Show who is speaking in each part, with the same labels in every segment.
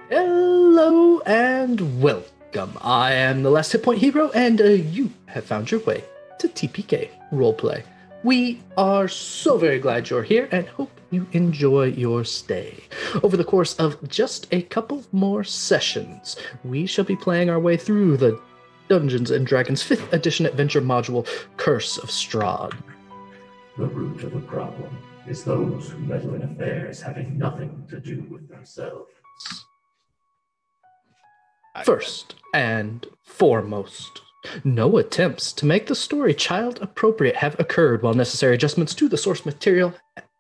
Speaker 1: Hello and welcome. I am the Last Hit Point Hero, and you have found your way to TPK Roleplay. We are so very glad you're here and hope you enjoy your stay. Over the course of just a couple more sessions, we shall be playing our way through the Dungeons and Dragons 5th edition adventure module, Curse of Strahd.
Speaker 2: The root of the problem is those who meddle in affairs having nothing to do with themselves.
Speaker 1: First and foremost, no attempts to make the story child appropriate have occurred, while necessary adjustments to the source material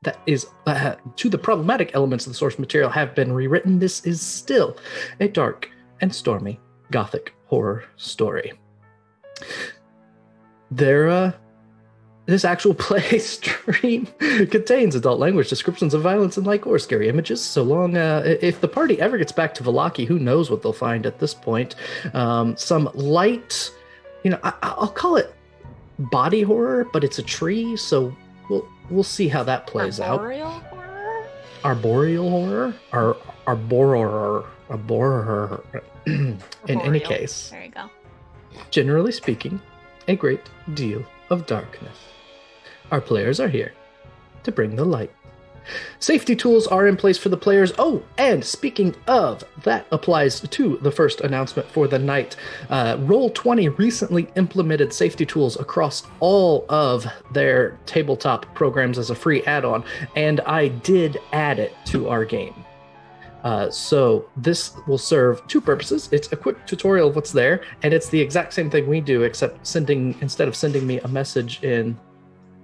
Speaker 1: to the problematic elements of the source material have been rewritten. This is still a dark and stormy gothic horror story. This actual play stream contains adult language, descriptions of violence, and or scary images. So long, if the party ever gets back to Vallaki, who knows what they'll find at this point. Some light, I'll call it body horror, but it's a tree, so we'll see how that plays
Speaker 3: Arboreal
Speaker 1: out.
Speaker 3: horror?
Speaker 1: Arboreal horror? Arborer. In any case,
Speaker 3: there you go.
Speaker 1: Generally speaking, a great deal of darkness. Our players are here to bring the light. Safety tools are in place for the players. Oh, and speaking of, that applies to the first announcement for the night. Roll20 recently implemented safety tools across all of their tabletop programs as a free add-on, and I did add it to our game. So this will serve two purposes. It's a quick tutorial of what's there, and it's the exact same thing we do, except instead of sending me a message in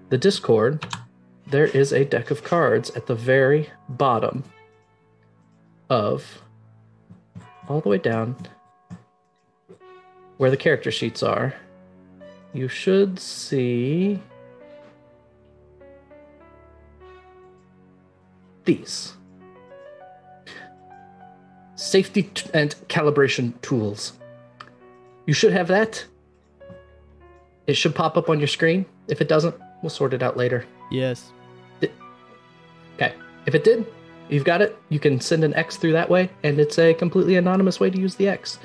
Speaker 1: the Discord, there is a deck of cards at the very bottom of, all the way down, where the character sheets are. You should see these. Safety and calibration tools. You should have that. It should pop up on your screen. If it doesn't, we'll sort it out later.
Speaker 4: Yes.
Speaker 1: Okay. If it did, you've got it. You can send an X through that way, and it's a completely anonymous way to use the X.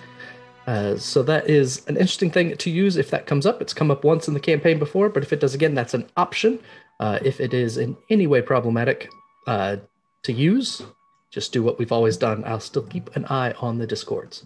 Speaker 1: So that is an interesting thing to use if that comes up. It's come up once in the campaign before, but if it does again, that's an option. If it is in any way problematic to use, just do what we've always done. I'll still keep an eye on the Discords.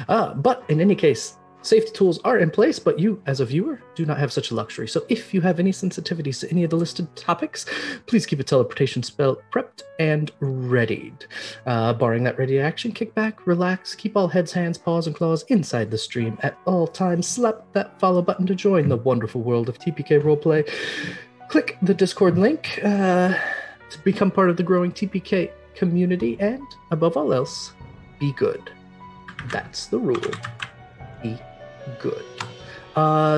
Speaker 1: But in any case, safety tools are in place, but you, as a viewer, do not have such a luxury. So if you have any sensitivities to any of the listed topics, please keep a teleportation spell prepped and readied. Barring that ready action, kick back, relax, keep all heads, hands, paws, and claws inside the stream at all times. Slap that follow button to join the wonderful world of TPK Roleplay. Click the Discord link to become part of the growing TPK community, and above all else, be good. That's the rule. Be good.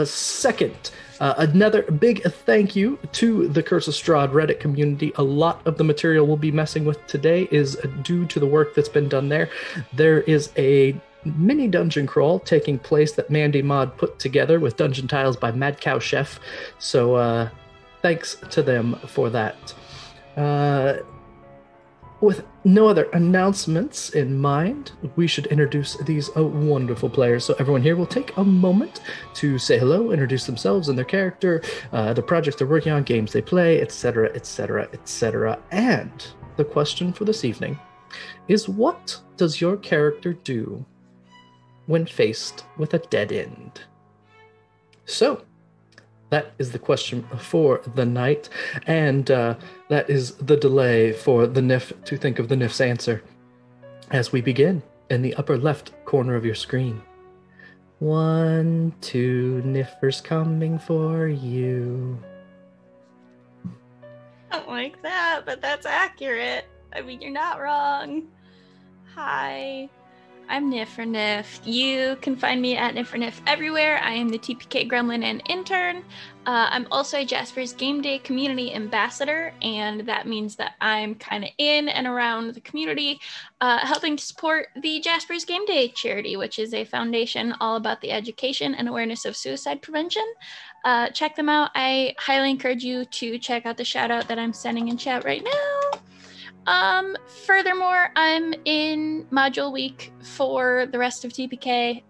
Speaker 1: Second, another big thank you to the Curse of Strahd Reddit community. A lot of the material we'll be messing with today is due to the work that's been done there. There is a mini dungeon crawl taking place that Mandy Mod put together with dungeon tiles by Mad Cow Chef. So thanks to them for that. With no other announcements in mind, we should introduce these wonderful players. So everyone here will take a moment to say hello, introduce themselves and their character, the projects they're working on, games they play, etc., etc., etc. And the question for this evening is, what does your character do when faced with a dead end? So, that is the question for the night, and that is the delay for the Nif to think of the Nif's answer. As we begin, in the upper left corner of your screen. 1, 2 Niffers coming for you.
Speaker 3: I don't like that, but that's accurate. I mean, you're not wrong. Hi, I'm Nif. You can find me at Nif everywhere. I am the TPK Gremlin and intern. I'm also a Jasper's Game Day community ambassador, and that means that I'm kind of in and around the community, helping to support the Jasper's Game Day charity, which is a foundation all about the education and awareness of suicide prevention. Check them out. I highly encourage you to check out the shout out that I'm sending in chat right now. Furthermore, I'm in module week for the rest of TPK.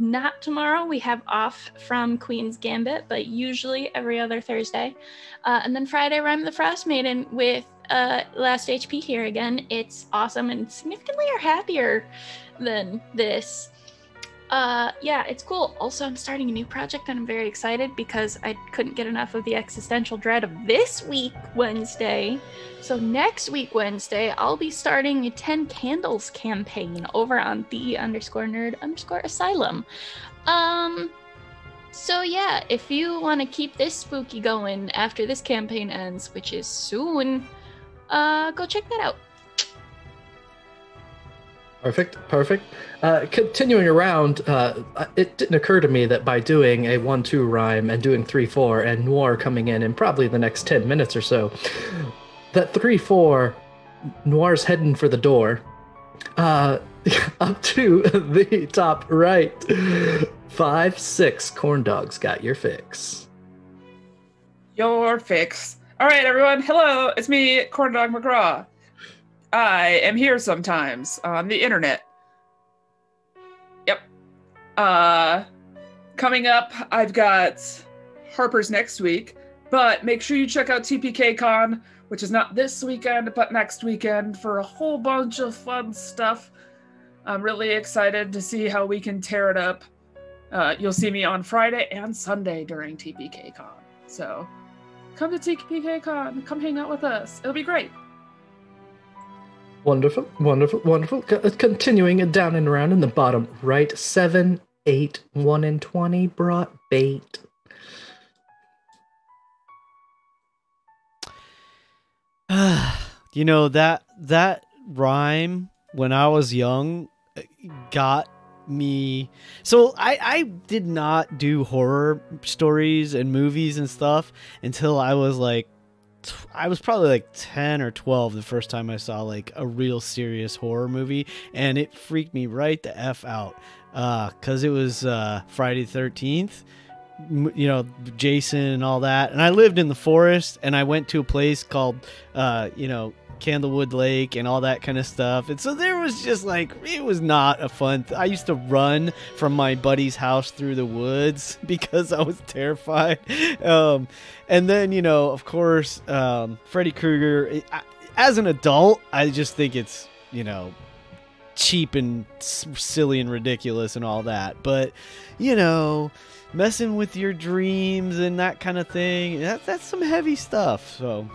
Speaker 3: Not tomorrow. We have off from Queen's Gambit, but usually every other Thursday. And then Friday, Rhyme of the Frost Maiden with Last HP here again. It's awesome and significantly happier than this. Yeah, it's cool. Also, I'm starting a new project and I'm very excited because I couldn't get enough of the existential dread of this week Wednesday. So next week Wednesday, I'll be starting a 10 Candles campaign over on the_nerd_asylum. So yeah, if you want to keep this spooky going after this campaign ends, which is soon, go check that out.
Speaker 1: Perfect. Continuing around, it didn't occur to me that by doing a 1-2 rhyme and doing 3-4 and Noir coming in probably the next 10 minutes or so, that 3-4, Noir's heading for the door. Up to the top right, 5-6 corn dogs got your fix.
Speaker 4: Your fix. All right, everyone. Hello, it's me, Corn Dog McGraw. I am here sometimes on the internet. Yep. Coming up, I've got Harper's next week, but make sure you check out TPK-Con, which is not this weekend, but next weekend, for a whole bunch of fun stuff. I'm really excited to see how we can tear it up. You'll see me on Friday and Sunday during TPK-Con. So come to TPK-Con, come hang out with us. It'll be great.
Speaker 1: Wonderful. Continuing down and around in the bottom right, 7, 8, 1, and 20 brought bait.
Speaker 5: You know, that rhyme when I was young got me. So I did not do horror stories and movies and stuff until I was probably like 10 or 12 the first time I saw like a real serious horror movie, and it freaked me right the F out, because it was Friday the 13th, you know, Jason and all that, and I lived in the forest, and I went to a place called Candlewood Lake and all that kind of stuff, and so there was just like, it was not a fun I used to run from my buddy's house through the woods because I was terrified. And then, you know, of course, Freddy Krueger, as an adult, I just think it's, you know, cheap and silly and ridiculous and all that, but, you know, messing with your dreams and that kind of thing, that's some heavy stuff. So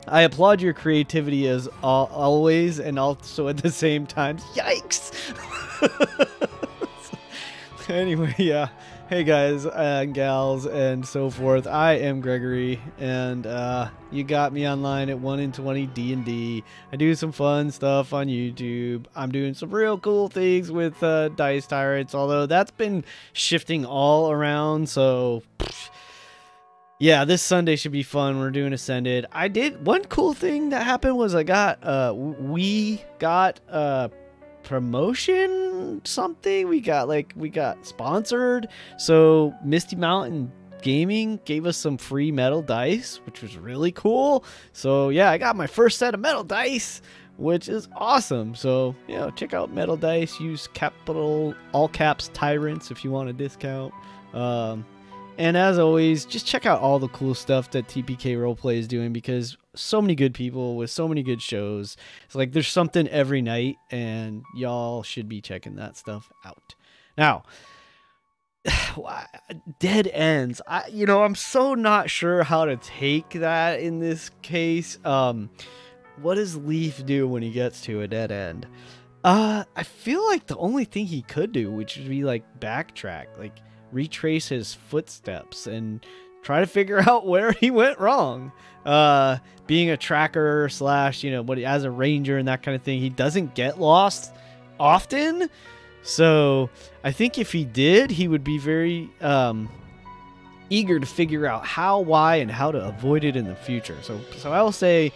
Speaker 5: I applaud your creativity as always, and also at the same time, yikes. Anyway, yeah. Hey guys and gals and so forth. I am Gregory, and you got me online at 1 in 20 D&D. I do some fun stuff on YouTube. I'm doing some real cool things with Dice Tyrants, although that's been shifting all around, so yeah, this Sunday should be fun. We're doing Ascended. One cool thing that happened was we got promotion something. We got sponsored. So Misty Mountain Gaming gave us some free metal dice, which was really cool. So yeah, I got my first set of metal dice, which is awesome. So, you know, check out metal dice. Use all caps Tyrants if you want a discount. And as always, just check out all the cool stuff that TPK Roleplay is doing, because so many good people with so many good shows. It's like there's something every night, and y'all should be checking that stuff out. Now, dead ends. I'm so not sure how to take that in this case. What does Leaf do when he gets to a dead end? I feel like the only thing he could do, which would be like backtrack, like retrace his footsteps and try to figure out where he went wrong. Being a tracker / as a ranger and that kind of thing, he doesn't get lost often. So I think if he did, he would be very eager to figure out how, why, and how to avoid it in the future. So I will say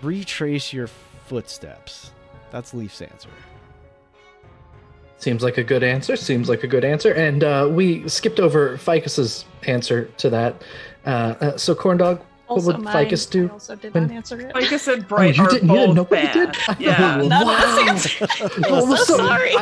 Speaker 5: retrace your footsteps. That's Leaf's answer.
Speaker 1: Seems like a good answer. And we skipped over Ficus's answer to that. So, Corndog,
Speaker 3: Also
Speaker 1: would
Speaker 3: mine.
Speaker 1: Ficus do
Speaker 3: I also did
Speaker 1: when-
Speaker 3: not answer it.
Speaker 4: Ficus and Bright
Speaker 1: you
Speaker 4: are
Speaker 1: didn't know
Speaker 4: both
Speaker 1: what you
Speaker 4: bad.
Speaker 1: did?
Speaker 4: Yeah.
Speaker 3: None of
Speaker 1: Wow.
Speaker 3: us answered.
Speaker 1: Oh,
Speaker 3: So sorry.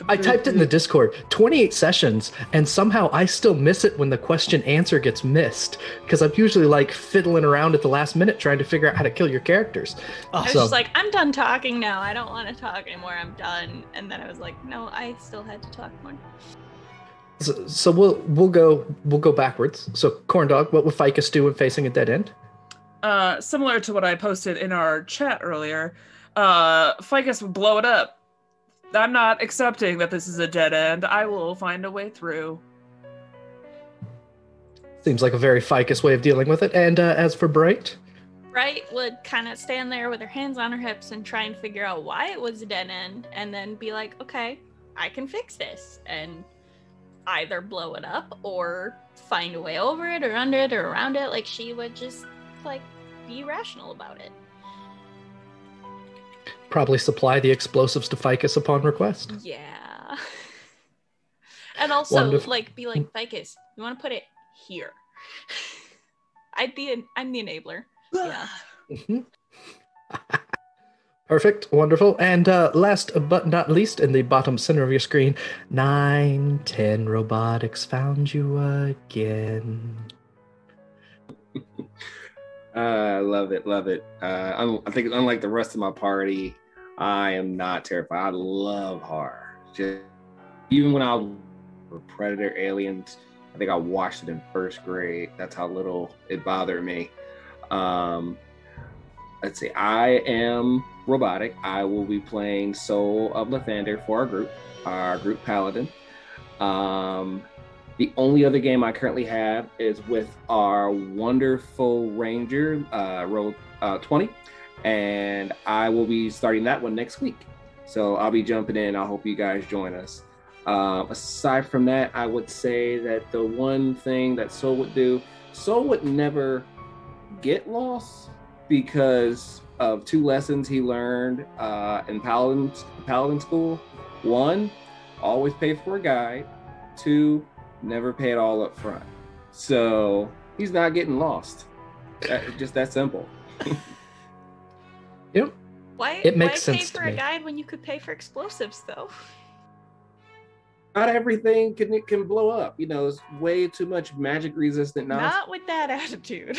Speaker 1: I typed it in the Discord. 28 sessions, and somehow I still miss it when the question answer gets missed because I'm usually like fiddling around at the last minute trying to figure out how to kill your characters.
Speaker 3: I was
Speaker 1: So-
Speaker 3: just like, I'm done talking now. I don't want to talk anymore. I'm done. And then I was like, no, I still had to talk more.
Speaker 1: So we'll go backwards. So corn dog, what would Ficus do when facing a dead end?
Speaker 4: Similar to what I posted in our chat earlier, Ficus would blow it up. I'm not accepting that this is a dead end. I will find a way through.
Speaker 1: Seems like a very Ficus way of dealing with it. And as for Bright,
Speaker 3: Bright would kind of stand there with her hands on her hips and try and figure out why it was a dead end, and then be like, okay, I can fix this, and either blow it up or find a way over it or under it or around it. Like, she would just like be rational about it.
Speaker 1: probably supply the explosives to Ficus upon request.
Speaker 3: Yeah. And also
Speaker 1: Wonderful.
Speaker 3: like be like, Ficus, you want to put it here? I'm the enabler. Yeah.
Speaker 1: Mhm. Perfect, wonderful. And last but not least, in the bottom center of your screen, 910 robotics found you again.
Speaker 6: Love it, love it. I think unlike the rest of my party, I am not terrified. I love horror. Just, even when I was for Predator, Aliens, I think I watched it in first grade. That's how little it bothered me. Let's see, I am robotic. I will be playing Soul of Lathander for our group Paladin. The only other game I currently have is with our wonderful Ranger, Roll 20, and I will be starting that one next week. So I'll be jumping in. I hope you guys join us. Aside from that, I would say that the one thing that Soul would do, Soul would never get lost because of two lessons he learned in Paladin school. One, always pay for a guide. Two, never pay it all up front. So he's not getting lost. Just that simple.
Speaker 1: Yep.
Speaker 3: Why
Speaker 1: It makes
Speaker 3: pay
Speaker 1: sense
Speaker 3: for
Speaker 1: to
Speaker 3: a
Speaker 1: me.
Speaker 3: guide when you could pay for explosives though?
Speaker 6: Not everything can blow up. You know, it's way too much magic resistant nonsense.
Speaker 3: Not with that attitude.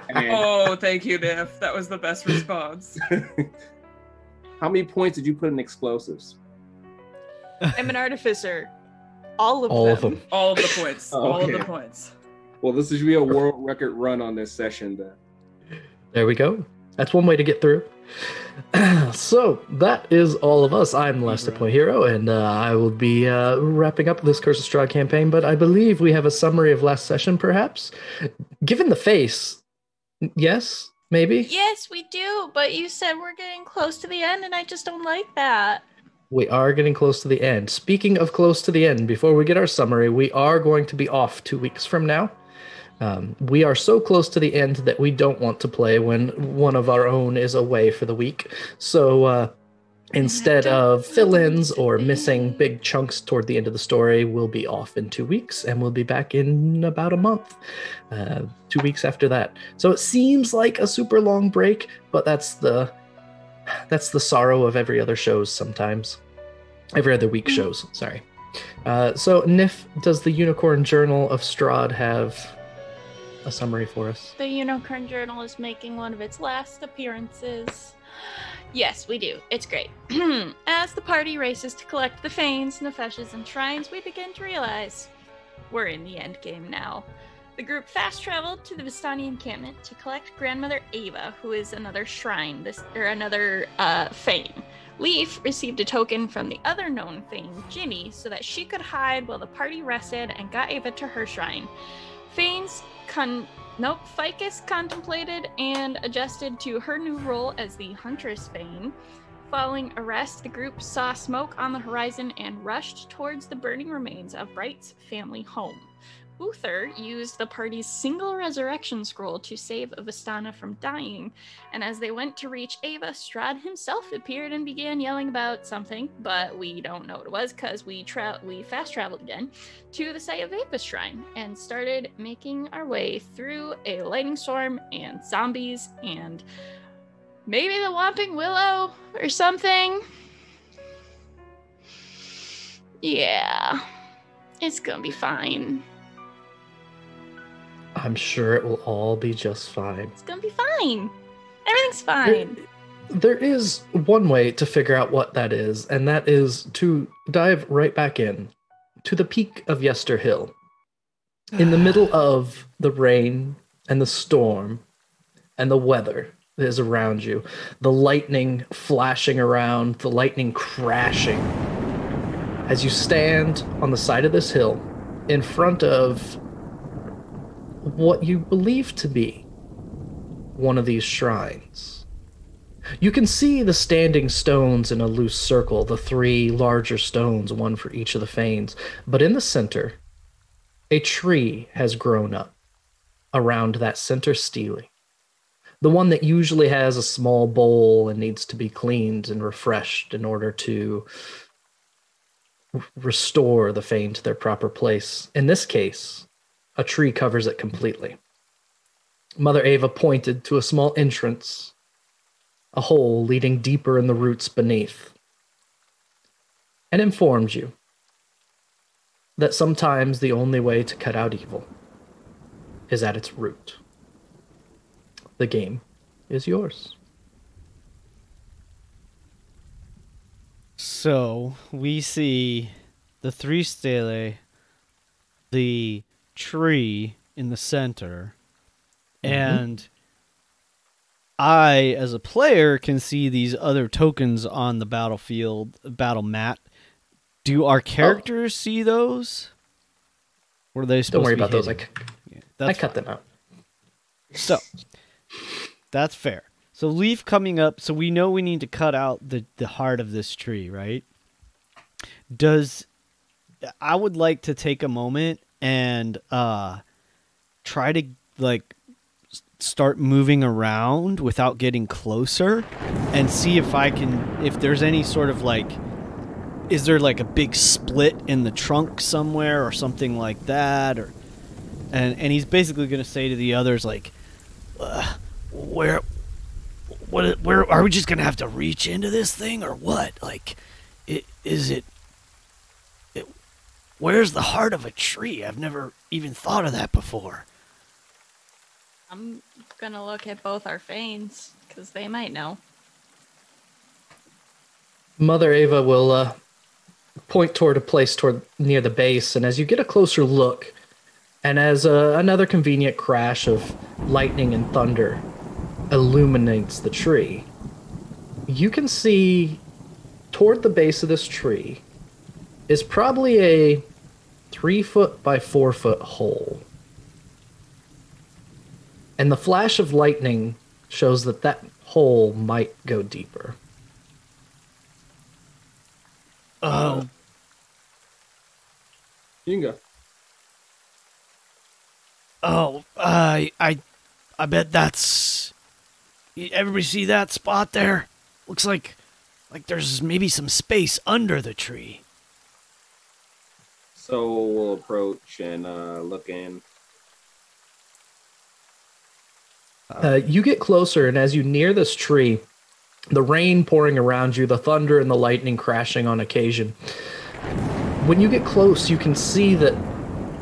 Speaker 6: And
Speaker 4: Oh, thank you, Nif. That was the best response.
Speaker 6: how many points did you put in explosives?
Speaker 3: I'm an artificer. All of
Speaker 1: All
Speaker 3: them.
Speaker 1: of them.
Speaker 4: All of the points.
Speaker 6: Oh,
Speaker 4: All of
Speaker 6: okay.
Speaker 4: the points.
Speaker 6: Well, this should be a world record run on this session then.
Speaker 1: There we go. That's one way to get through. So that is all of us. I'm Lester Point Hero, and I will be wrapping up this Curse of Strahd campaign. But I believe we have a summary of last session, perhaps. Given the face, yes, maybe.
Speaker 3: Yes, we do, but you said we're getting close to the end, and I just don't like that.
Speaker 1: We are getting close to the end. Speaking of close to the end, before we get our summary, we are going to be off 2 weeks from now. We are so close to the end that we don't want to play when one of our own is away for the week. So instead of fill-ins or missing big chunks toward the end of the story, we'll be off in 2 weeks, and we'll be back in about a month, 2 weeks after that. So it seems like a super long break, but that's the sorrow of every other shows sometimes. Every other week shows, sorry. So Nif, does the Unicorn Journal of Strahd have a summary for us?
Speaker 3: The Unicorn Journal is making one of its last appearances. Yes, we do. It's great. As the party races to collect the fanes, nefeshes, and shrines, we begin to realize we're in the endgame now. The group fast-traveled to the Vistani encampment to collect Grandmother Eva, who is another shrine, another fane. Leaf received a token from the other known fane, Ginny, so that she could hide while the party rested and got Eva to her shrine. Ficus contemplated and adjusted to her new role as the Huntress Fane. Following arrest, the group saw smoke on the horizon and rushed towards the burning remains of Bright's family home. Uther used the party's single resurrection scroll to save Vistana from dying, and as they went to reach Eva, Strahd himself appeared and began yelling about something, but we don't know what it was because we fast traveled again to the site of Eva's shrine and started making our way through a lightning storm and zombies and maybe the Whomping Willow or something. Yeah, it's gonna be fine.
Speaker 1: I'm sure it will all be just fine.
Speaker 3: It's gonna be fine. Everything's fine.
Speaker 1: There is one way to figure out what that is, and that is to dive right back in to the peak of Yester Hill. In the middle of the rain and the storm and the weather that is around you, the lightning flashing around, the lightning crashing, as you stand on the side of this hill in front of what you believe to be one of these shrines. You can see the standing stones in a loose circle, the 3 larger stones, one for each of the fanes, but in the center, a tree has grown up around that center stele. The one that usually has a small bowl and needs to be cleaned and refreshed in order to restore the fane to their proper place. In this case, a tree covers it completely. Mother Eva pointed to a small entrance, a hole leading deeper in the roots beneath, and informed you that sometimes the only way to cut out evil is at its root. The game is yours.
Speaker 5: So we see the 3 stele, the tree in the center, and I, as a player, can see these other tokens on the battlefield, battle mat. Do our characters see those? Or are they supposed
Speaker 1: Don't worry
Speaker 5: to be
Speaker 1: about those.
Speaker 5: hidden?
Speaker 1: I cut them out.
Speaker 5: So, that's fair. So leaf coming up, so we know we need to cut out the heart of this tree, right? I would like to take a moment and try to start moving around without getting closer and see if there's any sort of is there a big split in the trunk somewhere or something like that, and he's basically going to say to the others where are we just going to have to reach into this thing or what? Where's the heart of a tree? I've never even thought of that before.
Speaker 3: I'm gonna look at both our fanes, because they might know.
Speaker 1: Mother Eva will point toward a place near the base, and as you get a closer look, and as another convenient crash of lightning and thunder illuminates the tree, you can see toward the base of this tree is probably a 3-foot by 4-foot hole. And the flash of lightning shows that hole might go deeper.
Speaker 6: You can go.
Speaker 5: I bet that's... Everybody see that spot there? Looks like there's maybe some space under the tree.
Speaker 6: So we'll approach and look in.
Speaker 1: You get closer, and as you near this tree, the rain pouring around you, the thunder and the lightning crashing on occasion. When you get close, you can see that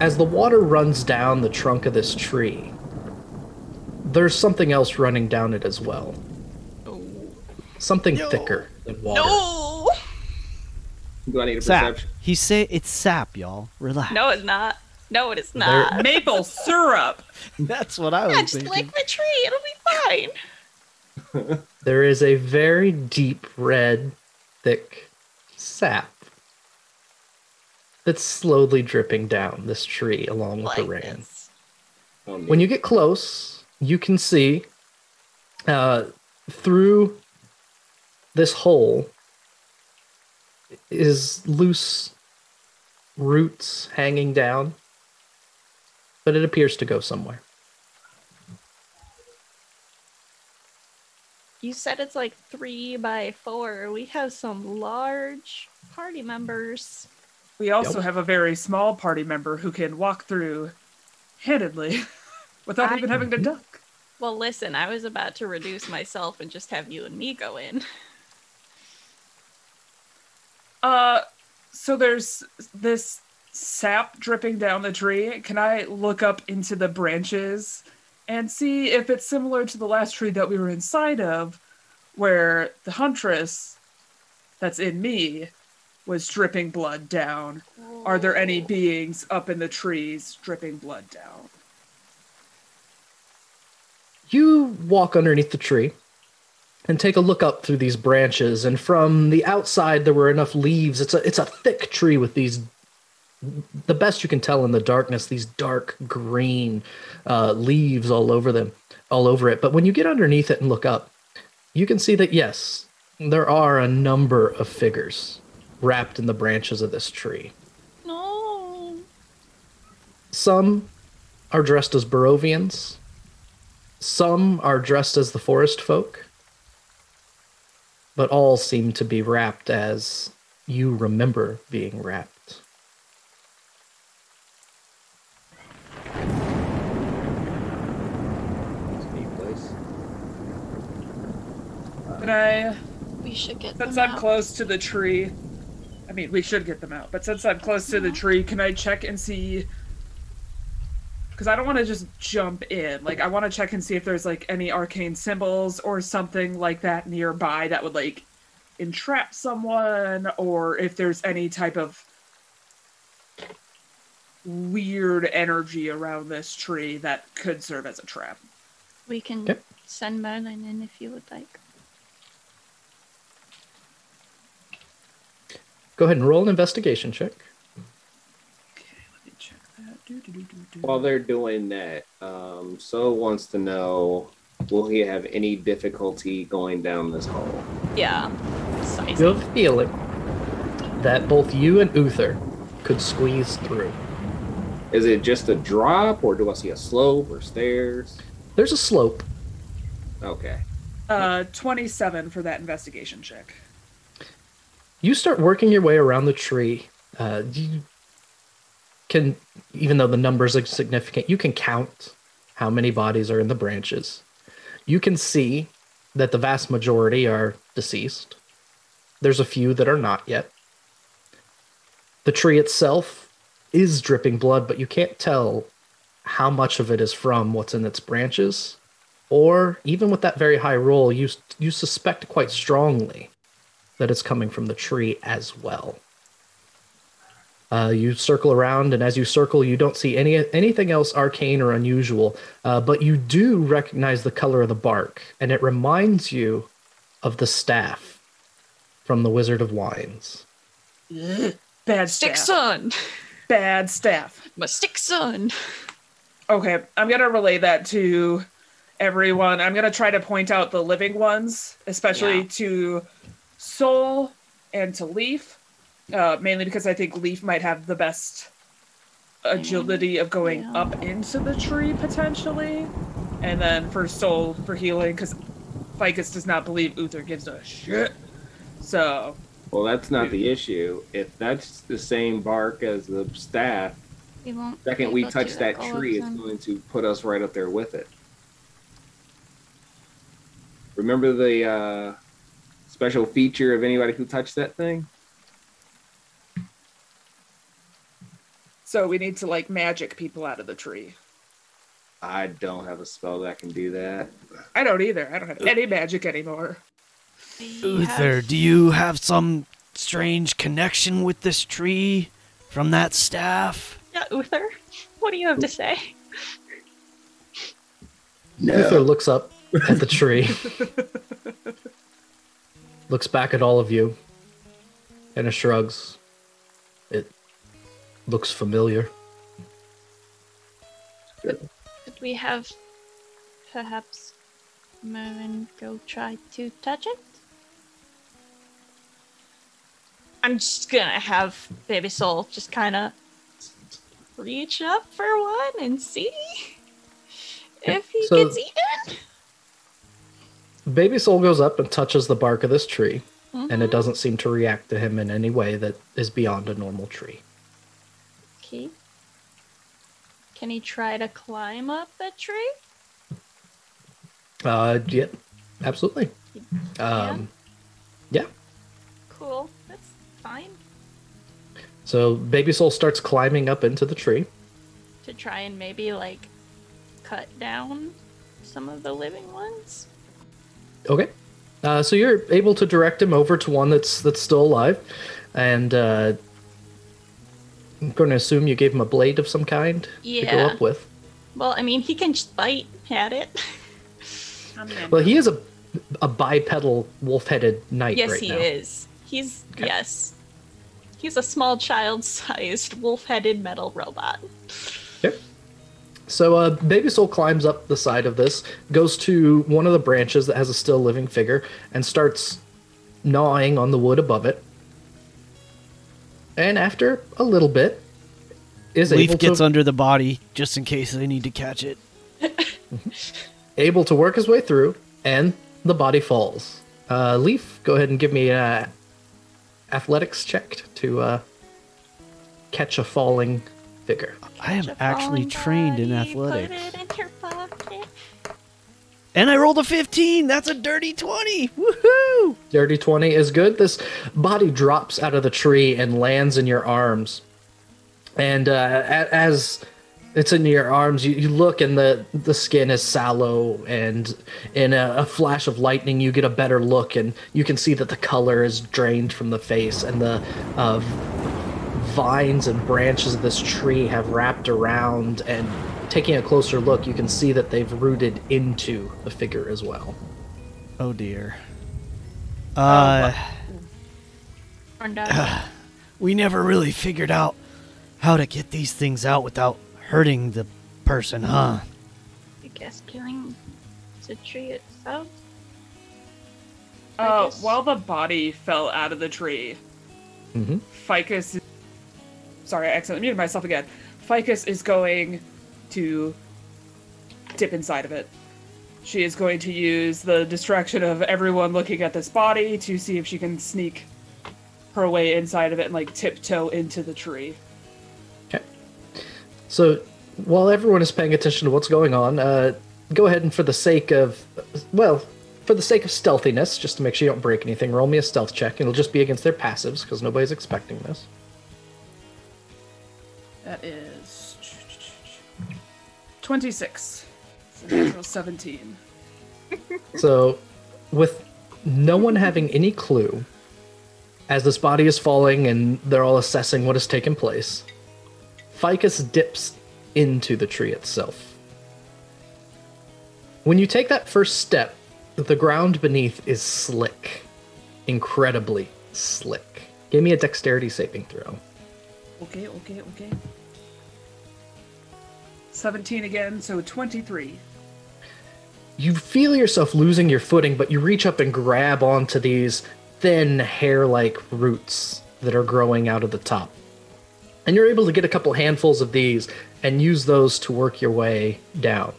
Speaker 1: as the water runs down the trunk of this tree, there's something else running down it as well. Something thicker than water.
Speaker 3: No!
Speaker 6: Do I need a
Speaker 5: Sap.
Speaker 6: perception?
Speaker 5: He say it's sap, y'all. Relax.
Speaker 3: No, it's not. No, it is not.
Speaker 4: Maple syrup.
Speaker 5: That's what I was
Speaker 3: Yeah, just
Speaker 5: thinking.
Speaker 3: lick the tree. It'll be fine.
Speaker 1: There is a very deep red, thick sap that's slowly dripping down this tree along with the
Speaker 3: Like
Speaker 1: rain.
Speaker 3: this.
Speaker 6: Oh,
Speaker 1: When you get close, you can see through this hole is loose roots hanging down. but it appears to go somewhere.
Speaker 3: You said it's like 3 by 4. We have some large party members.
Speaker 4: We also have a very small party member who can walk through handedly without even having to duck.
Speaker 3: Well, listen, I was about to reduce myself and just have you and me go in.
Speaker 4: So there's this sap dripping down the tree. Can I look up into the branches and see if it's similar to the last tree that we were inside of, where the huntress that's in me was dripping blood down? Are there any beings up in the trees dripping blood down?
Speaker 1: You walk underneath the tree and take a look up through these branches, and from the outside there were enough leaves. It's a thick tree with these, the best you can tell in the darkness, these dark green leaves all over it. But when you get underneath it and look up, you can see that yes, there are a number of figures wrapped in the branches of this tree.
Speaker 3: No.
Speaker 1: Some are dressed as Barovians. Some are dressed as the forest folk. But all seem to be wrapped as you remember being wrapped.
Speaker 4: Can I,
Speaker 3: We should get
Speaker 4: since
Speaker 3: them
Speaker 4: I'm
Speaker 3: out.
Speaker 4: close to the tree, I mean, we should get them out, but since I'm close to the tree, can I check and see? Because I don't want to just jump in. Like, I want to check and see if there's, like, any arcane symbols or something like that nearby that would, like, entrap someone, or if there's any type of weird energy around this tree that could serve as a trap.
Speaker 3: We can
Speaker 1: Okay.
Speaker 3: send Merlin in if you would like.
Speaker 1: Go ahead and roll an investigation check.
Speaker 4: Let me check that.
Speaker 6: While they're doing that, So wants to know, will he have any difficulty going down this hole?
Speaker 3: Yeah.
Speaker 1: You have a feeling that both you and Uther could squeeze through.
Speaker 6: Is it just a drop, or do I see a slope or stairs?
Speaker 1: There's a slope.
Speaker 6: Okay.
Speaker 4: 27 for that investigation check.
Speaker 1: You start working your way around the tree. You can, even though the numbers are significant, you can count how many bodies are in the branches. You can see that the vast majority are deceased. There's a few that are not yet. The tree itself is dripping blood, but you can't tell how much of it is from what's in its branches. Or, even with that very high roll, you suspect quite strongly that it's coming from the tree as well. You circle around, and as you circle, you don't see anything else arcane or unusual, but you do recognize the color of the bark, and it reminds you of the staff from the Wizard of Wines.
Speaker 4: Bad
Speaker 3: Stick
Speaker 4: staff.
Speaker 3: son!
Speaker 4: Bad staff.
Speaker 3: My stick son!
Speaker 4: Okay, I'm gonna relay that to everyone. I'm gonna try to point out the living ones, especially to Soul and to Leaf, mainly because I think Leaf might have the best agility of going up into the tree, potentially. And then for Soul, for healing, because Ficus does not believe Uther gives a shit. So...
Speaker 6: Well, that's not the issue. If that's the same bark as the staff,
Speaker 3: We won't
Speaker 6: the second
Speaker 3: be
Speaker 6: we
Speaker 3: able to
Speaker 6: touch that
Speaker 3: go
Speaker 6: tree,
Speaker 3: up
Speaker 6: it's
Speaker 3: them.
Speaker 6: going to put us right up there with it. Remember the special feature of anybody who touched that thing?
Speaker 4: So we need to, like, magic people out of the tree.
Speaker 6: I don't have a spell that can do that.
Speaker 4: I don't either. I don't have any magic anymore.
Speaker 5: Uther, do you have some strange connection with this tree from that staff?
Speaker 3: Yeah, Uther, what do you have to say?
Speaker 1: Uther looks up at the tree, looks back at all of you, and shrugs. It looks familiar.
Speaker 3: Could we have perhaps Merlin go try to touch it? I'm just gonna have Baby Soul just kind of reach up for one and see if he
Speaker 1: So-
Speaker 3: gets eaten?
Speaker 1: Baby Soul goes up and touches the bark of this tree, and it
Speaker 3: Mhm.
Speaker 1: doesn't seem to react to him in any way that is beyond a normal tree.
Speaker 3: Okay. Can he try to climb up the tree?
Speaker 1: Yeah, absolutely. Yeah.
Speaker 3: Cool. That's fine.
Speaker 1: So Baby Soul starts climbing up into the tree.
Speaker 3: To try and maybe, like, cut down some of the living ones?
Speaker 1: Okay. So you're able to direct him over to one that's still alive, and I'm going to assume you gave him a blade of some kind to go
Speaker 3: Yeah.
Speaker 1: up with.
Speaker 3: Well, I mean, he can just bite at it.
Speaker 1: Well, he is a bipedal wolf-headed knight
Speaker 3: Yes,
Speaker 1: right
Speaker 3: he
Speaker 1: now.
Speaker 3: is. He's,
Speaker 1: Okay.
Speaker 3: yes. He's a small child-sized wolf-headed metal robot.
Speaker 1: Yep. So Baby Soul climbs up the side of this, goes to one of the branches that has a still living figure, and starts gnawing on the wood above it. And after a little bit, is
Speaker 5: Leaf
Speaker 1: able
Speaker 5: gets
Speaker 1: to
Speaker 5: under the body just in case they need to catch it.
Speaker 1: able to work his way through, and the body falls. Leaf, go ahead and give me an athletics check to catch a falling figure.
Speaker 5: I am
Speaker 3: Catch a
Speaker 5: actually
Speaker 3: falling
Speaker 5: trained in
Speaker 3: body,
Speaker 5: athletics.
Speaker 3: Put it in your pocket.
Speaker 5: And I rolled a 15. That's a dirty 20. Woohoo!
Speaker 1: Dirty 20 is good. This body drops out of the tree and lands in your arms. And as it's in your arms, you look and the skin is sallow, and in a flash of lightning you get a better look, and you can see that the color is drained from the face, and the vines and branches of this tree have wrapped around, and taking a closer look you can see that they've rooted into the figure as well.
Speaker 5: Oh dear.
Speaker 3: Turned out.
Speaker 5: We never really figured out how to get these things out without hurting the person, huh?
Speaker 3: I guess killing the tree itself. guess.
Speaker 4: While the body fell out of the tree,
Speaker 1: Mm-hmm.
Speaker 4: Ficus. Sorry, I accidentally muted myself again. Ficus is going to dip inside of it. She is going to use the distraction of everyone looking at this body to see if she can sneak her way inside of it and like tiptoe into the tree.
Speaker 1: Okay. So while everyone is paying attention to what's going on, go ahead and for the sake of stealthiness, just to make sure you don't break anything, roll me a stealth check. It'll just be against their passives because nobody's expecting this.
Speaker 4: That is 26. So natural 17.
Speaker 1: So, with no one having any clue, as this body is falling and they're all assessing what has taken place, Ficus dips into the tree itself. When you take that first step, the ground beneath is slick. Incredibly slick. Give me a dexterity saving throw.
Speaker 4: Okay. 17 again, so 23.
Speaker 1: You feel yourself losing your footing, but you reach up and grab onto these thin, hair-like roots that are growing out of the top. And you're able to get a couple handfuls of these and use those to work your way down.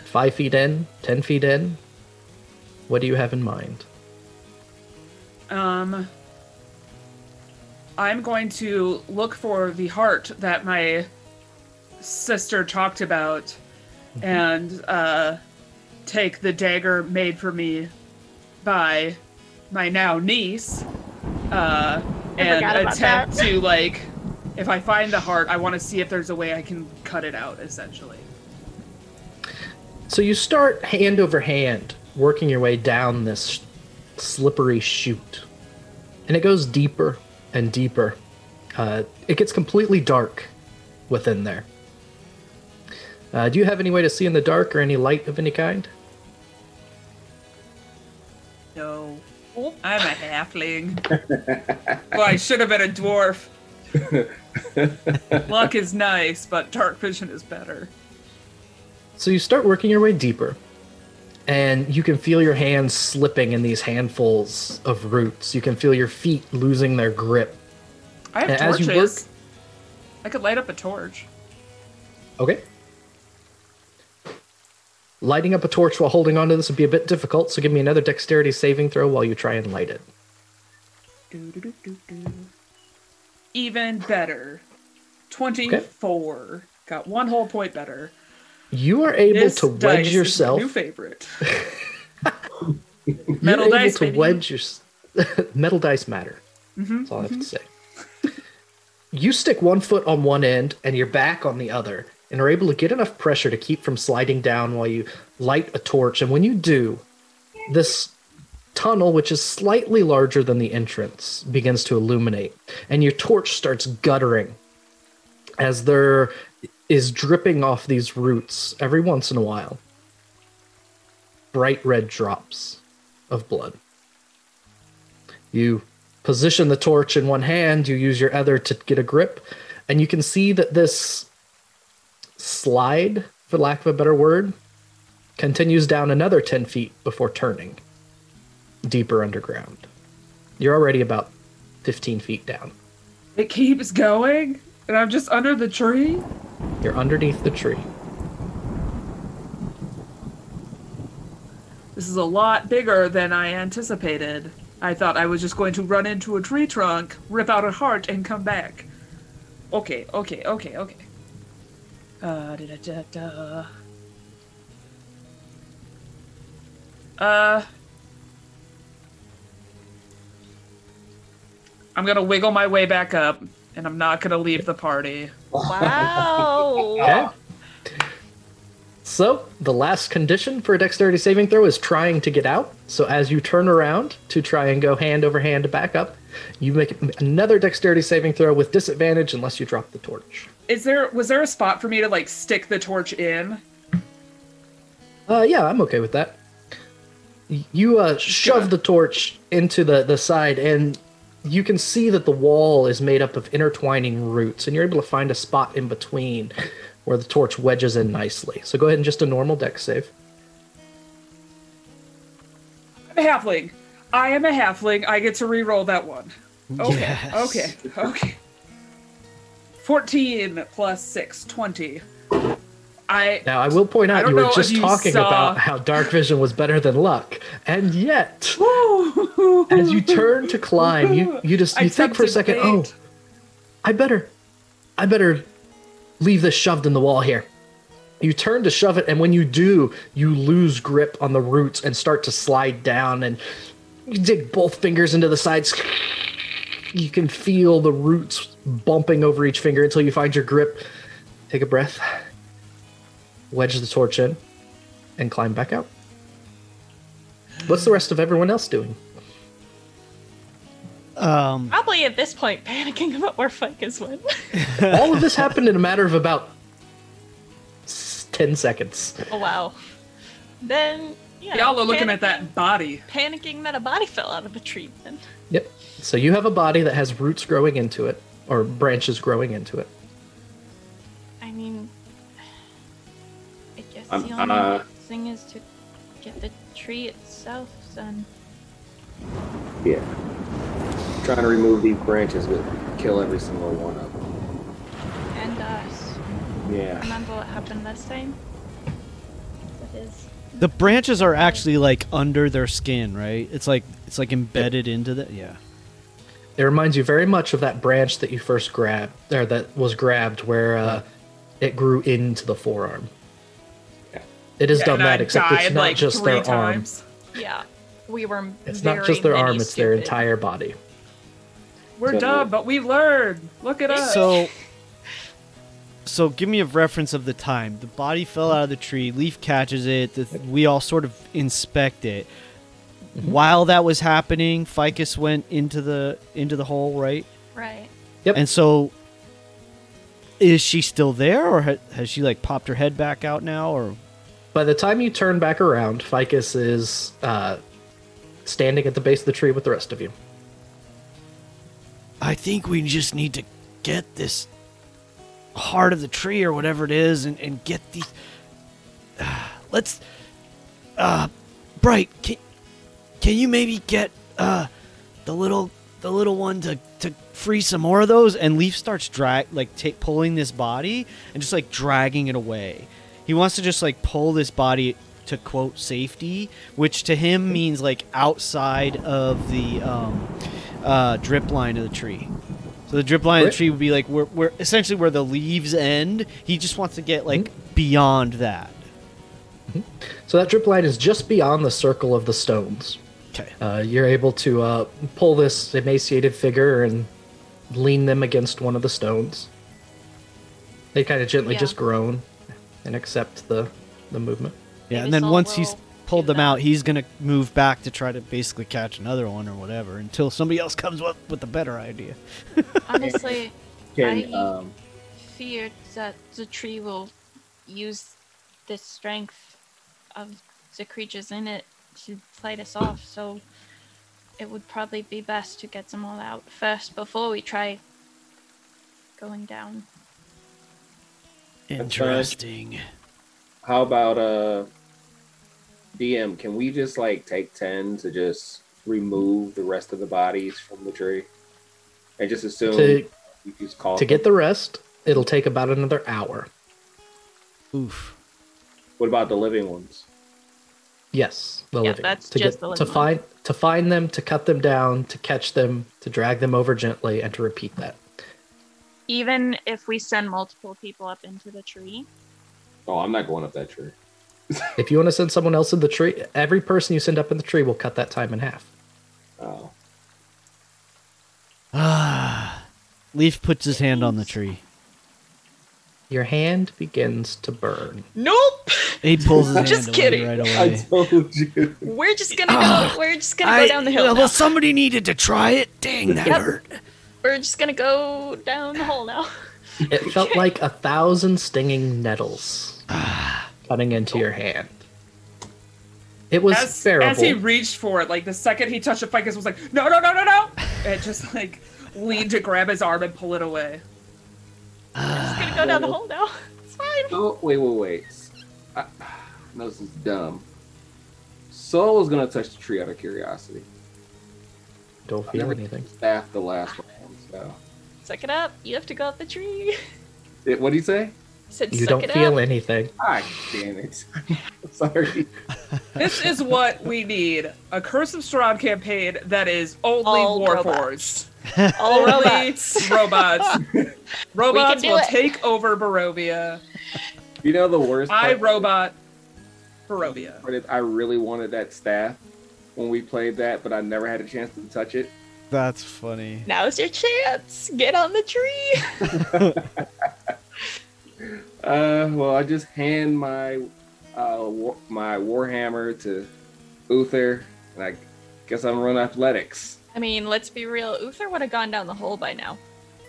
Speaker 1: 5 feet in, 10 feet in. What do you have in mind?
Speaker 4: I'm going to look for the heart that my sister talked about and take the dagger made for me by my now niece and
Speaker 3: forgot about
Speaker 4: attempt
Speaker 3: that.
Speaker 4: to, like, if I find the heart, I want to see if there's a way I can cut it out, essentially.
Speaker 1: So you start hand over hand, working your way down this slippery chute. And it goes deeper and deeper. It gets completely dark within there. Do you have any way to see in the dark or any light of any kind?
Speaker 4: No. I'm a halfling. Well, I should have been a dwarf. Luck is nice, but dark vision is better.
Speaker 1: So you start working your way deeper, and you can feel your hands slipping in these handfuls of roots. You can feel your feet losing their grip.
Speaker 4: I have
Speaker 1: And as you
Speaker 4: torches. I could light up a torch.
Speaker 1: Okay. Lighting up a torch while holding onto this would be a bit difficult, so give me another dexterity saving throw while you try and light it.
Speaker 4: Even better. 24. Okay. Got 1 whole point better.
Speaker 1: You are able
Speaker 4: This
Speaker 1: to wedge
Speaker 4: dice
Speaker 1: yourself.
Speaker 4: Is my new favorite.
Speaker 1: You're
Speaker 4: Metal
Speaker 1: able
Speaker 4: dice,
Speaker 1: to
Speaker 4: baby.
Speaker 1: wedge your metal dice matter. That's all I have to say. You stick one foot on one end and your back on the other, and are able to get enough pressure to keep from sliding down while you light a torch. And when you do, this tunnel, which is slightly larger than the entrance, begins to illuminate, and your torch starts guttering as there is dripping off these roots every once in a while. Bright red drops of blood. You position the torch in one hand, you use your other to get a grip, and you can see that this slide, for lack of a better word, continues down another 10 feet before turning deeper underground. You're already about 15 feet down.
Speaker 4: It keeps going, and I'm just under the tree.
Speaker 1: You're underneath the tree.
Speaker 4: This is a lot bigger than I anticipated. I thought I was just going to run into a tree trunk, rip out a heart, and come back. Okay. I'm gonna wiggle my way back up, and I'm not gonna leave the party.
Speaker 3: Wow.
Speaker 1: Okay. So, the last condition for a dexterity saving throw is trying to get out. So as you turn around to try and go hand over hand to back up, you make another dexterity saving throw with disadvantage unless you drop the torch.
Speaker 4: Was there a spot for me to, like, stick the torch in?
Speaker 1: Yeah, I'm okay with that. You shove the torch into the side, and you can see that the wall is made up of intertwining roots, and you're able to find a spot in between where the torch wedges in nicely. So go ahead and just a normal dex save.
Speaker 4: I'm a halfling. I am a halfling. I get to re-roll that one. Okay,
Speaker 5: Yes.
Speaker 4: okay. 14 plus 6, 20.
Speaker 1: Now, I will point out, you were just talking
Speaker 4: saw...
Speaker 1: about how dark vision was better than luck, and yet, as you turn to climb, you think for a second, oh, I better leave this shoved in the wall here. You turn to shove it, and when you do, you lose grip on the roots and start to slide down, and you dig both fingers into the sides. You can feel the roots bumping over each finger until you find your grip. Take a breath. Wedge the torch in, and climb back out. What's the rest of everyone else doing?
Speaker 3: Probably at this point panicking about where Ficus went.
Speaker 1: All of this happened in a matter of about 10 seconds.
Speaker 3: Oh, wow. Then, yeah.
Speaker 4: Y'all are looking at that body.
Speaker 3: Panicking that a body fell out of a tree then.
Speaker 1: Yep. So you have a body that has roots growing into it, or branches growing into it.
Speaker 3: I mean, I guess the only thing is to get the tree itself done.
Speaker 6: Yeah. Trying to remove these branches would kill every single one of them.
Speaker 3: And us.
Speaker 6: Yeah.
Speaker 3: Remember what happened last time? That is.
Speaker 5: The branches are actually like under their skin, right? It's like embedded into the
Speaker 1: It reminds you very much of that branch that you first grabbed, or that was grabbed, where it grew into the forearm. Yeah. It has done that, except it's not
Speaker 4: like
Speaker 1: just
Speaker 4: 3
Speaker 1: their
Speaker 4: times.
Speaker 3: arm. Yeah, we were.
Speaker 1: It's not just their arm; it's their entire body.
Speaker 4: We're dumb, but we learned. Look at us.
Speaker 5: So give me a reference of the time. The body fell out of the tree. Leaf catches it. We all sort of inspect it. Mm-hmm. While that was happening, Ficus went into the hole, right?
Speaker 3: Right.
Speaker 1: Yep.
Speaker 5: And so, is she still there, or has she like popped her head back out now? Or
Speaker 1: by the time you turn back around, Ficus is standing at the base of the tree with the rest of you.
Speaker 5: I think we just need to get this heart of the tree or whatever it is, and get these. Let's. Bright, can you maybe get the little the little one to free some more of those, and Leaf starts pulling this body and just like dragging it away. He wants to just like pull this body to quote safety, which to him means like outside of the drip line of the tree. So the drip line of the tree would be like where essentially where the leaves end. He just wants to get like beyond that.
Speaker 1: So that drip line is just beyond the circle of the stones.
Speaker 5: Okay.
Speaker 1: You're able to pull this emaciated figure and lean them against one of the stones. They kind of gently just groan and accept the movement.
Speaker 5: Yeah,
Speaker 3: Maybe
Speaker 5: and then
Speaker 3: Saul
Speaker 5: once he's
Speaker 3: will
Speaker 5: pulled
Speaker 3: do
Speaker 5: them out,
Speaker 3: that.
Speaker 5: he's going to move back to try to basically catch another one or whatever until somebody else comes up with a better idea.
Speaker 3: Honestly,
Speaker 6: Can
Speaker 3: I fear that the tree will use the strength of the creatures in it to fight us off, so it would probably be best to get them all out first before we try going down.
Speaker 5: Interesting.
Speaker 6: how about DM? Can we just like take 10 to just remove the rest of the bodies from the tree, and just assume you just call
Speaker 1: to get the rest? It'll take about another hour.
Speaker 5: Oof.
Speaker 6: What about the living ones?
Speaker 1: Yes, the living.
Speaker 3: That's
Speaker 1: to
Speaker 3: just
Speaker 1: get,
Speaker 3: the living
Speaker 1: to find them, to cut them down, to catch them, to drag them over gently, and to repeat that.
Speaker 3: Even if we send multiple people up into the tree?
Speaker 6: Oh, I'm not going up that tree.
Speaker 1: If you want to send someone else in the tree, every person you send up in the tree will cut that time in half.
Speaker 6: Oh.
Speaker 5: Leaf puts his hand on the tree.
Speaker 1: Your hand begins to burn.
Speaker 3: Nope!
Speaker 5: He pulls his hand
Speaker 3: Just
Speaker 5: away
Speaker 3: kidding.
Speaker 5: right
Speaker 6: I
Speaker 5: away.
Speaker 6: told you.
Speaker 3: We're just gonna go. We're just gonna go down the hill.
Speaker 5: Well,
Speaker 3: now.
Speaker 5: somebody needed to try it. Dang, that
Speaker 3: Yep.
Speaker 5: hurt.
Speaker 3: We're just gonna go down the hole now.
Speaker 1: It felt like 1,000 stinging nettles cutting into your hand. It was bearable.
Speaker 4: As he reached for it, like the second he touched it, Ficus was like, no, no, no, no, no! And just like leaned to grab his arm and pull it away.
Speaker 3: Just gonna go down the hole now. It's fine.
Speaker 6: Oh, wait. No, this is dumb. Soul was gonna touch the tree out of curiosity.
Speaker 1: Don't feel anything.
Speaker 6: Staff the last one, so.
Speaker 3: Suck it up. You have to go up the tree.
Speaker 6: What do you say?
Speaker 3: I said,
Speaker 1: You
Speaker 3: suck
Speaker 1: don't
Speaker 3: it
Speaker 1: feel
Speaker 3: up.
Speaker 1: anything.
Speaker 6: Ah, damn it. Sorry.
Speaker 4: This is what we need. A Curse of Strahd campaign that is only
Speaker 3: All
Speaker 4: Warforged.
Speaker 3: All
Speaker 4: Only
Speaker 3: robots.
Speaker 4: robots. Robots
Speaker 3: do
Speaker 4: will
Speaker 3: it.
Speaker 4: take over Barovia.
Speaker 6: You know the worst part?
Speaker 4: Robot Barovia.
Speaker 6: I really wanted that staff when we played that, but I never had a chance to touch it.
Speaker 5: That's funny.
Speaker 3: Now's your chance. Get on the tree.
Speaker 6: Well, I just hand my my warhammer to Uther, and I guess I'm running athletics.
Speaker 3: I mean, let's be real. Uther would have gone down the hole by now.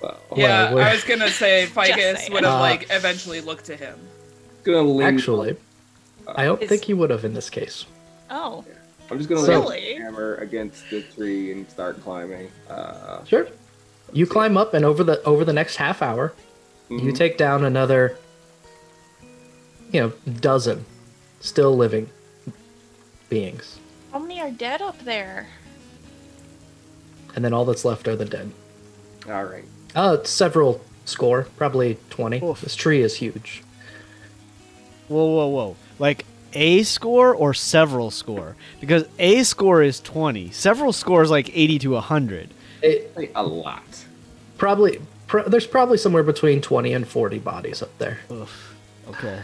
Speaker 6: Well,
Speaker 4: Yeah,
Speaker 1: we're-
Speaker 4: I was gonna say Ficus
Speaker 3: saying.
Speaker 4: would have like eventually looked to him.
Speaker 6: gonna lean.
Speaker 1: Actually, I don't think he would have in this case.
Speaker 3: Oh,
Speaker 6: I'm just gonna
Speaker 1: So-
Speaker 6: lay the hammer against the tree and start climbing.
Speaker 1: Sure. You climb up, and over the next half hour, you
Speaker 6: Mhm.
Speaker 1: take down another, dozen still living beings,
Speaker 3: how many are dead up there?
Speaker 1: and then all that's left are the dead.
Speaker 6: All right.
Speaker 1: Several score, probably 20.
Speaker 5: Oof.
Speaker 1: This tree is huge.
Speaker 5: Whoa. Like a score or several score? Because a score is 20. Several scores like 80 to 100.
Speaker 6: A lot.
Speaker 1: There's probably somewhere between 20 and 40 bodies up there.
Speaker 5: Oof. Okay.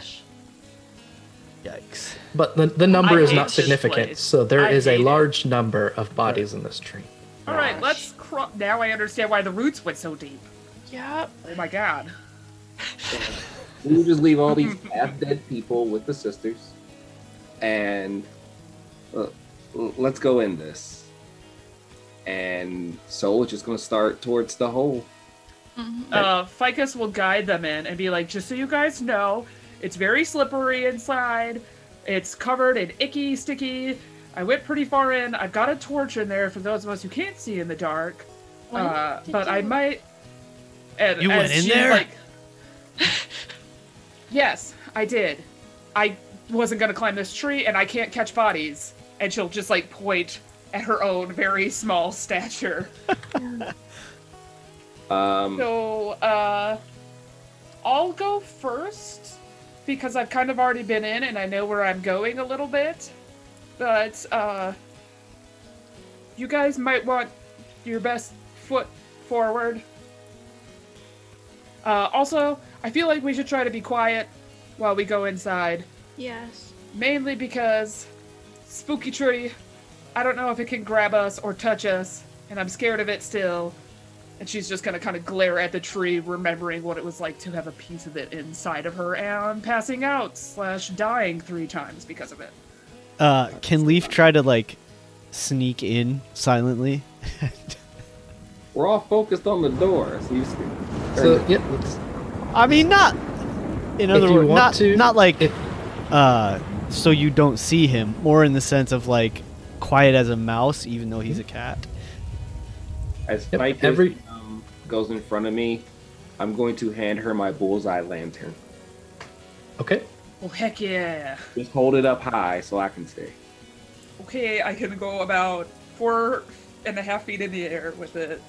Speaker 5: Yikes.
Speaker 1: But the number
Speaker 4: I
Speaker 1: is
Speaker 4: hate
Speaker 1: not
Speaker 4: this
Speaker 1: significant,
Speaker 4: place.
Speaker 1: so there
Speaker 4: I
Speaker 1: is a
Speaker 4: hate it.
Speaker 1: large number of bodies in this tree.
Speaker 4: All right, let's. Now I understand why the roots went so deep.
Speaker 3: Yeah.
Speaker 4: Oh my god.
Speaker 6: We'll just leave all these half-dead people with the sisters, and let's go in this. And Soul is just gonna start towards the hole.
Speaker 4: Ficus will guide them in and be like, just so you guys know, it's very slippery inside. It's covered in icky, sticky. I went pretty far in. I've got a torch in there for those of us who can't see in the dark. But I might. And
Speaker 5: You went
Speaker 4: as
Speaker 5: in
Speaker 4: she,
Speaker 5: there?
Speaker 4: Like, yes, I did. I wasn't gonna climb this tree, and I can't catch bodies. And she'll just like point at her own very small stature. So, I'll go first because I've kind of already been in and I know where I'm going a little bit. But, you guys might want your best foot forward. Also, I feel like we should try to be quiet while we go inside.
Speaker 3: Yes.
Speaker 4: Mainly because spooky tree, I don't know if it can grab us or touch us, and I'm scared of it still. And she's just gonna kind of glare at the tree, remembering what it was like to have a piece of it inside of her and passing out / dying 3 times because of it.
Speaker 5: Can Leaf try to, like, sneak in silently?
Speaker 6: We're all focused on the door.
Speaker 1: So, yeah, let's,
Speaker 5: I mean, not... In other
Speaker 1: If you
Speaker 5: words,
Speaker 1: want to,
Speaker 5: not like...
Speaker 1: if-
Speaker 5: so you don't see him. More in the sense of, like, quiet as a mouse, even though he's a cat.
Speaker 6: As
Speaker 1: Yep,
Speaker 6: Ficus goes in front of me, I'm going to hand her my bullseye lantern.
Speaker 1: okay.
Speaker 4: Oh, heck yeah.
Speaker 6: Just hold it up high so I can see.
Speaker 4: Okay, I can go about 4.5 feet in the air with it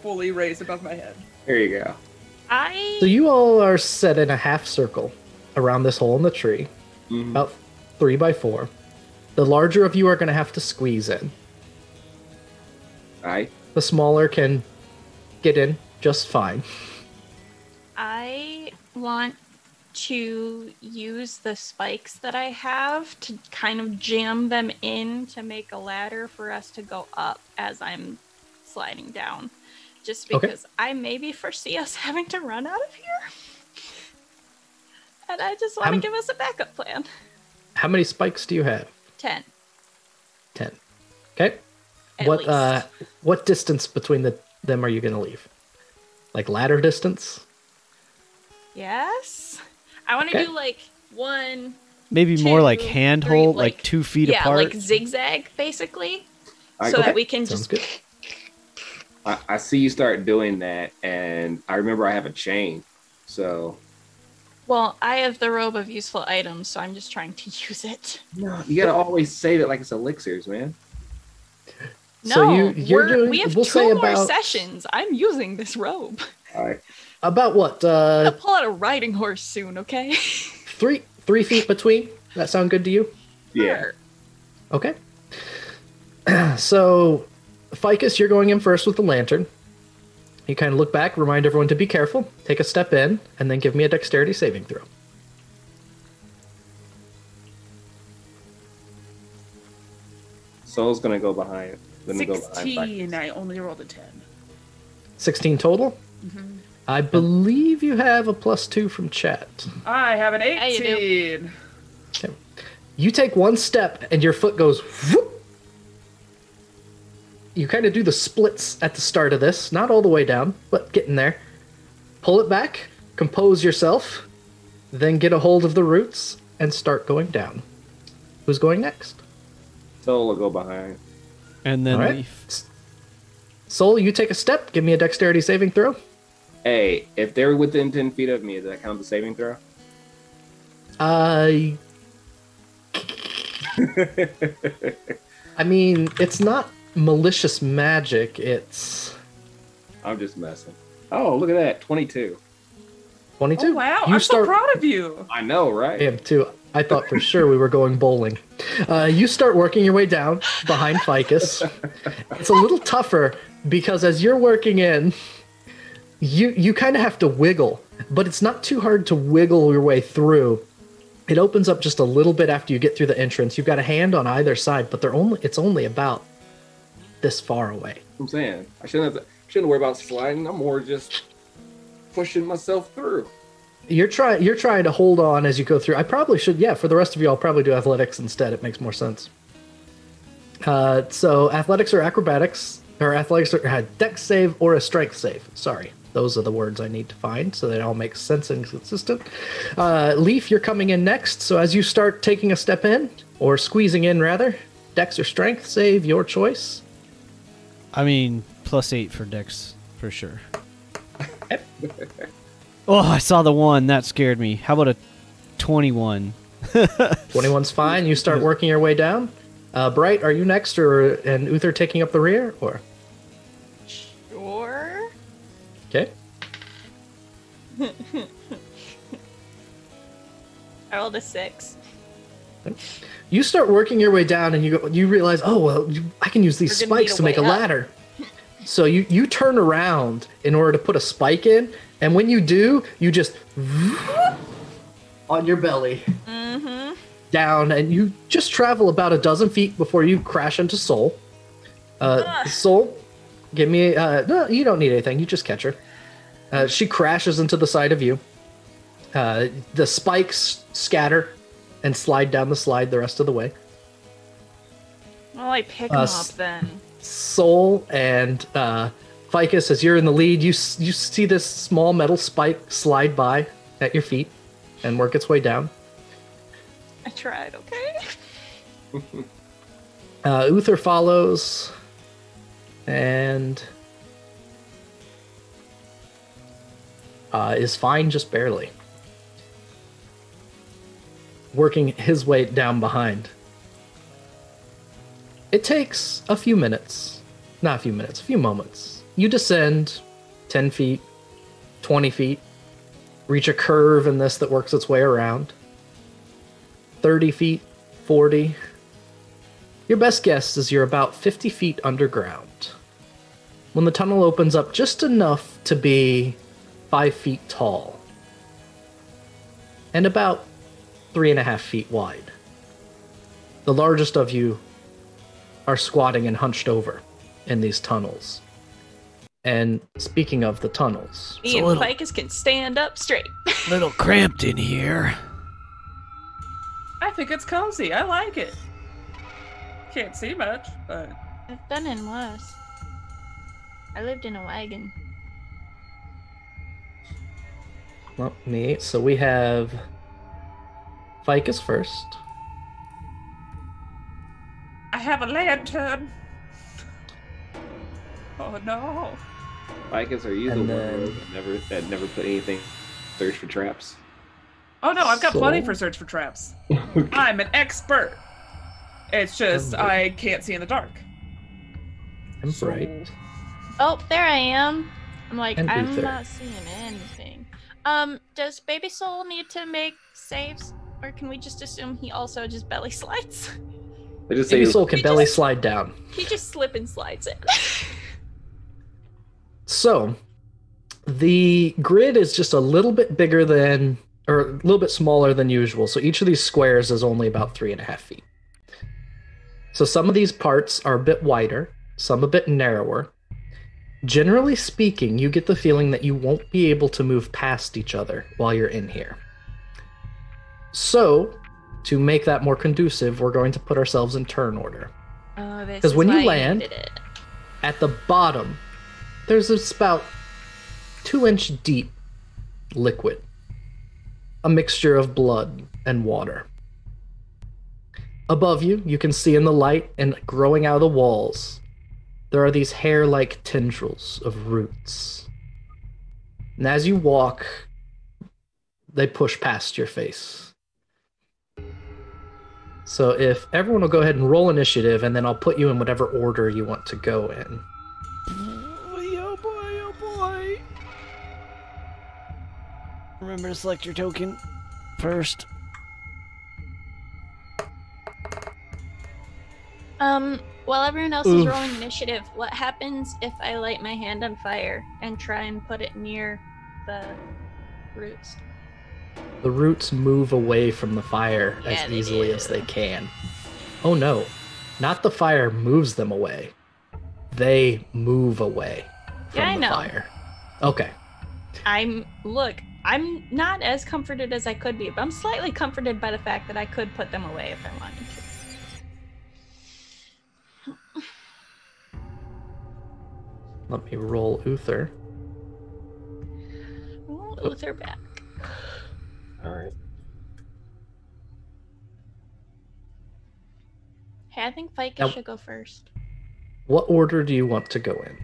Speaker 4: fully raised above my head.
Speaker 6: There you go.
Speaker 1: So you all are set in a half circle around this hole in the tree, about 3 by 4. The larger of you are going to have to squeeze in.
Speaker 6: Alright.
Speaker 1: The smaller can get in just fine.
Speaker 3: I want to use the spikes that I have to kind of jam them in to make a ladder for us to go up as I'm sliding down. Just because I maybe foresee us having to run out of here. And I just want to give us a backup plan.
Speaker 1: How many spikes do you have?
Speaker 3: 10.
Speaker 1: 10. Okay.
Speaker 3: At least.
Speaker 1: What distance between them are you going to leave? Like ladder distance?
Speaker 3: Yes. I want to
Speaker 1: Okay.
Speaker 3: do like 1,
Speaker 5: Maybe
Speaker 3: 2,
Speaker 5: more like
Speaker 3: 3,
Speaker 5: handhold, like 2 feet
Speaker 3: yeah,
Speaker 5: apart.
Speaker 3: like zigzag, basically.
Speaker 6: Alright,
Speaker 3: So
Speaker 6: okay.
Speaker 3: that we can
Speaker 1: Sounds
Speaker 3: just...
Speaker 1: good.
Speaker 6: I see you start doing that, and I remember I have a chain. So,
Speaker 3: Well, I have the robe of useful items, so I'm just trying to use it.
Speaker 6: no, you gotta always save it like it's elixirs, man.
Speaker 3: No,
Speaker 1: So you're doing,
Speaker 3: we have
Speaker 1: we'll
Speaker 3: 2
Speaker 1: say
Speaker 3: more
Speaker 1: about,
Speaker 3: sessions. I'm using this robe.
Speaker 6: Alright.
Speaker 1: about what?
Speaker 3: I'll pull out a riding horse soon, okay?
Speaker 1: 3 feet between? That sound good to you?
Speaker 6: Yeah.
Speaker 3: Sure.
Speaker 1: Okay. So, Ficus, you're going in first with the lantern. You kind of look back, remind everyone to be careful, take a step in, and then give me a dexterity saving throw.
Speaker 6: Soul's gonna go behind. Gonna go behind
Speaker 4: 16.
Speaker 6: Ficus.
Speaker 4: I only rolled a 10.
Speaker 1: 16 total?
Speaker 4: Mm-hmm.
Speaker 1: I believe you have a +2 from chat.
Speaker 4: I have an
Speaker 3: Yeah, you do.
Speaker 4: 18.
Speaker 1: Okay. You take one step and your foot goes whoop. You kind of do the splits at the start of this, not all the way down, but getting there. Pull it back, compose yourself, then get a hold of the roots and start going down. Who's going next?
Speaker 6: Soul will go behind.
Speaker 5: And then
Speaker 1: All right.
Speaker 5: Leaf.
Speaker 1: Soul, you take a step, give me a dexterity saving throw.
Speaker 6: Hey, if they're within 10 feet of me, does that count the saving throw?
Speaker 1: I mean, it's not malicious magic, it's
Speaker 6: I'm just messing. Oh, look at that. 22.
Speaker 1: 22.
Speaker 4: Oh, wow.
Speaker 1: You
Speaker 4: I'm
Speaker 1: start,
Speaker 4: so proud of you.
Speaker 6: I know, right?
Speaker 1: I am too. I thought for sure we were going bowling. You start working your way down behind Ficus. It's a little tougher because as you're working in, you kind of have to wiggle, but it's not too hard to wiggle your way through. It opens up just a little bit after you get through the entrance. You've got a hand on either side, but it's only about this far away.
Speaker 6: I'm saying I shouldn't worry about sliding. I'm more just pushing myself through.
Speaker 1: You're trying to hold on as you go through. I probably should, yeah, for the rest of you, I'll probably do athletics instead. It makes more sense. So athletics or acrobatics, or athletics or a dex save or a strength save. Sorry. Those are the words I need to find so that it all makes sense and consistent. Leaf, you're coming in next. So as you start taking a step in, or squeezing in rather, dex or strength save, your choice.
Speaker 5: I mean, +8 for Dex, for sure. Oh, I saw the 1. That scared me. How about a 21?
Speaker 1: 21's fine. You start working your way down. Bright, are you next, and Uther taking up the rear, or?
Speaker 3: Sure.
Speaker 1: Okay.
Speaker 3: I rolled a 6.
Speaker 1: You start working your way down, and you realize, oh well, I can use these
Speaker 3: We're gonna need
Speaker 1: spikes
Speaker 3: a
Speaker 1: to make a
Speaker 3: way up.
Speaker 1: ladder. So you turn around in order to put a spike in, and when you do, you just on your belly down, and you just travel about a dozen feet before you crash into Soul. Soul, give me no, you don't need anything. You just catch her. She crashes into the side of you. The spikes scatter and slide down the slide the rest of the way.
Speaker 3: Well, I pick them up then.
Speaker 1: Soul and Ficus, as you're in the lead, you see this small metal spike slide by at your feet and work its way down.
Speaker 3: I tried, okay?
Speaker 1: Uther follows, and is fine, just barely. Working his way down behind. It takes a few minutes. Not a few minutes, a few moments. You descend 10 feet, 20 feet, reach a curve in this that works its way around. 30 feet, 40. Your best guess is you're about 50 feet underground. When the tunnel opens up just enough to be 5 feet tall. And about 3.5 feet wide. The largest of you are squatting and hunched over in these tunnels. And speaking of the tunnels,
Speaker 3: Me and Ficus can stand up straight.
Speaker 5: Little cramped in here.
Speaker 4: I think it's cozy. I like it. Can't see much, but
Speaker 3: I've been in worse. I lived in a wagon.
Speaker 1: well, neat. So we have Ficus first.
Speaker 4: I have a lantern. Oh no.
Speaker 6: Ficus, are you the
Speaker 1: And
Speaker 6: one
Speaker 1: then-
Speaker 6: that never put anything search for traps?
Speaker 4: Oh no, I've got plenty
Speaker 1: So-
Speaker 4: for search for traps. I'm an expert. It's just
Speaker 1: And
Speaker 4: I can't see in the dark.
Speaker 1: And Bright.
Speaker 3: Oh, there I am. I'm like,
Speaker 1: And
Speaker 3: I'm
Speaker 1: Uther.
Speaker 3: not seeing anything. Does Baby Soul need to make saves? Or can we just assume he also just belly slides?
Speaker 6: I just
Speaker 1: Baby
Speaker 6: say
Speaker 1: Soul can
Speaker 3: He
Speaker 1: belly
Speaker 3: just-
Speaker 1: slide down.
Speaker 3: He just slip and slides in.
Speaker 1: So, the grid is just a little bit bigger than, or a little bit smaller than usual. So each of these squares is only about 3.5 feet. So some of these parts are a bit wider, some a bit narrower. Generally speaking, you get the feeling that you won't be able to move past each other while you're in here. So, to make that more conducive, we're going to put ourselves in turn order.
Speaker 3: Oh, this
Speaker 1: 'Cause
Speaker 3: is
Speaker 1: when you
Speaker 3: why I
Speaker 1: land-
Speaker 3: needed it.
Speaker 1: At the bottom, there's this about 2-inch deep liquid, a mixture of blood and water. Above you, you can see in the light and growing out of the walls, there are these hair-like tendrils of roots. And as you walk, they push past your face. So if everyone will go ahead and roll initiative, and then I'll put you in whatever order you want to go in.
Speaker 5: Oh boy, oh boy. Remember to select your token first.
Speaker 3: While everyone else is
Speaker 1: Oof.
Speaker 3: rolling initiative, what happens if I light my hand on fire and try and put it near the roots?
Speaker 1: The roots move away from the fire
Speaker 3: Yeah,
Speaker 1: as
Speaker 3: they
Speaker 1: easily
Speaker 3: do.
Speaker 1: as they can. Oh no, not the fire moves them away. They move away from
Speaker 3: Yeah, I
Speaker 1: the
Speaker 3: know.
Speaker 1: fire. Okay.
Speaker 3: I'm not as comforted as I could be, but I'm slightly comforted by the fact that I could put them away if I wanted to.
Speaker 1: Let me roll Uther.
Speaker 3: Oh, Uther back.
Speaker 6: all right.
Speaker 3: Hey, I think Ficus
Speaker 1: Now-
Speaker 3: should go first.
Speaker 1: What order do you want to go in?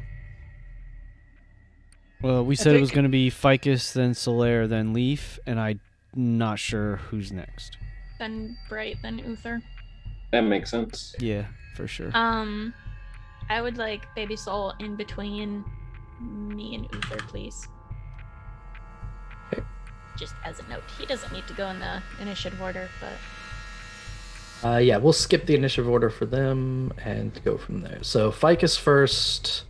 Speaker 5: Well, we said it was
Speaker 4: think-
Speaker 5: going to be Ficus, then Solaire, then Leaf, and I'm not sure who's next.
Speaker 3: Then Bright, then Uther.
Speaker 6: That makes sense.
Speaker 5: Yeah, for sure.
Speaker 3: I would like Baby Soul in between me and Uther, please.
Speaker 1: Okay.
Speaker 3: Just as a note, he doesn't need to go in the initiative order, but
Speaker 1: Yeah, we'll skip the initiative order for them and go from there. So Ficus first,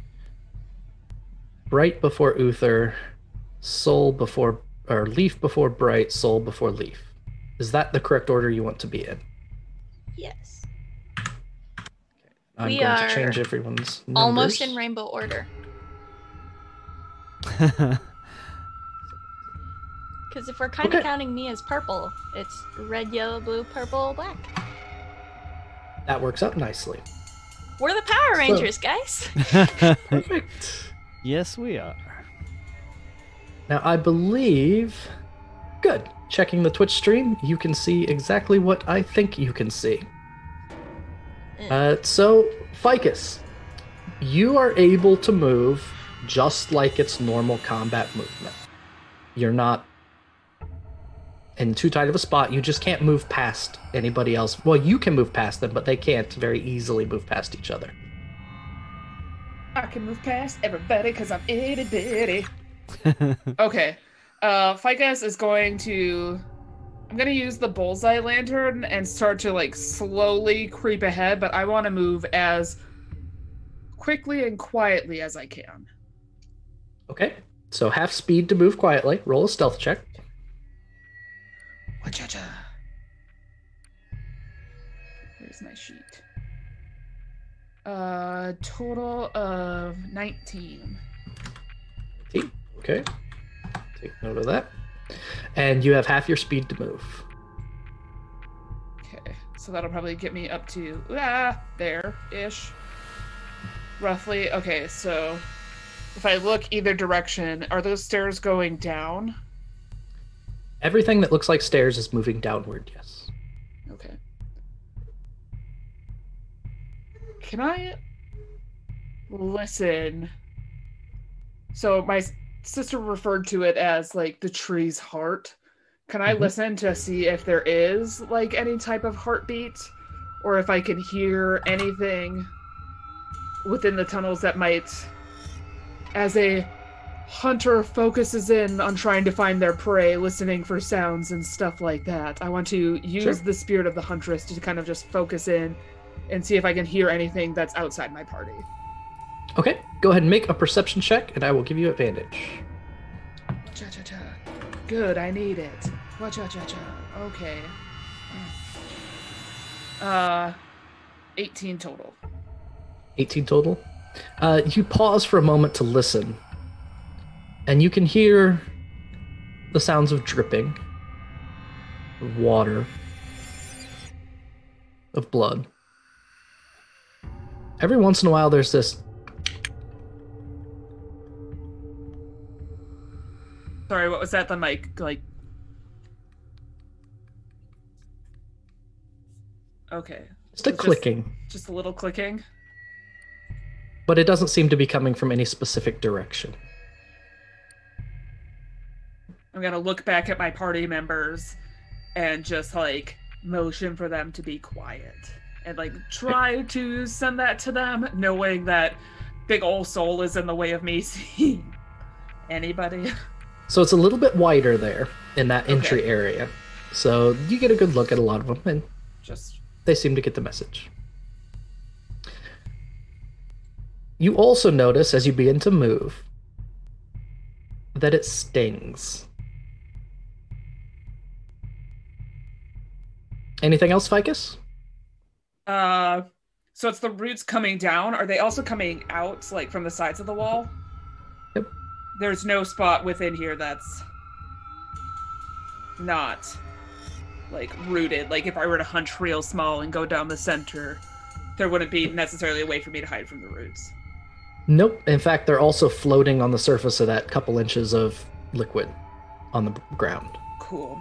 Speaker 1: Bright before Uther, Soul before, or Leaf before Bright, Soul before Leaf. Is that the correct order you want to be in?
Speaker 3: yes.
Speaker 1: I'm
Speaker 3: We
Speaker 1: going
Speaker 3: are
Speaker 1: to change everyone's numbers.
Speaker 3: Almost in rainbow order. Because if we're kind of
Speaker 1: Okay.
Speaker 3: counting me as purple, it's red, yellow, blue, purple, black.
Speaker 1: That works out nicely.
Speaker 3: We're the Power Rangers, guys.
Speaker 1: Perfect.
Speaker 5: Yes, we are.
Speaker 1: Now, I believe... Good. Checking the Twitch stream, you can see exactly what I think you can see. So, Ficus, you are able to move just like its normal combat movement. You're not in too tight of a spot. You just can't move past anybody else. Well, you can move past them, but they can't very easily move past each other.
Speaker 4: I can move past everybody because I'm itty bitty. Okay. Ficus is going to... I'm going to use the bullseye lantern and start to like slowly creep ahead, but I want to move as quickly and quietly as I can.
Speaker 1: Okay, so half speed to move quietly. Roll a stealth check.
Speaker 4: Wachacha. Where's my sheet? Total of 19.
Speaker 1: Okay, take note of that. And you have half your speed to move.
Speaker 4: Okay, so that'll probably get me up to there-ish. Roughly. Okay, so if I look either direction, are those stairs going down?
Speaker 1: Everything that looks like stairs is moving downward, yes.
Speaker 4: Okay. Can I listen? So my sister referred to it as like the tree's heart. Can I listen to see if there is like any type of heartbeat, or if I can hear anything within the tunnels that might, as a hunter focuses in on trying to find their prey, listening for sounds and stuff like that. I want to use the spirit of the huntress to kind of just focus in and see if I can hear anything that's outside my party.
Speaker 1: Okay, go ahead and make a perception check, and I will give you advantage.
Speaker 4: Cha-cha-cha. Good, I need it. Cha-cha-cha. Okay. 18 total.
Speaker 1: 18 total. You pause for a moment to listen, and you can hear the sounds of dripping, of water, of blood. Every once in a while, there's this...
Speaker 4: Sorry, what was that? The mic, like... Okay.
Speaker 1: Just a clicking.
Speaker 4: Just a little clicking?
Speaker 1: But it doesn't seem to be coming from any specific direction.
Speaker 4: I'm gonna look back at my party members and just, like, motion for them to be quiet. And, like, try to send that to them, knowing that big ol' soul is in the way of me seeing anybody.
Speaker 1: So it's a little bit wider there in that entry area. So you get a good look at a lot of them, and
Speaker 4: Just
Speaker 1: they seem to get the message. You also notice, as you begin to move, that it stings. Anything else, Ficus?
Speaker 4: so it's the roots coming down. Are they also coming out, like, from the sides of the wall?
Speaker 1: Yep.
Speaker 4: There's no spot within here that's not, like, rooted. Like, if I were to hunch real small and go down the center, there wouldn't be necessarily a way for me to hide from the roots.
Speaker 1: Nope. In fact, they're also floating on the surface of that couple inches of liquid on the ground.
Speaker 4: Cool.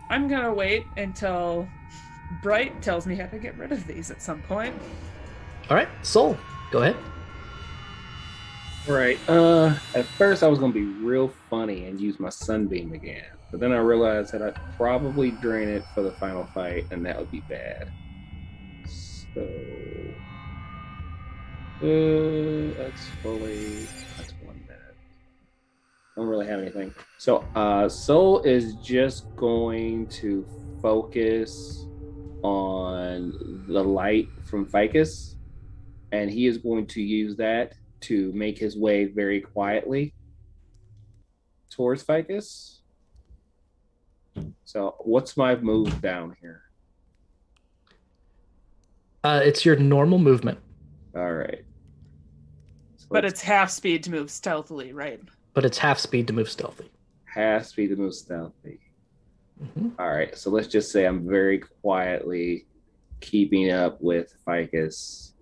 Speaker 4: I'm gonna wait until Bright tells me how to get rid of these at some point.
Speaker 1: All right, Soul, go ahead.
Speaker 6: Right. At first I was gonna be real funny and use my sunbeam again, but then I realized that I'd probably drain it for the final fight, and that would be bad. So that's one minute. I don't really have anything. So Soul is just going to focus on the light from Ficus, and he is going to use that to make his way very quietly towards Ficus. So what's my move down here?
Speaker 1: It's your normal movement.
Speaker 6: All right. So
Speaker 4: But it's half speed to move stealthily, right?
Speaker 1: But it's half speed to move stealthy.
Speaker 6: half speed to move stealthy.
Speaker 1: Mm-hmm.
Speaker 6: All right, so let's just say I'm very quietly keeping up with Ficus.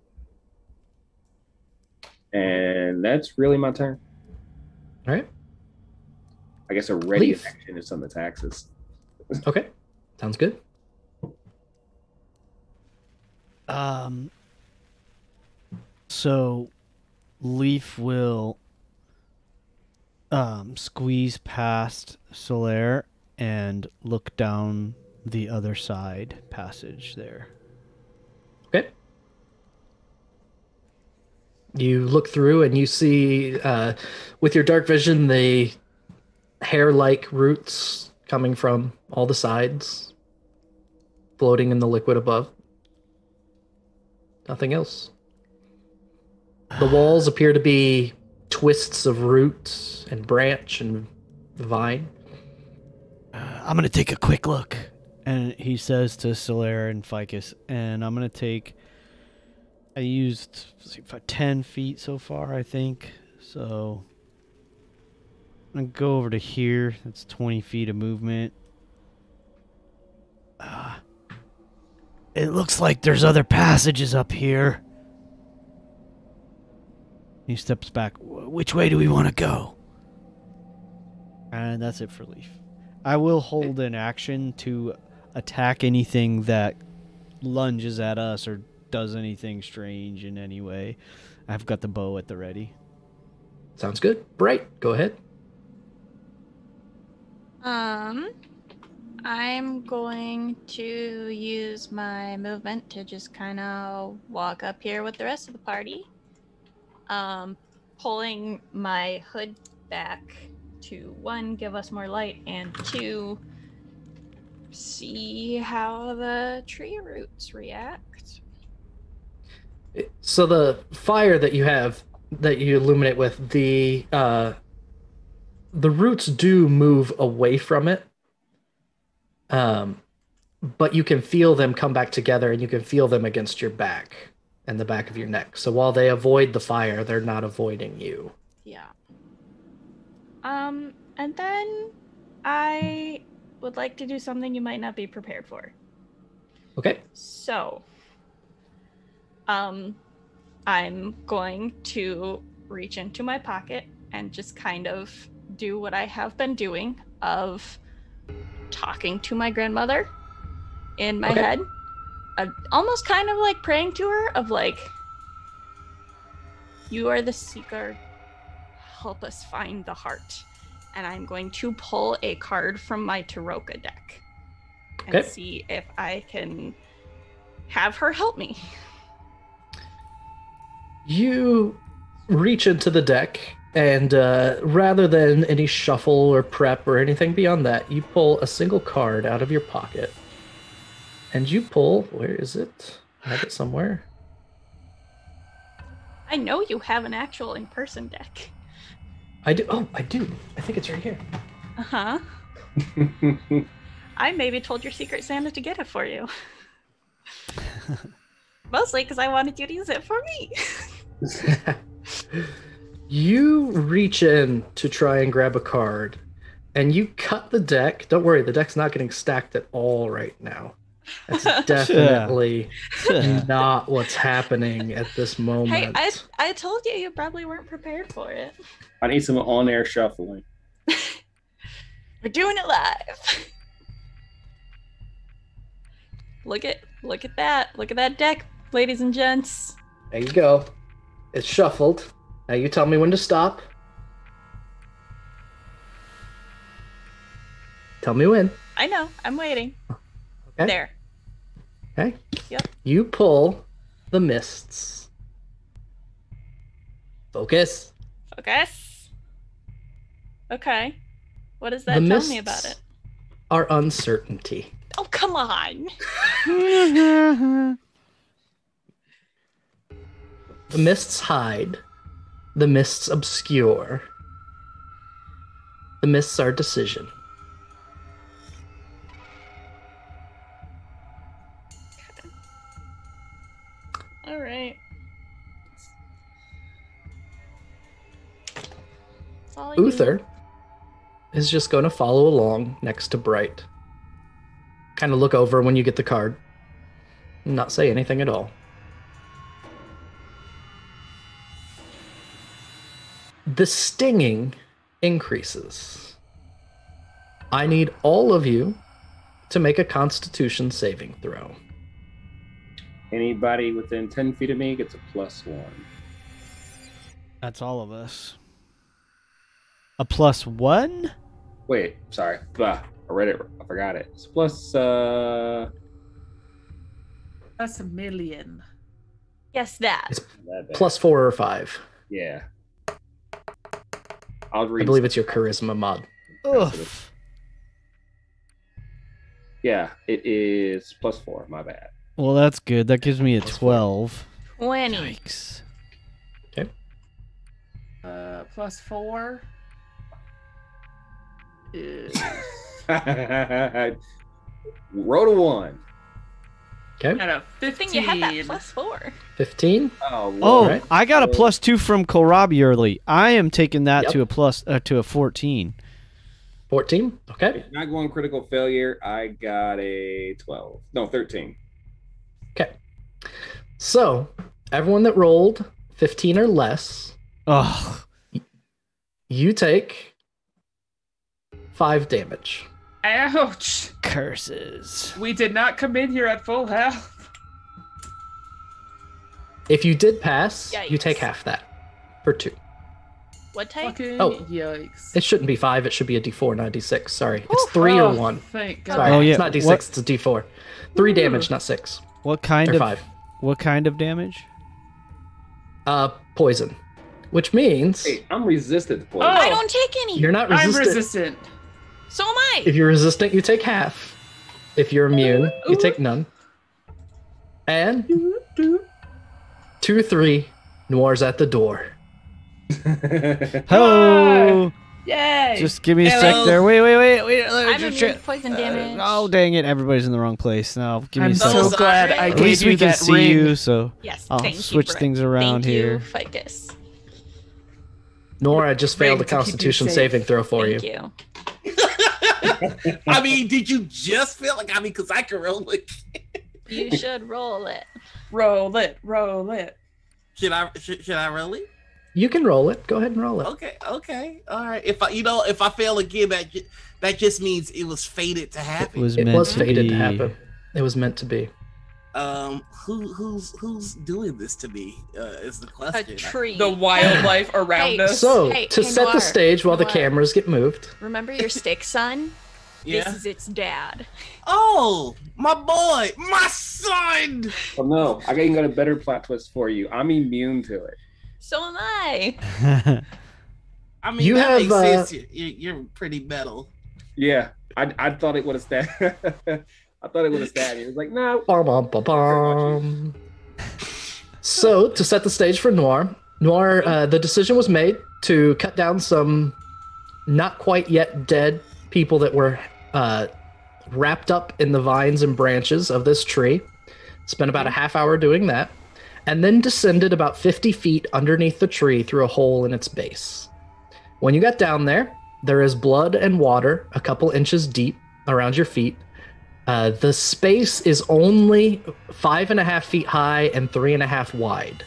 Speaker 6: And that's really my turn.
Speaker 1: All right.
Speaker 6: I guess a ready
Speaker 1: Leaf.
Speaker 6: action is some attacks.
Speaker 1: Okay. Sounds good.
Speaker 5: So Leaf will squeeze past Solaire and look down the other side passage there.
Speaker 1: Okay. You look through and you see, with your dark vision, the hair-like roots coming from all the sides, floating in the liquid above. Nothing else. The walls appear to be twists of roots and branch and vine.
Speaker 5: I'm going to take a quick look. And he says to Solaire and Ficus, and I'm going to take... I used 10 feet so far, I think. So I'm going to go over to here. That's 20 feet of movement. It looks like there's other passages up here. He steps back. Which way do we want to go? And that's it for Leaf. I will hold an action to attack anything that lunges at us or does anything strange in any way. I've got the bow at the ready.
Speaker 1: Sounds good. Bright, go ahead.
Speaker 3: I'm going to use my movement to just kind of walk up here with the rest of the party. Pulling my hood back to, 1, give us more light, and 2, see how the tree roots react.
Speaker 1: So the fire that you have, that you illuminate with, the roots do move away from it. But you can feel them come back together, and you can feel them against your back and the back of your neck. So while they avoid the fire, they're not avoiding you.
Speaker 3: Yeah. And then I would like to do something you might not be prepared for.
Speaker 1: Okay.
Speaker 3: So, I'm going to reach into my pocket and just kind of do what I have been doing of talking to my grandmother in my head. Almost kind of like praying to her of like, you are the seeker, help us find the heart. And I'm going to pull a card from my Taroka deck and see if I can have her help me.
Speaker 1: You reach into the deck, and rather than any shuffle or prep or anything beyond that, you pull a single card out of your pocket. And you pull, where is it? I have it somewhere.
Speaker 3: I know you have an actual in-person deck.
Speaker 1: I do. Oh, I do. I think it's right here.
Speaker 3: Uh-huh. I maybe told your Secret Santa to get it for you. Mostly because I wanted you to use it for me.
Speaker 1: You reach in to try and grab a card, and you cut the deck. Don't worry, the deck's not getting stacked at all right now. That's definitely not what's happening at this moment.
Speaker 3: Hey, I told you you probably weren't prepared for it.
Speaker 6: I need some on-air shuffling.
Speaker 3: We're doing it live. Look at that. Look at that deck, ladies and gents.
Speaker 1: There you go. It's shuffled. Now you tell me when to stop. Tell me when.
Speaker 3: I know. I'm waiting.
Speaker 1: Okay.
Speaker 3: There.
Speaker 1: Okay.
Speaker 3: Yep.
Speaker 1: You pull the mists. Focus.
Speaker 3: Focus. Okay. What does that
Speaker 1: The
Speaker 3: tell me about
Speaker 1: mists
Speaker 3: it?
Speaker 1: are uncertainty.
Speaker 3: Oh, come on.
Speaker 1: The mists hide. The mists obscure. The mists are decision.
Speaker 3: All right. That's all I need.
Speaker 1: Uther is just going to follow along next to Bright. Kind of look over when you get the card. Not say anything at all. The stinging increases. I need all of you to make a Constitution saving throw.
Speaker 6: Anybody within 10 feet of me gets a +1.
Speaker 5: That's all of us. A +1?
Speaker 6: Wait, sorry. I read it. I forgot it. It's plus.
Speaker 4: That's a million.
Speaker 3: Yes, that.
Speaker 1: It's
Speaker 6: that bad.
Speaker 1: +4 or 5.
Speaker 6: Yeah. I'll read.
Speaker 1: I believe it's your charisma mod.
Speaker 5: Oof.
Speaker 6: Yeah, it is +4. My bad.
Speaker 5: Well, that's good. That gives me a 12.
Speaker 3: 20.
Speaker 5: Yikes.
Speaker 4: +4 is
Speaker 6: Roll a 1.
Speaker 1: Okay.
Speaker 4: at a
Speaker 3: I
Speaker 4: 15.
Speaker 3: think you had that +4.
Speaker 1: 15.
Speaker 6: Oh,
Speaker 5: Oh,
Speaker 1: Right.
Speaker 5: I got a +2 from Kohlrabi early. I am taking that
Speaker 1: Yep.
Speaker 5: to a 14.
Speaker 1: 14. Okay.
Speaker 6: Not going critical failure. I got a 12. No, 13.
Speaker 1: Okay. So, everyone that rolled 15 or less,
Speaker 5: Ugh.
Speaker 1: you take 5 damage.
Speaker 4: Ouch!
Speaker 5: Curses.
Speaker 4: We did not come in here at full health.
Speaker 1: If you did pass, you
Speaker 3: Yikes.
Speaker 1: take half that for 2.
Speaker 3: What type?
Speaker 4: Fucking
Speaker 1: Oh.
Speaker 4: yikes.
Speaker 1: It shouldn't be 5. It should be a D4, not a D6. Sorry. It's 3 or 1.
Speaker 4: Thank God.
Speaker 1: Sorry.
Speaker 5: Oh, yeah.
Speaker 1: It's not D6,
Speaker 5: What-
Speaker 1: it's a D4. 3 damage, not 6.
Speaker 5: What kind
Speaker 1: Or
Speaker 5: of
Speaker 1: 5.
Speaker 5: What kind of damage?
Speaker 1: Poison. Which means
Speaker 6: Hey, I'm resistant to poison.
Speaker 4: Oh.
Speaker 3: I don't take any.
Speaker 1: you're not
Speaker 4: I'm
Speaker 1: resistant.
Speaker 4: resistant.
Speaker 3: So am I.
Speaker 1: If you're resistant, you take half. If you're immune, you take none. And 2-3, Noir's at the door.
Speaker 5: Ho!
Speaker 4: Yay!
Speaker 5: Just give me a
Speaker 7: Hello.
Speaker 5: sec there. Wait.
Speaker 3: I'm immune to poison damage.
Speaker 5: Oh, dang it. Everybody's in the wrong place now. Give me
Speaker 4: I'm
Speaker 5: a
Speaker 7: so
Speaker 5: second.
Speaker 4: so glad I
Speaker 7: At
Speaker 5: At
Speaker 4: gave
Speaker 5: least
Speaker 4: you
Speaker 5: we can
Speaker 4: that
Speaker 5: see
Speaker 4: ring.
Speaker 5: you, so
Speaker 3: Yes,
Speaker 5: I'll
Speaker 3: thank you,
Speaker 5: switch
Speaker 3: Brett.
Speaker 5: things around
Speaker 3: Thank
Speaker 5: here.
Speaker 3: you, Ficus.
Speaker 1: Nora, I just failed
Speaker 4: Ring
Speaker 1: a
Speaker 4: to keep you
Speaker 1: Constitution
Speaker 4: safe.
Speaker 1: saving throw for
Speaker 3: Thank
Speaker 1: you.
Speaker 3: you.
Speaker 7: I mean, did you just feel like because I can roll it?
Speaker 3: You should roll it.
Speaker 4: Roll it, roll it.
Speaker 7: Should I roll it?
Speaker 1: You can roll it. Go ahead and roll it.
Speaker 7: Okay, all right. If I fail again, that just means it was fated to
Speaker 5: It
Speaker 7: happen.
Speaker 5: was
Speaker 1: It
Speaker 5: meant
Speaker 1: was
Speaker 5: to
Speaker 1: fated
Speaker 5: be.
Speaker 1: to happen. It was meant to be.
Speaker 7: Who's doing this to me? Is the
Speaker 3: A
Speaker 7: question.
Speaker 3: tree.
Speaker 4: The wildlife around
Speaker 3: Hey.
Speaker 4: us.
Speaker 1: So,
Speaker 3: Hey,
Speaker 1: to
Speaker 3: hey,
Speaker 1: set the
Speaker 3: Noir,
Speaker 1: stage while the
Speaker 3: Noir.
Speaker 1: cameras get moved,
Speaker 3: Remember your stick son?
Speaker 7: Yeah.
Speaker 3: This is its dad.
Speaker 7: Oh, my boy, my son.
Speaker 6: Oh no, I even got a better plot twist for you. I'm immune to it.
Speaker 3: So am I.
Speaker 7: I mean,
Speaker 1: You
Speaker 7: that
Speaker 1: have,
Speaker 7: makes sense. You're pretty metal.
Speaker 6: Yeah, I thought it would have stabbed. I thought it would have stabbed me. It was like, no.
Speaker 1: bum, bum, bum, bum. So, to set the stage for Noir, the decision was made to cut down some not quite yet dead people that were wrapped up in the vines and branches of this tree. Spent about a half hour doing that, and then descended about 50 feet underneath the tree through a hole in its base. When you got down there, there is blood and water a couple inches deep around your feet. The space is only 5.5 feet high and 3.5 wide.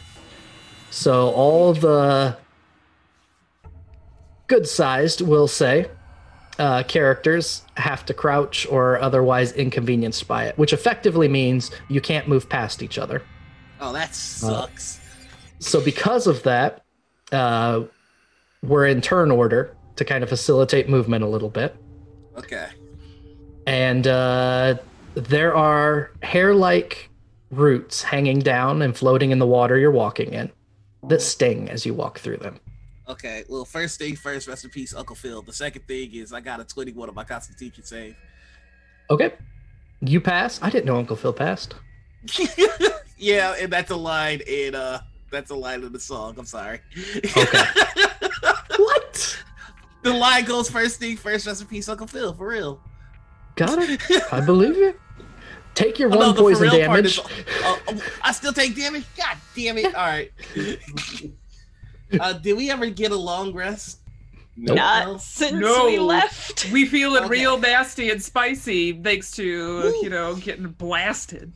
Speaker 1: So all the good-sized, we'll say, characters have to crouch or otherwise inconvenienced by it, which effectively means you can't move past each other.
Speaker 7: Oh, that sucks.
Speaker 1: So because of that, we're in turn order to kind of facilitate movement a little bit.
Speaker 7: Okay.
Speaker 1: And there are hair-like roots hanging down and floating in the water you're walking in that sting as you walk through them.
Speaker 7: Okay, well, first thing first, rest in peace, Uncle Phil. The second thing is I got a 21 on my Constitution save.
Speaker 1: Okay. You pass. I didn't know Uncle Phil passed.
Speaker 7: Yeah, and that's a line in the song. I'm sorry.
Speaker 1: Okay. What?
Speaker 7: The line goes first thing first, rest in peace, Uncle Phil, for real.
Speaker 1: Got it. I believe you. Take your
Speaker 7: Oh, no,
Speaker 1: one
Speaker 7: the for
Speaker 1: poison
Speaker 7: real part
Speaker 1: damage.
Speaker 7: I still take damage? God damn it. All right. Did we ever get a long rest?
Speaker 1: Nope.
Speaker 3: Not since
Speaker 4: No.
Speaker 3: we left.
Speaker 4: We feel it
Speaker 7: Okay.
Speaker 4: real nasty and spicy thanks to, getting blasted.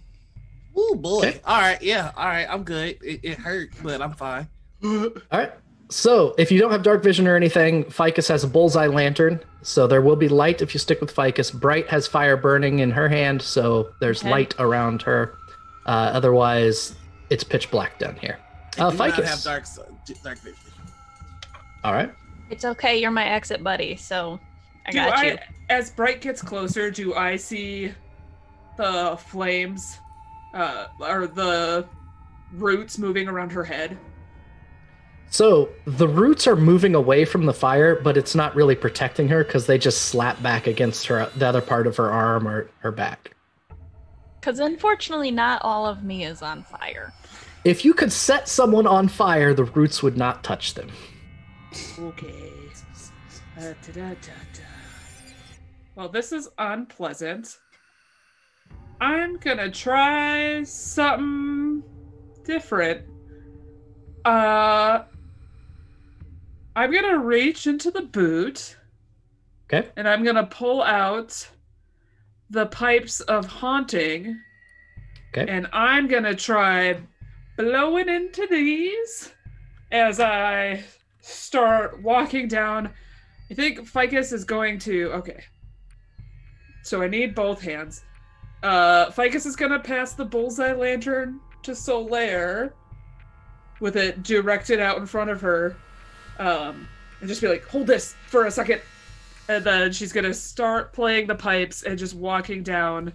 Speaker 7: Oh boy.
Speaker 1: Okay.
Speaker 7: All right. Yeah. All right. I'm good. It hurt, but I'm fine.
Speaker 1: All right. So, if you don't have dark vision or anything, Ficus has a bullseye lantern, so there will be light if you stick with Ficus. Bright has fire burning in her hand, so there's
Speaker 3: Okay.
Speaker 1: light around her. Otherwise, it's pitch black down here.
Speaker 7: I do not
Speaker 1: Ficus.
Speaker 7: have dark vision.
Speaker 1: All right.
Speaker 3: It's okay, you're my exit buddy, so I got you.
Speaker 4: As Bright gets closer, do I see the flames, or the roots moving around her head?
Speaker 1: So the roots are moving away from the fire, but it's not really protecting her because they just slap back against her, the other part of her arm or her back.
Speaker 3: Because unfortunately, not all of me is on fire.
Speaker 1: If you could set someone on fire, the roots would not touch them.
Speaker 4: Okay. Well, this is unpleasant. I'm gonna try something different. I'm gonna reach into the boot.
Speaker 1: Okay.
Speaker 4: And I'm gonna pull out the pipes of haunting.
Speaker 1: Okay.
Speaker 4: And I'm gonna try blowing into these as I start walking down. I think Ficus is going to... Okay. So I need both hands. Ficus is gonna pass the bullseye lantern to Solaire with it directed out in front of her. And just be like, hold this for a second. And then she's gonna start playing the pipes and just walking down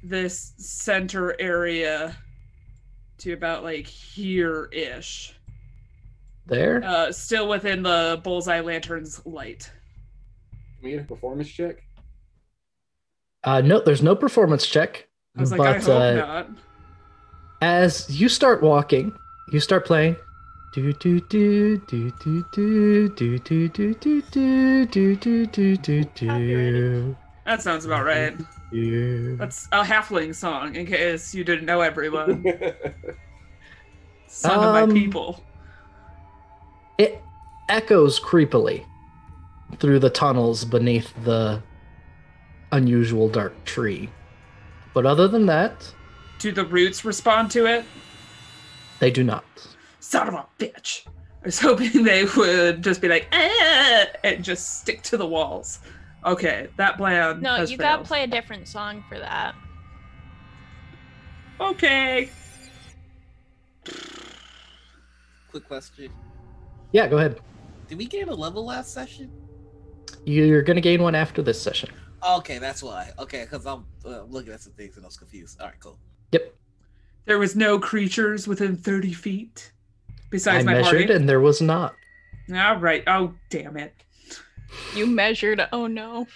Speaker 4: this center area to about like here-ish.
Speaker 1: There.
Speaker 4: Still within the bullseye lantern's light.
Speaker 6: Can we get a performance check?
Speaker 1: No, there's no performance check.
Speaker 4: I was like, I hope not.
Speaker 1: As you start walking, you start playing. Do do do do do do do do do do do do do do do do.
Speaker 4: That sounds about right.
Speaker 1: do.
Speaker 4: That's a halfling song, in case you didn't know, everyone. Song of my people.
Speaker 1: It echoes creepily through the tunnels beneath the unusual dark tree. But other than that,
Speaker 4: Do the roots respond to it?
Speaker 1: they do not.
Speaker 4: Son of a bitch. I was hoping they would just be like, and just stick to the walls. Okay, that plan
Speaker 3: No,
Speaker 4: has
Speaker 3: you
Speaker 4: failed.
Speaker 3: gotta play a different song for that.
Speaker 4: Okay.
Speaker 7: Quick question.
Speaker 1: Yeah, go ahead.
Speaker 7: Did we gain a level last session?
Speaker 1: You're going to gain one after this session.
Speaker 7: Okay, that's why. Okay, because I'm looking at some things and I was confused. All right, cool.
Speaker 1: Yep.
Speaker 4: There was no creatures within 30 feet besides
Speaker 1: I
Speaker 4: my
Speaker 1: measured
Speaker 4: party.
Speaker 1: and there was not.
Speaker 4: All right. Oh, damn it.
Speaker 3: You measured, oh no.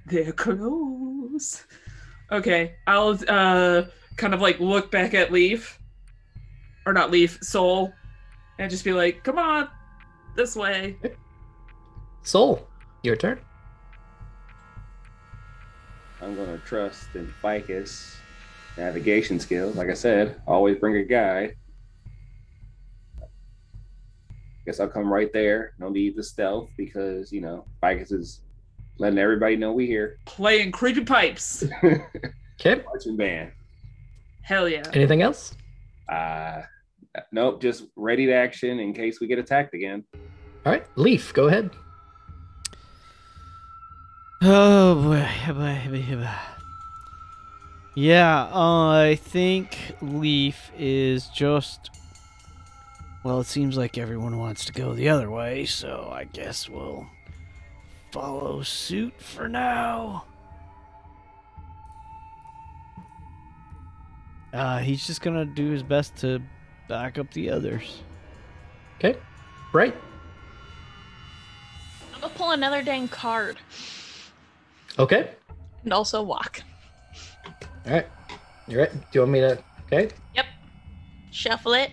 Speaker 4: They're close. Okay, I'll kind of like look back at Leaf. Or not Leaf, Soul. And just be like, come on, this way.
Speaker 1: Soul, your turn.
Speaker 6: I'm gonna trust in Ficus navigation skills. Like I said, always bring a guide. Guess I'll come right there. No need to stealth because Ficus is letting everybody know we here.
Speaker 4: Playing creepy pipes.
Speaker 1: Okay.
Speaker 6: Marching band.
Speaker 4: Hell yeah.
Speaker 1: Anything else?
Speaker 6: Nope. Just ready to action in case we get attacked again.
Speaker 1: All right. Leaf, go ahead.
Speaker 5: Oh boy. Yeah, I think Leaf is just... Well, it seems like everyone wants to go the other way, so I guess we'll follow suit for now. He's just gonna do his best to back up the others.
Speaker 1: Okay. Bright.
Speaker 3: I'm gonna pull another dang card
Speaker 1: Okay.
Speaker 3: and also walk.
Speaker 1: All right. You right? Do you want me to? Okay.
Speaker 3: Yep. Shuffle it.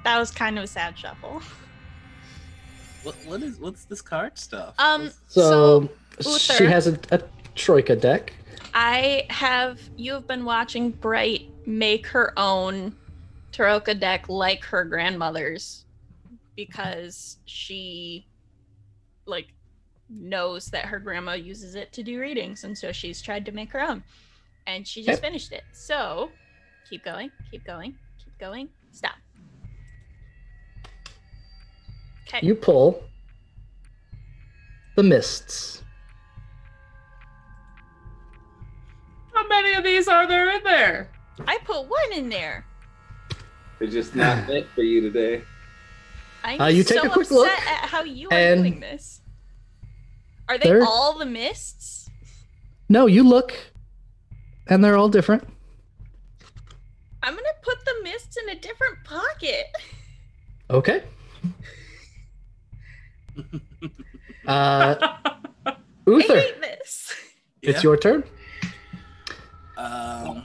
Speaker 3: That was kind of a sad shuffle.
Speaker 7: What's this card stuff?
Speaker 1: So
Speaker 3: Uther,
Speaker 1: she has a troika deck.
Speaker 3: you have been watching Bright make her own Troika deck like her grandmother's because she knows that her grandma uses it to do readings, and so she's tried to make her own. And she just finished it. So keep going, stop. Okay.
Speaker 1: You pull the mists.
Speaker 4: How many of these are there in there?
Speaker 3: I put one in there.
Speaker 6: They're just not meant for you today.
Speaker 3: I'm
Speaker 1: you take
Speaker 3: so
Speaker 1: a quick
Speaker 3: upset
Speaker 1: look,
Speaker 3: at how you are
Speaker 1: and
Speaker 3: doing this. Are they
Speaker 1: they're-
Speaker 3: all the mists?
Speaker 1: No, you look, and they're all different.
Speaker 3: I'm gonna put the mists in a different pocket.
Speaker 1: Okay.
Speaker 3: I
Speaker 1: Uther,
Speaker 3: hate this.
Speaker 1: it's your turn.
Speaker 7: Um,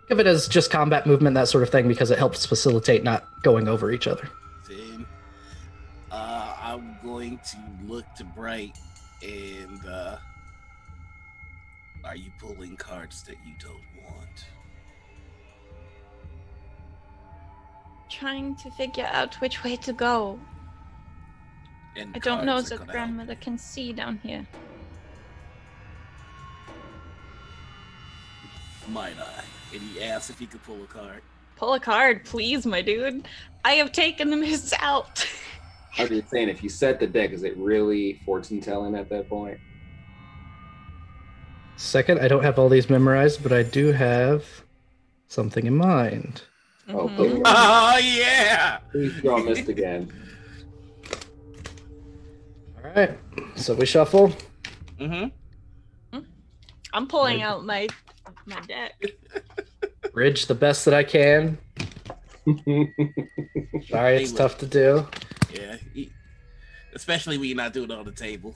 Speaker 1: Think of it as just combat movement, that sort of thing, because it helps facilitate not going over each other.
Speaker 7: then, I'm going to look to Bright and, are you pulling cards that you don't want?
Speaker 3: Trying to figure out which way to go.
Speaker 7: And
Speaker 3: I don't know
Speaker 7: cards
Speaker 3: if
Speaker 7: are
Speaker 3: the
Speaker 7: gonna help.
Speaker 3: grandmother can see down here.
Speaker 7: Might I? And he asked if he could pull a card.
Speaker 3: Pull a card, please, my dude. I have taken the mists out.
Speaker 6: I was just saying, if you set the deck, is it really fortune telling at that point?
Speaker 1: Second, I don't have all these memorized, but I do have something in mind.
Speaker 6: Oh,
Speaker 3: Mhm.
Speaker 6: please,
Speaker 7: Oh yeah!
Speaker 6: please draw mist again.
Speaker 1: All right, so we shuffle.
Speaker 7: Mm-hmm.
Speaker 3: I'm pulling out my deck.
Speaker 1: Bridge the best that I can. Sorry, it's tough to do.
Speaker 7: Yeah. Especially when you're not doing it on the table.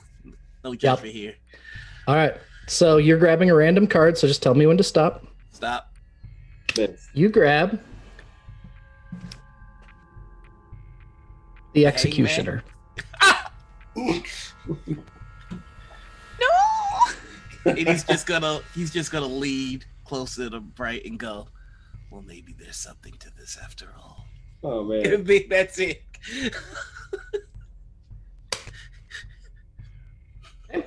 Speaker 7: No judgment here.
Speaker 1: All right, so you're grabbing a random card, so just tell me when to stop.
Speaker 7: Stop.
Speaker 6: Mist.
Speaker 1: You grab the Executioner.
Speaker 3: No!
Speaker 7: And he's just gonna lead closer to Bright and go, well, maybe there's something to this after all.
Speaker 6: Oh man.
Speaker 7: That's it.
Speaker 3: I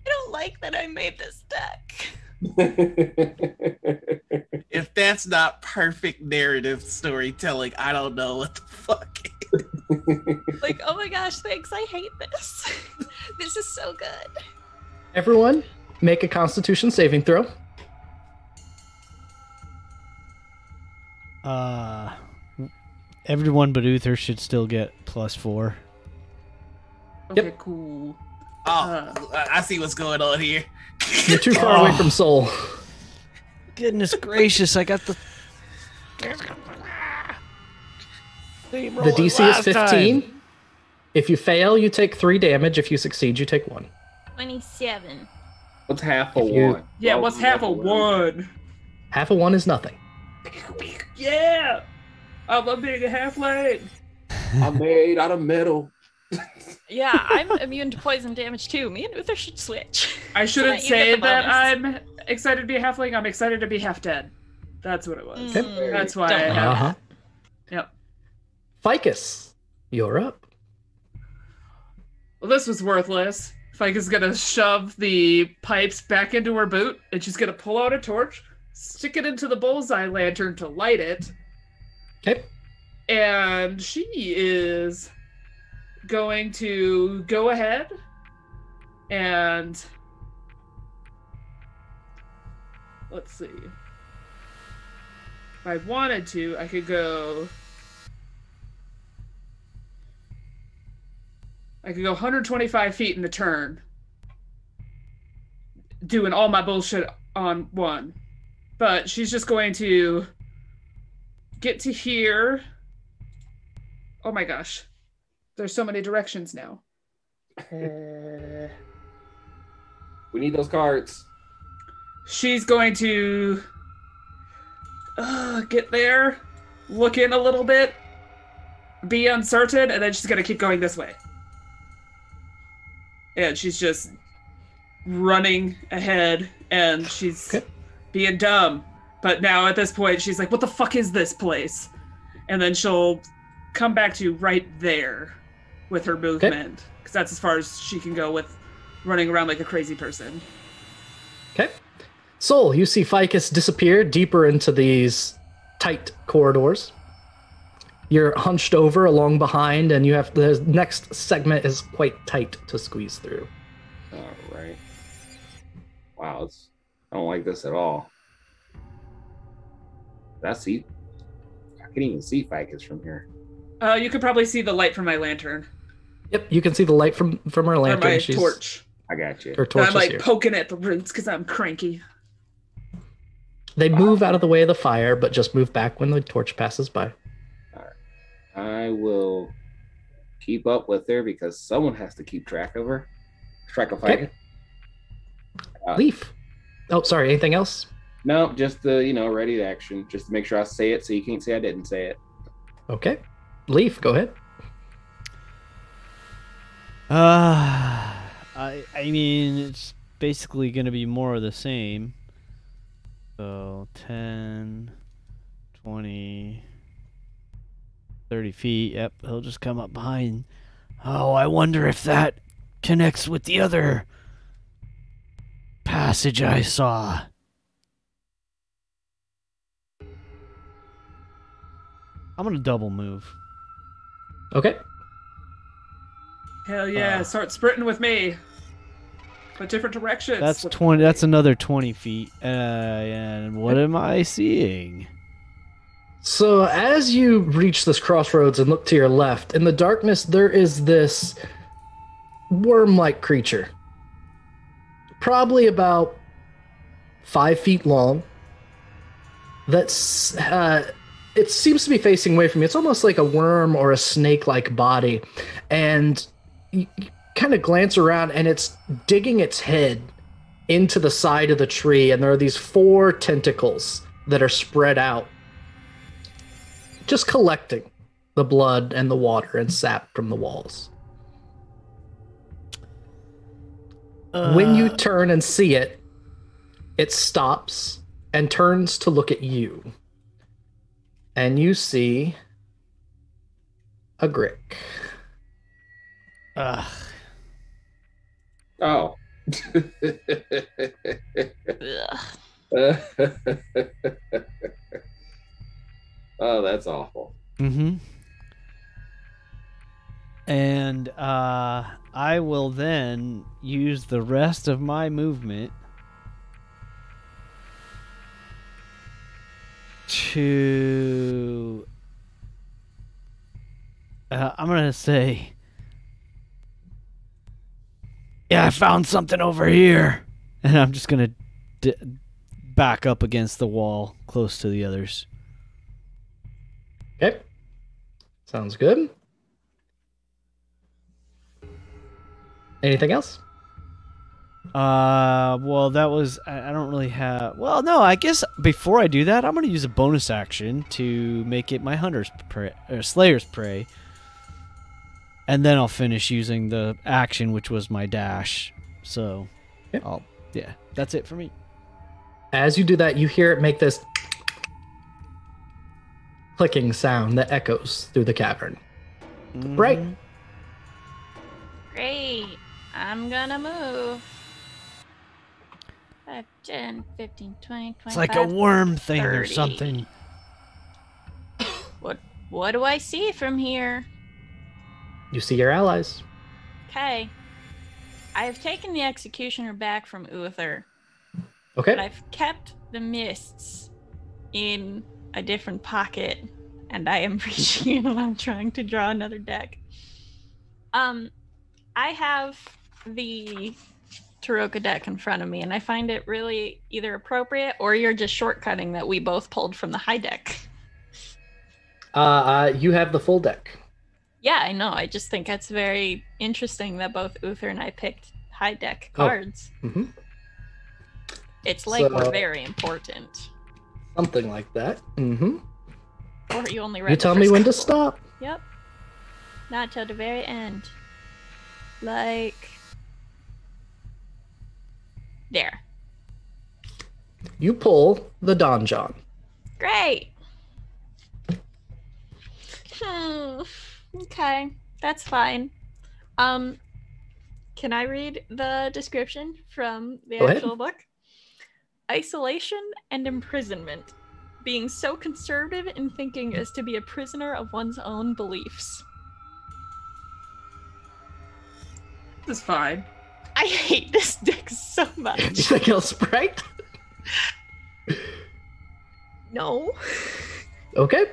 Speaker 3: don't like that I made this deck.
Speaker 7: If that's not perfect narrative storytelling, I don't know what the fuck is.
Speaker 3: Like, oh my gosh, thanks. I hate this. This is so good.
Speaker 1: Everyone, make a Constitution saving throw.
Speaker 5: Everyone but Uther should still get +4.
Speaker 4: Okay, cool.
Speaker 7: Oh, I see what's going on here.
Speaker 1: You're too far away from Soul.
Speaker 5: Goodness gracious, I got the.
Speaker 1: The DC is 15. If you fail, you take 3 damage. If you succeed, you take 1.
Speaker 3: 27.
Speaker 6: What's half a
Speaker 1: If you-
Speaker 6: one?
Speaker 4: Yeah,
Speaker 6: Well,
Speaker 4: what's half a one?
Speaker 1: Half of 1 is nothing.
Speaker 4: Yeah! I'm a big halfling.
Speaker 6: I'm made out of metal.
Speaker 3: Yeah, I'm immune to poison damage too. Me and Uther should switch.
Speaker 4: I shouldn't
Speaker 3: So that you
Speaker 4: say
Speaker 3: get the
Speaker 4: that
Speaker 3: bonus.
Speaker 4: I'm excited to be a halfling. I'm excited to be half dead. That's what it was.
Speaker 3: Mm,
Speaker 4: That's why
Speaker 3: don't
Speaker 4: I
Speaker 3: like
Speaker 4: have.
Speaker 1: Uh-huh.
Speaker 4: Yep.
Speaker 1: Ficus, you're up.
Speaker 4: Well, this was worthless. Ficus is gonna shove the pipes back into her boot, and she's gonna pull out a torch, stick it into the bullseye lantern to light it,
Speaker 1: Okay.
Speaker 4: and she is going to go ahead and let's see. If I wanted to, I could go 125 feet in a turn, doing all my bullshit on one. But she's just going to get to here. Oh my gosh. There's so many directions now.
Speaker 6: We need those cards.
Speaker 4: She's going to get there, look in a little bit, be uncertain, and then she's going to keep going this way. And she's just running ahead, and she's being dumb. But now at this point, she's like, what the fuck is this place? And then she'll come back to right there with her movement. Because that's as far as she can go with running around like a crazy person.
Speaker 1: Okay. Soul, you see Ficus disappear deeper into these tight corridors. You're hunched over along behind, and you have the next segment is quite tight to squeeze through.
Speaker 6: All right. Wow, I don't like this at all. I can't even see Ficus from here.
Speaker 4: You could probably see the light from my lantern.
Speaker 1: Yep, you can see the light from her lantern.
Speaker 4: Or my torch.
Speaker 6: I got you.
Speaker 1: Her torch
Speaker 4: I'm like
Speaker 1: is here.
Speaker 4: poking at the roots because I'm cranky.
Speaker 1: They move out of the way of the fire, but just move back when the torch passes by.
Speaker 6: All right. I will keep up with her because someone has to keep track of her. Track of Ficus.
Speaker 1: Leaf. Oh, sorry. Anything else?
Speaker 6: No, just the, ready to action. Just to make sure I say it so you can't say I didn't say it.
Speaker 1: Okay. Leaf, go ahead.
Speaker 5: I mean, it's basically going to be more of the same. So 10, 20, 30 feet. Yep, he'll just come up behind. Oh, I wonder if that connects with the other passage I saw. I'm going to double move.
Speaker 1: Okay.
Speaker 4: Hell yeah, start sprinting with me. But different directions.
Speaker 5: That's 20. That's another 20 feet. And what am I seeing?
Speaker 1: So as you reach this crossroads and look to your left, in the darkness there is this worm-like creature. Probably about 5 feet long. That's it seems to be facing away from you. It's almost like a worm or a snake-like body. And you kind of glance around, and it's digging its head into the side of the tree, and there are these 4 tentacles that are spread out, just collecting the blood and the water and sap from the walls. When you turn and see it, it stops and turns to look at you. And you see a Grick.
Speaker 6: Oh.
Speaker 3: Ugh.
Speaker 6: Oh, that's awful.
Speaker 5: Mm-hmm. And I will then use the rest of my movement to... I'm going to say... Yeah, I found something over here. And I'm just going to back up against the wall close to the others.
Speaker 1: Okay. Sounds good. Anything else?
Speaker 5: Well, that was... I don't really have... Well, no, I guess before I do that, I'm going to use a bonus action to make it my hunter's prey, or slayer's prey. And then I'll finish using the action, which was my dash. So,
Speaker 1: yep.
Speaker 5: Yeah, that's it for me.
Speaker 1: As you do that, you hear it make this clicking sound that echoes through the cavern. Mm-hmm. Bright.
Speaker 3: Great. I'm gonna move. 5, 10, 15, 20, 25,
Speaker 5: It's like a worm thing
Speaker 3: 30.
Speaker 5: or something.
Speaker 3: What do I see from here?
Speaker 1: You see your allies.
Speaker 3: Okay. I have taken the executioner back from Uther.
Speaker 1: Okay.
Speaker 3: But I've kept the mists in a different pocket, and I am reaching in and I'm trying to draw another deck. I have the Taroka deck in front of me, and I find it really either appropriate or you're just shortcutting that we both pulled from the high deck.
Speaker 1: You have the full deck.
Speaker 3: Yeah, I know. I just think it's very interesting that both Uther and I picked high deck cards.
Speaker 1: Mm-hmm.
Speaker 3: It's like we're very important.
Speaker 1: Something like that. Mm-hmm.
Speaker 3: Or you only read
Speaker 1: You tell me when to stop.
Speaker 3: Yep. Not till the very end. Like... there.
Speaker 1: You pull the Donjon.
Speaker 3: Great! Okay, that's fine. Can I read the description from the actual book? Isolation and imprisonment. Being so conservative in thinking as to be a prisoner of one's own beliefs.
Speaker 4: This is fine.
Speaker 3: I hate this deck so
Speaker 1: You
Speaker 3: much.
Speaker 1: think it'll Sprite?
Speaker 3: No.
Speaker 1: Okay.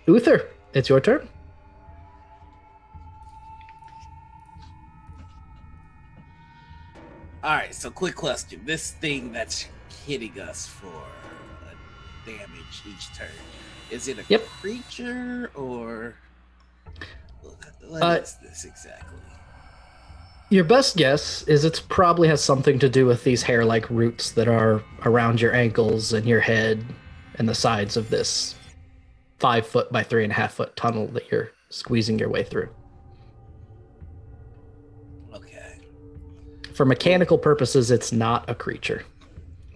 Speaker 1: Uther, it's your turn.
Speaker 7: All right, so quick question. This thing that's hitting us for damage each turn, is it a creature or what is this exactly?
Speaker 1: Your best guess is it probably has something to do with these hair-like roots that are around your ankles and your head and the sides of this 5 foot by 3.5 foot tunnel that you're squeezing your way through.
Speaker 7: Okay.
Speaker 1: For mechanical purposes, it's not a creature.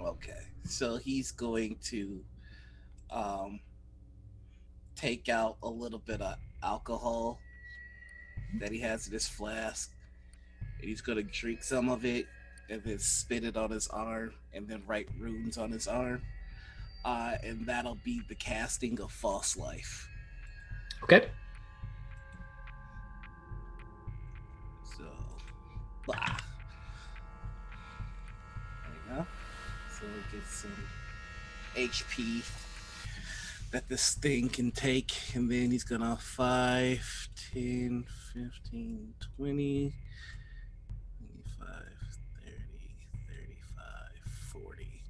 Speaker 7: Okay. So he's going to take out a little bit of alcohol that he has in his flask. And he's going to drink some of it and then spit it on his arm and then write runes on his arm. And that'll be the casting of false life.
Speaker 1: Okay.
Speaker 7: So, there you go. So we get some HP that this thing can take, and then he's gonna 5, 10, 15, 20, 25, 30, 35, 40.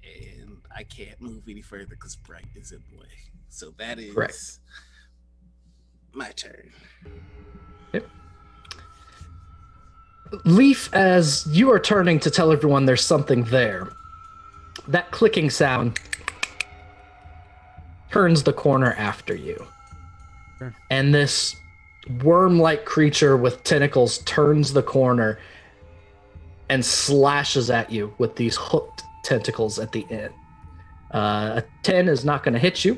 Speaker 7: And I can't move any further because Bright is in the way. So that is
Speaker 1: Correct.
Speaker 7: My turn.
Speaker 1: Yep. Leaf, as you are turning to tell everyone there's something there, that clicking sound turns the corner after you.
Speaker 5: Sure.
Speaker 1: And this worm-like creature with tentacles turns the corner and slashes at you with these hooked tentacles at the end. A 10 is not going to hit you.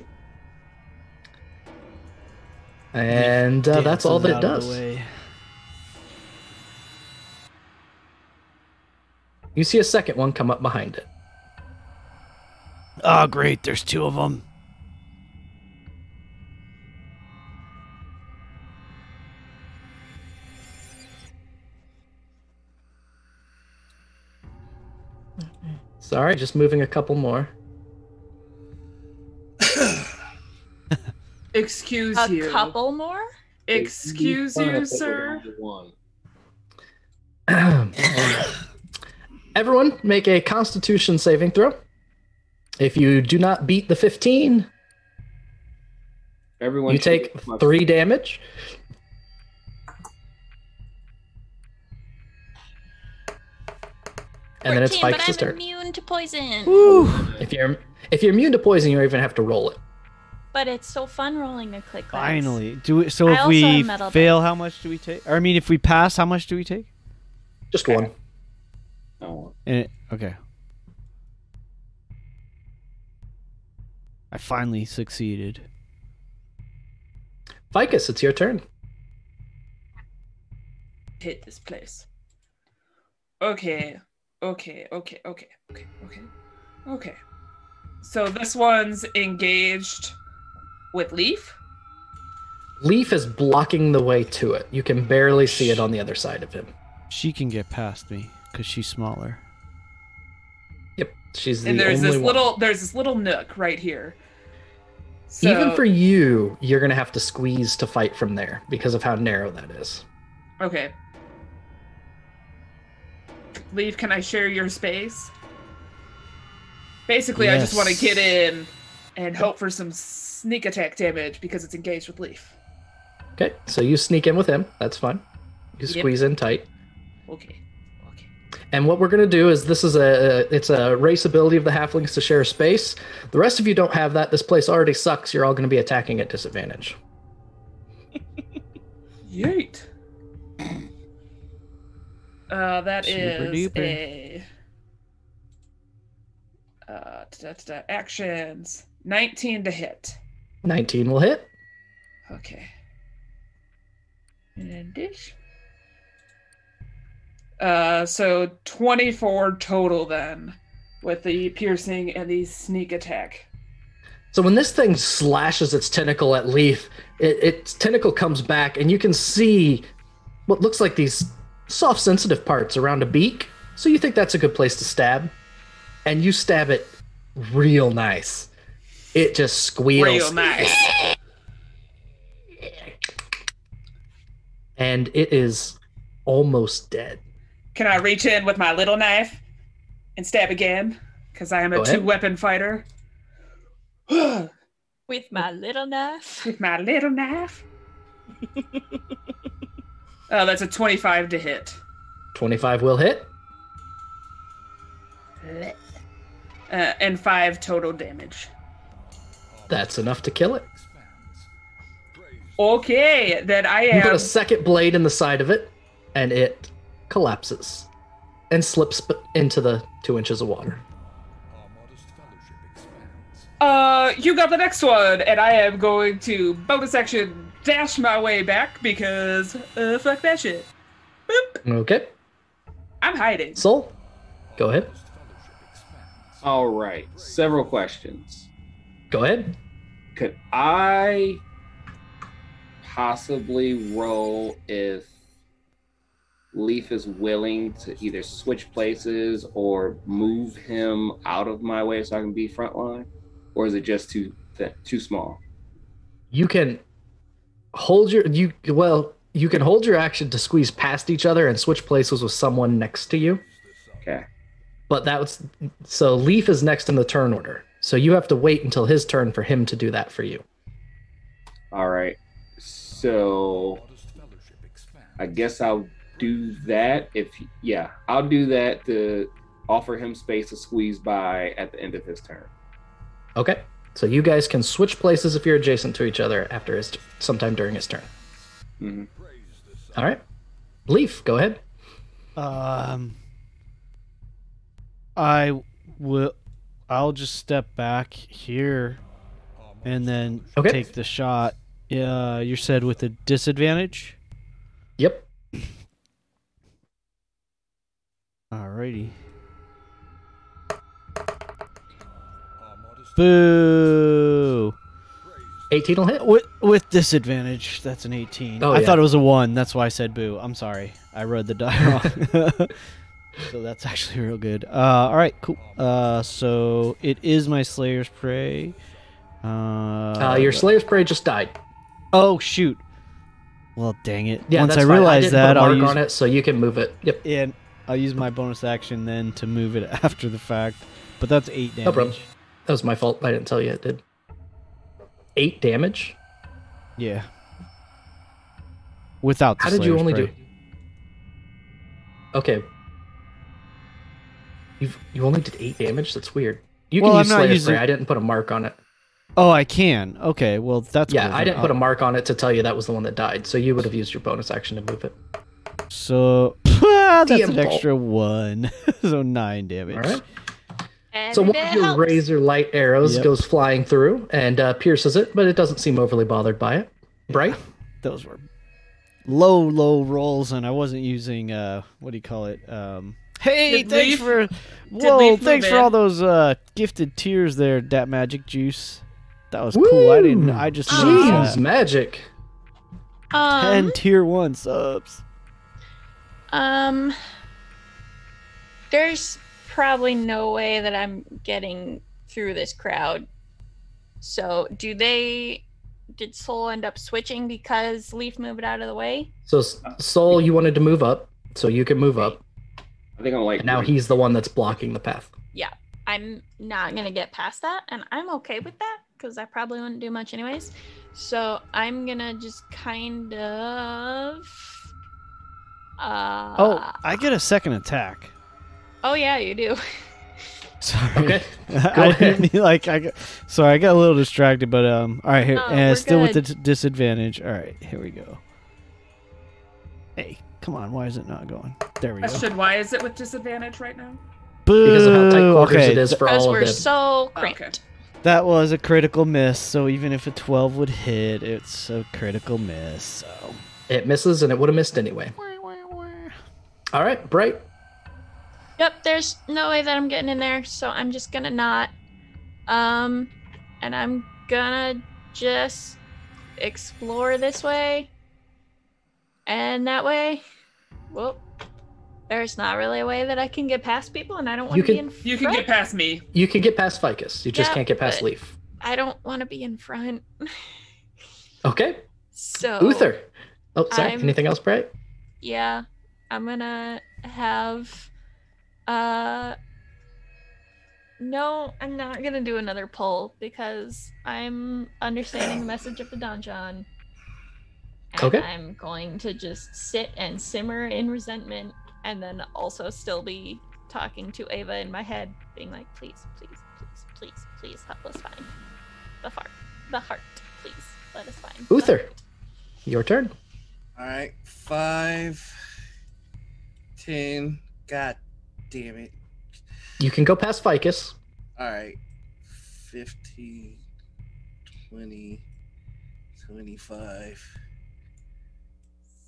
Speaker 1: And that's all that it does. You see a second one come up behind it.
Speaker 5: Oh, great. There's 2 of them.
Speaker 1: Sorry, just moving a couple more.
Speaker 4: Excuse
Speaker 3: A
Speaker 4: you.
Speaker 3: couple more?
Speaker 6: Be
Speaker 4: Excuse
Speaker 6: fun
Speaker 4: you,
Speaker 6: if it were
Speaker 4: sir.
Speaker 6: only one.
Speaker 1: Everyone, make a Constitution saving throw. If you do not beat the 15,
Speaker 6: Everyone
Speaker 1: you
Speaker 6: should
Speaker 1: take
Speaker 6: get my-
Speaker 1: 3 damage. And then it's
Speaker 3: 14,
Speaker 1: Spike's
Speaker 3: but I'm
Speaker 1: turn.
Speaker 3: immune to poison.
Speaker 5: Woo!
Speaker 1: If you're immune to poison, you don't even have to roll it.
Speaker 3: But it's so fun rolling the click dice.
Speaker 5: Finally. Do it. So
Speaker 3: I
Speaker 5: if
Speaker 3: also
Speaker 5: we
Speaker 3: have metal
Speaker 5: fail,
Speaker 3: dice.
Speaker 5: how much do we take? Or I mean, if we pass, how much do we take?
Speaker 1: Just one.
Speaker 6: Oh,
Speaker 5: Okay. I finally succeeded.
Speaker 1: Ficus, it's your turn.
Speaker 4: Hit this place. Okay. So this one's engaged with Leaf.
Speaker 1: Leaf is blocking the way to it. You can barely see it on the other side of him.
Speaker 5: She can get past me because she's smaller.
Speaker 1: Yep, she's the
Speaker 4: And there's
Speaker 1: only
Speaker 4: this
Speaker 1: one.
Speaker 4: there's this little nook right here. So,
Speaker 1: Even for you, you're going to have to squeeze to fight from there because of how narrow that is.
Speaker 4: okay. Leaf, can I share your space? Basically, I just want to get in and hope for some sneak attack damage because it's engaged with Leaf.
Speaker 1: Okay, so you sneak in with him. That's fine. You squeeze in tight.
Speaker 4: Okay.
Speaker 1: And what we're going to do is it's a race ability of the halflings to share space. The rest of you don't have that. This place already sucks. You're all going to be attacking at disadvantage.
Speaker 4: Yeet. That is actions. 19 to hit.
Speaker 1: 19 will hit.
Speaker 4: Okay. And dish. So 24 total then, with the piercing and the sneak attack.
Speaker 1: So when this thing slashes its tentacle at Leaf, its tentacle comes back, and you can see what looks like these soft, sensitive parts around a beak. So you think that's a good place to stab, and you stab it real nice. It just squeals.
Speaker 4: Real nice.
Speaker 1: And it is almost dead.
Speaker 4: Can I reach in with my little knife and stab again? Because I am a two-weapon fighter.
Speaker 3: With my little knife.
Speaker 4: With my little knife. Oh, that's a 25 to hit.
Speaker 1: 25 will hit.
Speaker 4: And 5 total damage.
Speaker 1: That's enough to kill it.
Speaker 4: Okay, then I am...
Speaker 1: You put a second blade in the side of it, and it collapses and slips into the 2 inches of water.
Speaker 4: You got the next one, and I am going to bonus action dash my way back because fuck that shit. Boop.
Speaker 1: Okay.
Speaker 4: I'm hiding.
Speaker 1: Soul, go ahead.
Speaker 6: All right, several questions.
Speaker 1: Go ahead.
Speaker 6: Could I possibly roll if Leaf is willing to either switch places or move him out of my way so I can be frontline? Or is it just too small?
Speaker 1: You can hold your action to squeeze past each other and switch places with someone next to you.
Speaker 6: Okay.
Speaker 1: But so Leaf is next in the turn order. So you have to wait until his turn for him to do that for you.
Speaker 6: All right. So I guess I'll do that I'll do that to offer him space to squeeze by at the end of his turn.
Speaker 1: Okay, so you guys can switch places if you're adjacent to each other after sometime during his turn.
Speaker 6: Mm-hmm.
Speaker 1: All right, Leaf, go ahead.
Speaker 5: I'll just step back here and then take the shot. Yeah, you said with a disadvantage?
Speaker 1: Yep.
Speaker 5: Alrighty. Boo!
Speaker 1: 18 will hit.
Speaker 5: With disadvantage. That's an 18.
Speaker 1: Oh,
Speaker 5: I thought it was a 1. That's why I said boo. I'm sorry. I read the die wrong. So that's actually real good. Alright, cool. So it is my Slayer's Prey.
Speaker 1: Your Slayer's Prey just died.
Speaker 5: Oh, shoot. Well, dang it.
Speaker 1: Yeah,
Speaker 5: Once
Speaker 1: that's
Speaker 5: I
Speaker 1: fine.
Speaker 5: realize that,
Speaker 1: I'll use on it, so you can move it. Yep.
Speaker 5: And I'll use my bonus action then to move it after the fact. But that's 8 damage.
Speaker 1: No problem. That was my fault. I didn't tell you it did. 8 damage?
Speaker 5: Yeah. Without the
Speaker 1: How did you only
Speaker 5: Prey.
Speaker 1: do? Okay. You only did 8 damage? That's weird. You can use Slayer's Prey. I didn't put a mark on it.
Speaker 5: Oh, I can. Okay, well, that's
Speaker 1: yeah.
Speaker 5: cool.
Speaker 1: I didn't put a mark on it to tell you that was the one that died. So you would have used your bonus action to move it.
Speaker 5: So that's an extra 1. So 9 damage.
Speaker 1: All right. So one of your razor light arrows goes flying through and pierces it, but it doesn't seem overly bothered by it. Bright?
Speaker 5: Those were low rolls, and I wasn't using what do you call it? Hey, thanks for all those gifted tears there, Dat Magic Juice. That was cool. I just
Speaker 1: Jeez, magic.
Speaker 5: 10 tier 1 subs.
Speaker 3: There's probably no way that I'm getting through this crowd. So did Soul end up switching because Leaf moved out of the way?
Speaker 1: So Soul, you wanted to move up, so you can move up.
Speaker 6: I think I'm like.
Speaker 1: And now he's the one that's blocking the path.
Speaker 3: Yeah, I'm not gonna get past that, and I'm okay with that because I probably wouldn't do much anyways. So I'm gonna just kind of.
Speaker 5: Oh, I get a second attack.
Speaker 3: Oh yeah, you do.
Speaker 5: Sorry.
Speaker 1: Okay.
Speaker 5: I didn't mean, like sorry, I got a little distracted, but all right, here,
Speaker 3: No,
Speaker 5: and
Speaker 3: we're
Speaker 5: still with the
Speaker 3: good.
Speaker 5: disadvantage. All right, here we go. Hey, come on, why is it not going? There we go.
Speaker 4: Question: why is it with disadvantage right now?
Speaker 5: Boo!
Speaker 1: Because of how tight quarters
Speaker 5: okay,
Speaker 1: it is for
Speaker 3: Because
Speaker 1: all of
Speaker 3: we're
Speaker 1: them.
Speaker 3: so cramped.
Speaker 4: Okay.
Speaker 5: that was a critical miss. So even if a 12 would hit, it's a critical miss. So.
Speaker 1: It misses, and it would have missed anyway. All right, Bright.
Speaker 3: Yep, there's no way that I'm getting in there, so I'm just gonna not. And I'm gonna just explore this way and that way. Whoop. There's not really a way that I can get past people, and I don't want
Speaker 1: You
Speaker 3: to be
Speaker 1: can-
Speaker 3: in front.
Speaker 4: You can get past me.
Speaker 1: You can get past Ficus. You just
Speaker 3: Yeah,
Speaker 1: can't get past
Speaker 3: but-
Speaker 1: Leaf.
Speaker 3: I don't want to be in front.
Speaker 1: Okay.
Speaker 3: So
Speaker 1: Uther. Oh, sorry.
Speaker 3: I'm-
Speaker 1: Anything else, Bright?
Speaker 3: yeah, I'm gonna have no, I'm not gonna do another poll because I'm understanding the message of the donjon. And
Speaker 1: Okay.
Speaker 3: I'm going to just sit and simmer in resentment and then also still be talking to Ava in my head, being like, please, please, please, please, please help us find the heart, please let us find the
Speaker 1: Uther.
Speaker 3: heart."
Speaker 1: Your turn.
Speaker 7: All right, 5, 10. God damn it.
Speaker 1: You can go past Ficus.
Speaker 7: All right, 15, 20, 25,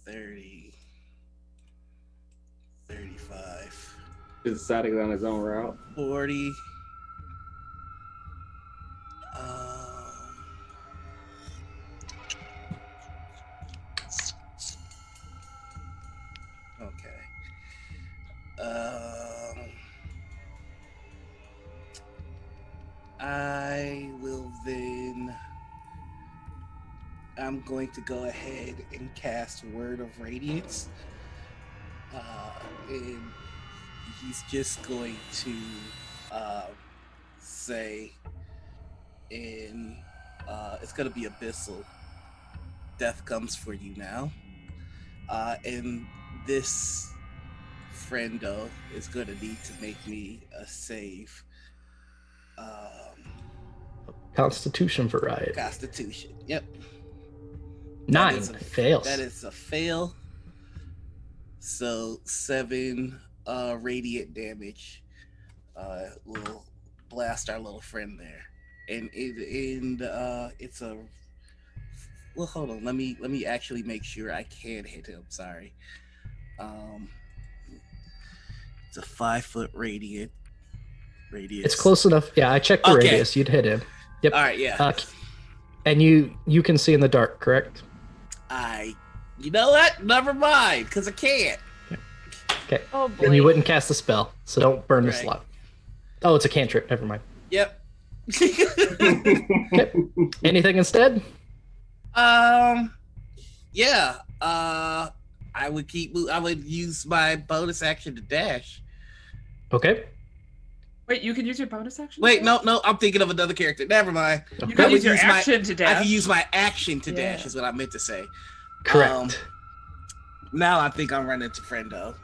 Speaker 7: 30, 35,
Speaker 6: Is deciding on his own route.
Speaker 7: 40. Okay. I will then. I'm going to go ahead and cast Word of Radiance. And he's just going to say in it's going to be abyssal. Death comes for you now. And this friendo is going to need to make me a save.
Speaker 1: Constitution variety.
Speaker 7: Constitution. Yep.
Speaker 1: 9
Speaker 7: is a-
Speaker 1: fails.
Speaker 7: That is a fail. So 7 radiant damage. We'll blast our little friend there. And it's a well, hold on. Let me actually make sure I can hit him. Sorry. It's a 5-foot radius.
Speaker 1: It's close enough. Yeah, I checked the
Speaker 7: Okay.
Speaker 1: radius. You'd hit him. Yep.
Speaker 7: All right, yeah.
Speaker 1: And you can see in the dark, correct?
Speaker 7: You know what? Never mind, because I can't.
Speaker 1: Okay.
Speaker 3: Oh boy.
Speaker 1: And you wouldn't cast the spell, so don't burn the
Speaker 7: Right.
Speaker 1: slot. Oh, it's a cantrip. Never mind.
Speaker 7: Yep.
Speaker 1: Okay. Anything instead?
Speaker 7: Yeah. I would use my bonus action to dash.
Speaker 1: Okay.
Speaker 4: Wait, you can use your bonus action?
Speaker 7: Wait, no, I'm thinking of another character. Never mind.
Speaker 4: You
Speaker 7: I
Speaker 4: can
Speaker 7: would
Speaker 4: use your
Speaker 7: use my-
Speaker 4: action to
Speaker 7: I
Speaker 4: dash.
Speaker 7: can use my action to
Speaker 4: Yeah.
Speaker 7: dash, is what I meant to say.
Speaker 1: Correct.
Speaker 7: Now I think I'm running to Friendo.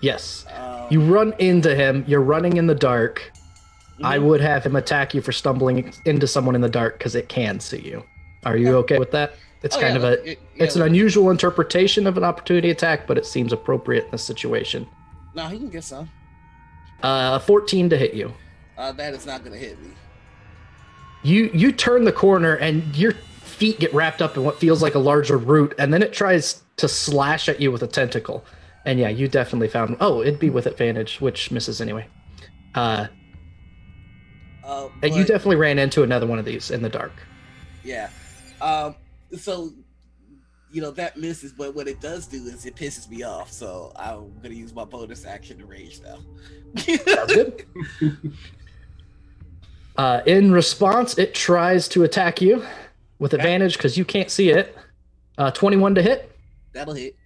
Speaker 1: Yes. You run into him. You're running in the dark. I
Speaker 7: Mhm.
Speaker 1: would have him attack you for stumbling into someone in the dark because it can see you. Are you okay with that? It's
Speaker 7: Oh,
Speaker 1: kind
Speaker 7: yeah,
Speaker 1: of it's an unusual interpretation of an opportunity attack, but it seems appropriate in this situation.
Speaker 7: No, he can get some.
Speaker 1: 14 to hit you.
Speaker 7: That is not going to hit me.
Speaker 1: You turn the corner and your feet get wrapped up in what feels like a larger root, and then it tries to slash at you with a tentacle. And yeah, you definitely found. Oh, it'd be with advantage, which misses anyway. And you
Speaker 7: But-
Speaker 1: definitely ran into another one of these in the dark.
Speaker 7: Yeah. So, that misses, but what it does do is it pisses me off. So I'm going to use my bonus action to rage now.
Speaker 1: Sounds good. In response, it tries to attack you with advantage because you can't see it. 21 to hit,
Speaker 7: That'll hit.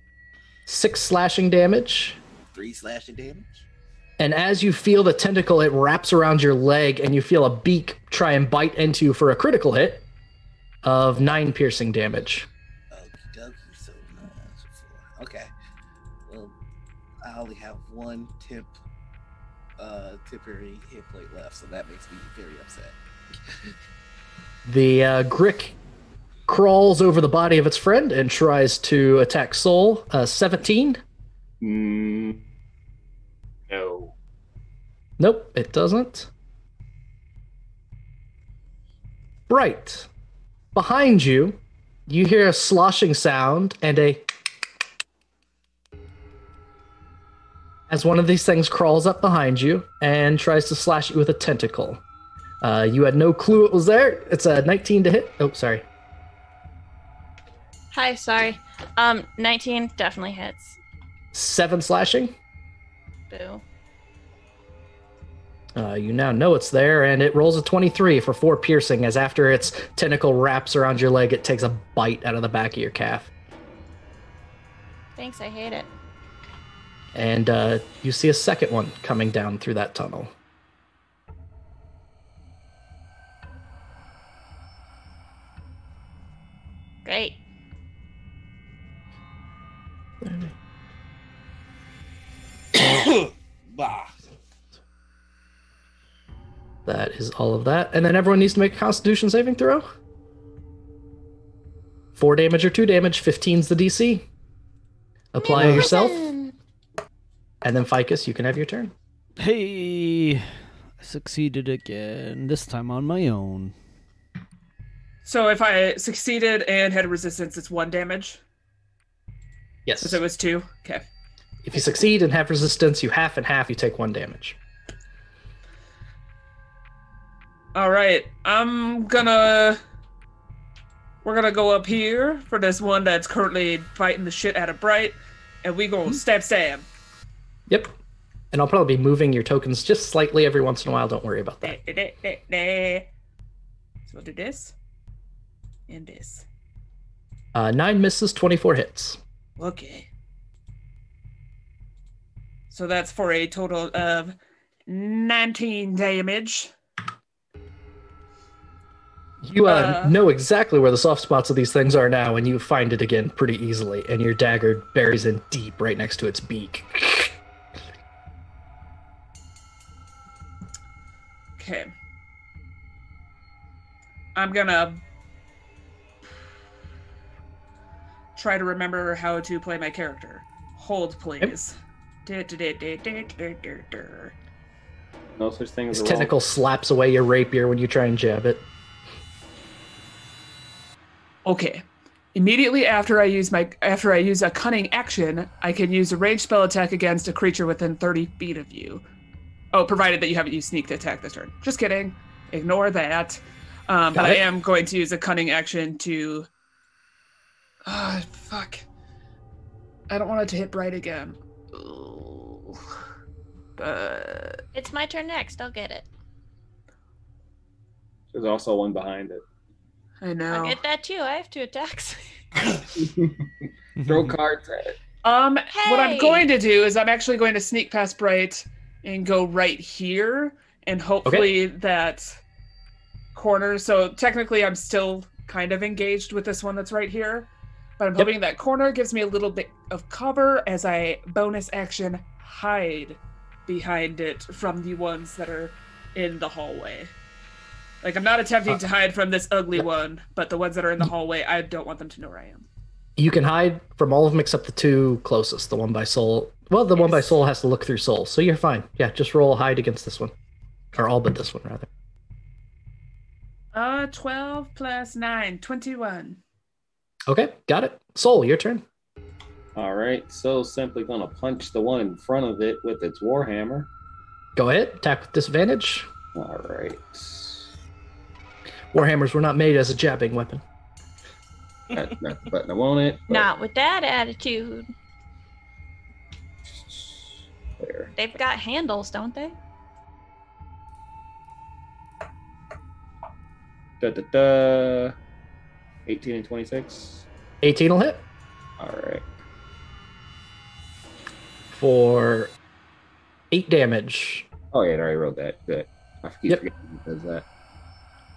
Speaker 1: 6 slashing damage.
Speaker 7: 3 slashing damage.
Speaker 1: And as you feel the tentacle, it wraps around your leg, and you feel a beak try and bite into you for a critical hit of 9 piercing damage.
Speaker 7: Okie dokie, so 9, so 4. Okay. Well, I only have 1 temporary hit point left, so that makes me very upset.
Speaker 1: The Grick crawls over the body of its friend and tries to attack Soul. 17?
Speaker 6: No.
Speaker 1: Nope, it doesn't. Bright. Behind you, you hear a sloshing sound and as one of these things crawls up behind you and tries to slash you with a tentacle. You had no clue it was there. It's a 19 to hit. Oh, sorry.
Speaker 3: Hi, sorry. 19 definitely hits.
Speaker 1: 7 slashing.
Speaker 3: Boo.
Speaker 1: You now know it's there, and it rolls a 23 for 4 piercing, as after its tentacle wraps around your leg, it takes a bite out of the back of your calf.
Speaker 3: Thanks, I hate it.
Speaker 1: And you see a second one coming down through that tunnel.
Speaker 3: Great.
Speaker 7: Bah.
Speaker 1: That is all of that. And then everyone needs to make a Constitution saving throw. 4 damage or 2 damage. 15's the DC. Apply it yourself. And then Ficus, you can have your turn.
Speaker 5: Hey, I succeeded again. This time on my own.
Speaker 4: So if I succeeded and had resistance, it's 1 damage.
Speaker 1: Yes.
Speaker 4: So it was 2. Okay.
Speaker 1: If you succeed and have resistance, you half and half, you take 1 damage.
Speaker 4: All right. We're gonna go up here for this one that's currently fighting the shit out of Bright, and we gonna stab.
Speaker 1: Yep. And I'll probably be moving your tokens just slightly every once in a while. Don't worry about that.
Speaker 4: So I'll do this and this.
Speaker 1: 9 misses, 24 hits.
Speaker 4: Okay. So that's for a total of 19 damage.
Speaker 1: You know exactly where the soft spots of these things are now, and you find it again pretty easily, and your dagger buries in deep right next to its beak.
Speaker 4: Okay. I'm gonna try to remember how to play my character. Hold, please.
Speaker 6: No such thing as
Speaker 1: Its
Speaker 6: a
Speaker 1: tentacle slaps away your rapier when you try and jab it.
Speaker 4: Okay. Immediately after I use a cunning action, I can use a ranged spell attack against a creature within 30 feet of you. Oh, provided that you haven't used sneak to attack this turn. Just kidding. Ignore that. But I am going to use a cunning action to... fuck. I don't want it to hit Bright again. Ooh. But...
Speaker 3: It's my turn next. I'll get it.
Speaker 6: There's also one behind it.
Speaker 4: I know.
Speaker 3: I'll get that too. I have 2 attacks.
Speaker 6: Throw cards at it.
Speaker 4: What I'm going to do is I'm actually going to sneak past Bright and go right here, and hopefully that corner. So technically I'm still kind of engaged with this one that's right here, but I'm hoping that corner gives me a little bit of cover as I bonus action hide behind it from the ones that are in the hallway. Like, I'm not attempting to hide from this ugly one, but the ones that are in the hallway, I don't want them to know where I am.
Speaker 1: You can hide from all of them except the 2 closest, the one by Soul. Well, the one by Soul has to look through Soul, so you're fine. Yeah, just roll hide against this one. Or all but this one, rather.
Speaker 4: 12 plus 9, 21.
Speaker 1: Okay, got it. Soul, your turn.
Speaker 6: All right, so simply gonna punch the one in front of it with its warhammer.
Speaker 1: Go ahead, attack with disadvantage.
Speaker 6: All right.
Speaker 1: Warhammers were not made as a jabbing weapon.
Speaker 6: Not the button I want it.
Speaker 3: Not with that attitude.
Speaker 6: There.
Speaker 3: They've got handles, don't they?
Speaker 6: Da, da, da. 18 and 26.
Speaker 1: 18 will hit.
Speaker 6: All right.
Speaker 1: for 8 damage.
Speaker 6: Oh yeah, I already wrote that. Good. I keep
Speaker 1: Yep.
Speaker 6: forgetting it does that.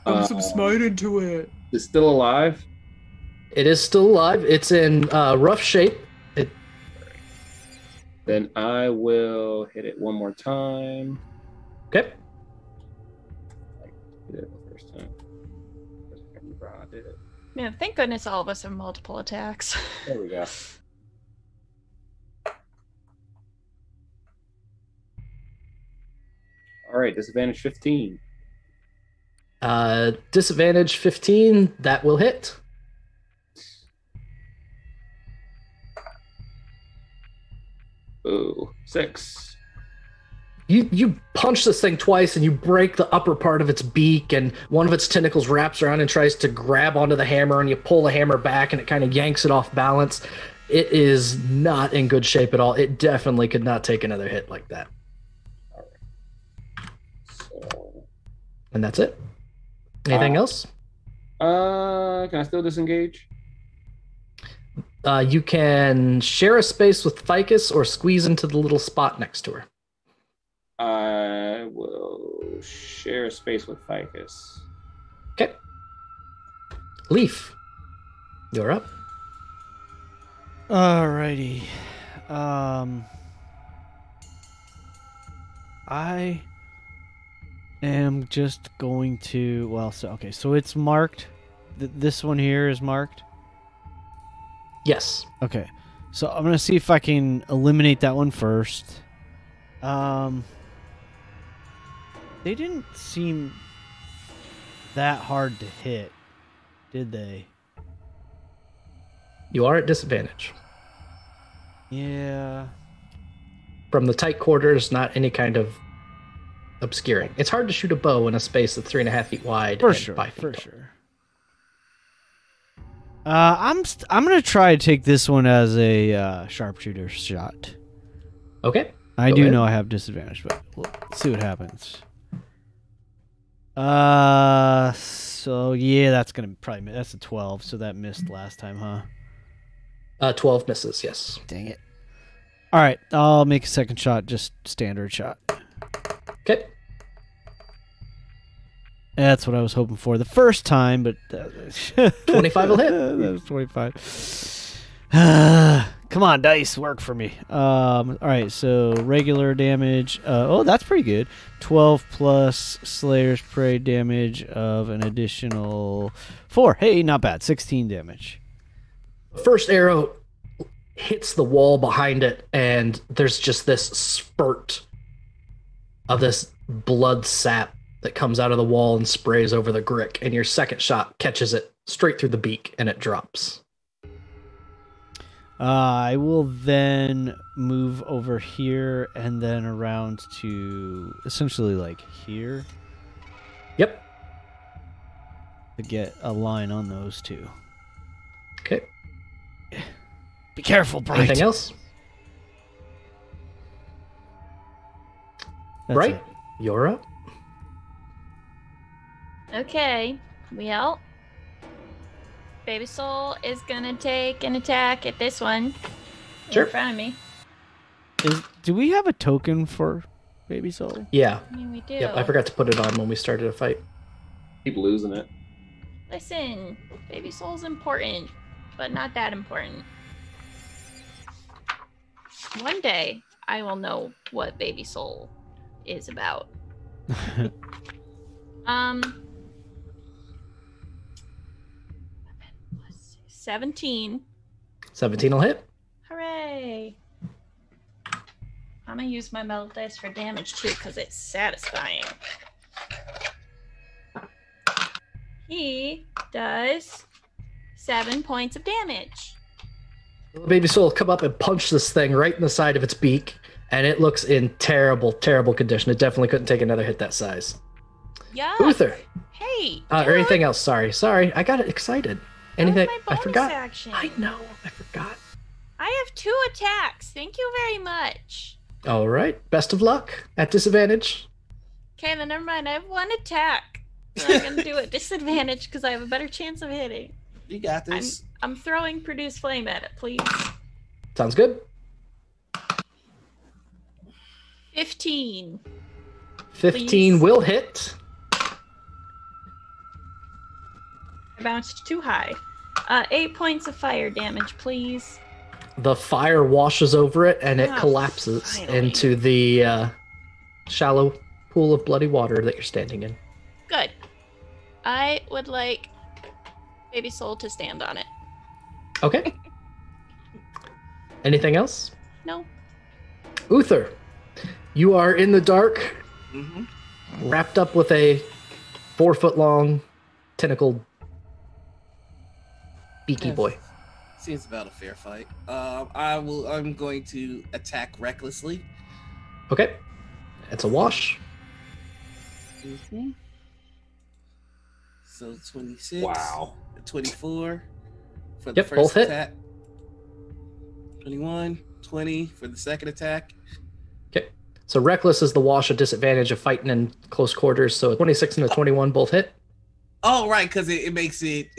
Speaker 4: Put some smite into it.
Speaker 6: It's still alive.
Speaker 1: It is still alive. It's in rough shape.
Speaker 6: Then I will hit it one more time.
Speaker 1: Okay.
Speaker 6: Hit it the first time. I remember how I did it.
Speaker 3: Man, thank goodness all of us have multiple attacks.
Speaker 6: There we go. All right, disadvantage 15.
Speaker 1: Disadvantage 15. That will hit.
Speaker 6: Ooh, 6.
Speaker 1: You punch this thing twice and you break the upper part of its beak, and one of its tentacles wraps around and tries to grab onto the hammer, and you pull the hammer back and it kind of yanks it off balance. It is not in good shape at all. It definitely could not take another hit like that.
Speaker 6: All right. So,
Speaker 1: And that's it. Anything else?
Speaker 6: can I still disengage?
Speaker 1: You can share a space with Ficus or squeeze into the little spot next to her.
Speaker 6: I will share space with Ficus.
Speaker 1: Okay. Leaf, you're up.
Speaker 5: Alrighty. I am just going to. Well, so it's marked. This one here is marked.
Speaker 1: Yes.
Speaker 5: Okay, so I'm gonna see if I can eliminate that one first. They didn't seem that hard to hit, did they?
Speaker 1: You are at disadvantage.
Speaker 5: Yeah.
Speaker 1: From the tight quarters, not any kind of obscuring. It's hard to shoot a bow in a space that's 3.5 feet wide.
Speaker 5: For
Speaker 1: and
Speaker 5: sure.
Speaker 1: 5 feet
Speaker 5: For
Speaker 1: tall.
Speaker 5: sure. I'm gonna try to take this one as a sharpshooter shot.
Speaker 1: Okay.
Speaker 5: I
Speaker 1: Go
Speaker 5: do
Speaker 1: ahead.
Speaker 5: know I have disadvantage, but we'll see what happens. So yeah, that's a 12. So that missed last time, huh?
Speaker 1: 12 misses, yes.
Speaker 5: Dang it. All right, I'll make a second shot, just standard shot.
Speaker 1: Okay.
Speaker 5: That's what I was hoping for the first time, but
Speaker 1: 25 will hit.
Speaker 5: That was 25. Come on, dice, work for me. All right, so regular damage. Oh, that's pretty good. 12 plus Slayer's Prey damage of an additional 4. Hey, not bad. 16 damage.
Speaker 1: First arrow hits the wall behind it, and there's just this spurt of this blood sap that comes out of the wall and sprays over the grick, and your second shot catches it straight through the beak, and it drops.
Speaker 5: I will then move over here and then around to essentially like here
Speaker 1: Yep.
Speaker 5: to get a line on those two.
Speaker 1: Okay.
Speaker 5: Be careful, Bright.
Speaker 1: Anything else?
Speaker 5: That's
Speaker 1: Bright,
Speaker 5: it.
Speaker 1: you're up.
Speaker 3: Okay, well, Baby Soul is gonna take an attack at this one.
Speaker 1: Sure.
Speaker 3: In front of me.
Speaker 5: Do we have a token for Baby Soul?
Speaker 1: Yeah.
Speaker 3: I mean, we do.
Speaker 1: Yep, I forgot to put it on when we started a fight.
Speaker 6: Keep losing it.
Speaker 3: Listen, Baby Soul's important, but not that important. One day, I will know what Baby Soul is about. 17.
Speaker 1: 17 will hit.
Speaker 3: Hooray! I'm gonna use my metal dice for damage too, because it's satisfying. He does 7 points of damage.
Speaker 1: Baby Soul will come up and punch this thing right in the side of its beak, and it looks in terrible, terrible condition. It definitely couldn't take another hit that size.
Speaker 3: Yeah.
Speaker 1: Uther,
Speaker 3: Hey.
Speaker 1: or
Speaker 3: dude,
Speaker 1: anything else? Sorry, I got excited.
Speaker 3: that was
Speaker 1: Anything?
Speaker 3: my
Speaker 1: I
Speaker 3: bonus
Speaker 1: forgot.
Speaker 3: action.
Speaker 1: I know, I forgot.
Speaker 3: I have 2 attacks. Thank you very much.
Speaker 1: All right, best of luck at disadvantage.
Speaker 3: Okay, then never mind. I have 1 attack. I'm gonna do it disadvantage because I have a better chance of hitting.
Speaker 7: You got this.
Speaker 3: I'm throwing produce flame at it, please.
Speaker 1: Sounds good.
Speaker 3: 15.
Speaker 1: 15
Speaker 3: Please.
Speaker 1: will hit.
Speaker 3: I bounced too high. 8 points of fire damage, please.
Speaker 1: The fire washes over it and it
Speaker 3: Oh,
Speaker 1: collapses
Speaker 3: finally.
Speaker 1: into the shallow pool of bloody water that you're standing in.
Speaker 3: Good. I would like Baby Soul to stand on it.
Speaker 1: Okay. Anything else?
Speaker 3: No.
Speaker 1: Uther, you are in the dark, wrapped up with a 4-foot-long, tentacled, beaky boy.
Speaker 7: Seems about a fair fight. I'm going to attack recklessly.
Speaker 1: Okay. It's a wash.
Speaker 7: So 26.
Speaker 6: Wow.
Speaker 7: 24 for the
Speaker 1: Yep,
Speaker 7: first
Speaker 1: both hit.
Speaker 7: attack. 21, 20 for the second attack.
Speaker 1: Okay. So reckless is the wash, a disadvantage of fighting in close quarters. So a 26 and a 21 both hit.
Speaker 7: Oh, right, because it makes it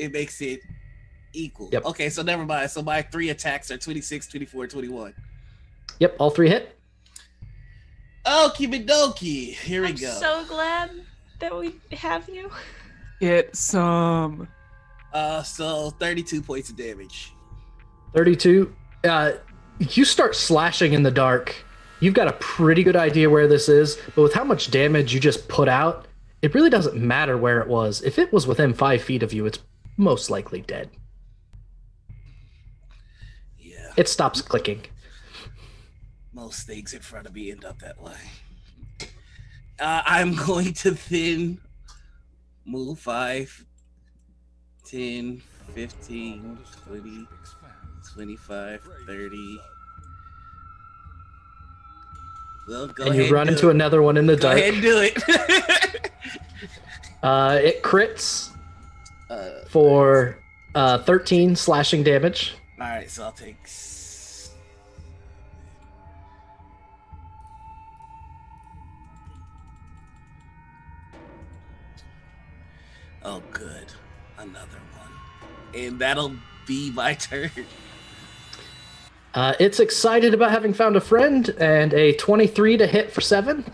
Speaker 7: equal.
Speaker 1: Yep.
Speaker 7: Okay, so never mind. So my 3 attacks are 26, 24, 21.
Speaker 1: Yep, all 3 hit.
Speaker 7: Okie dokie. Here we
Speaker 3: I'm
Speaker 7: go.
Speaker 3: so glad that we have you.
Speaker 4: Get some.
Speaker 7: So 32 points of damage.
Speaker 1: 32. You start slashing in the dark. You've got a pretty good idea where this is, but with how much damage you just put out, it really doesn't matter where it was. If it was within 5 feet of you, it's most likely dead.
Speaker 7: Yeah.
Speaker 1: It stops clicking.
Speaker 7: Most things in front of me end up that way. I'm going to then move 5, 10, 15, 20, 25, 30. Well, go
Speaker 1: And
Speaker 7: ahead
Speaker 1: you run
Speaker 7: do
Speaker 1: into
Speaker 7: it.
Speaker 1: another one in the
Speaker 7: Go
Speaker 1: dark.
Speaker 7: ahead and do it.
Speaker 1: It crits for 13 slashing damage.
Speaker 7: All right, so I'll take. Oh, good. Another one. And that'll be my turn.
Speaker 1: It's excited about having found a friend, and a 23 to hit for 7.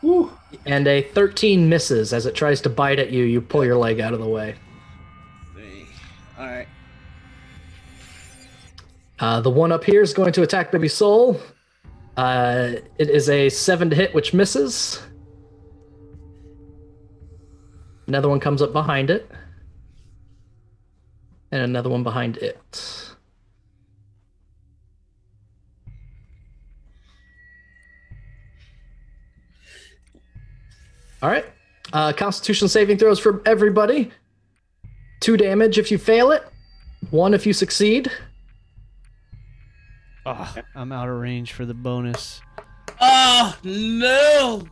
Speaker 6: Woo.
Speaker 1: And a 13 misses. As it tries to bite at you, you pull your leg out of the way.
Speaker 7: All right.
Speaker 1: The one up here is going to attack Baby Soul. It is a 7 to hit, which misses. Another one comes up behind it. And another one behind it. All right. Constitution saving throws for everybody. 2 damage if you fail it. 1 if you succeed.
Speaker 5: Oh, I'm out of range for the bonus.
Speaker 7: Oh, no.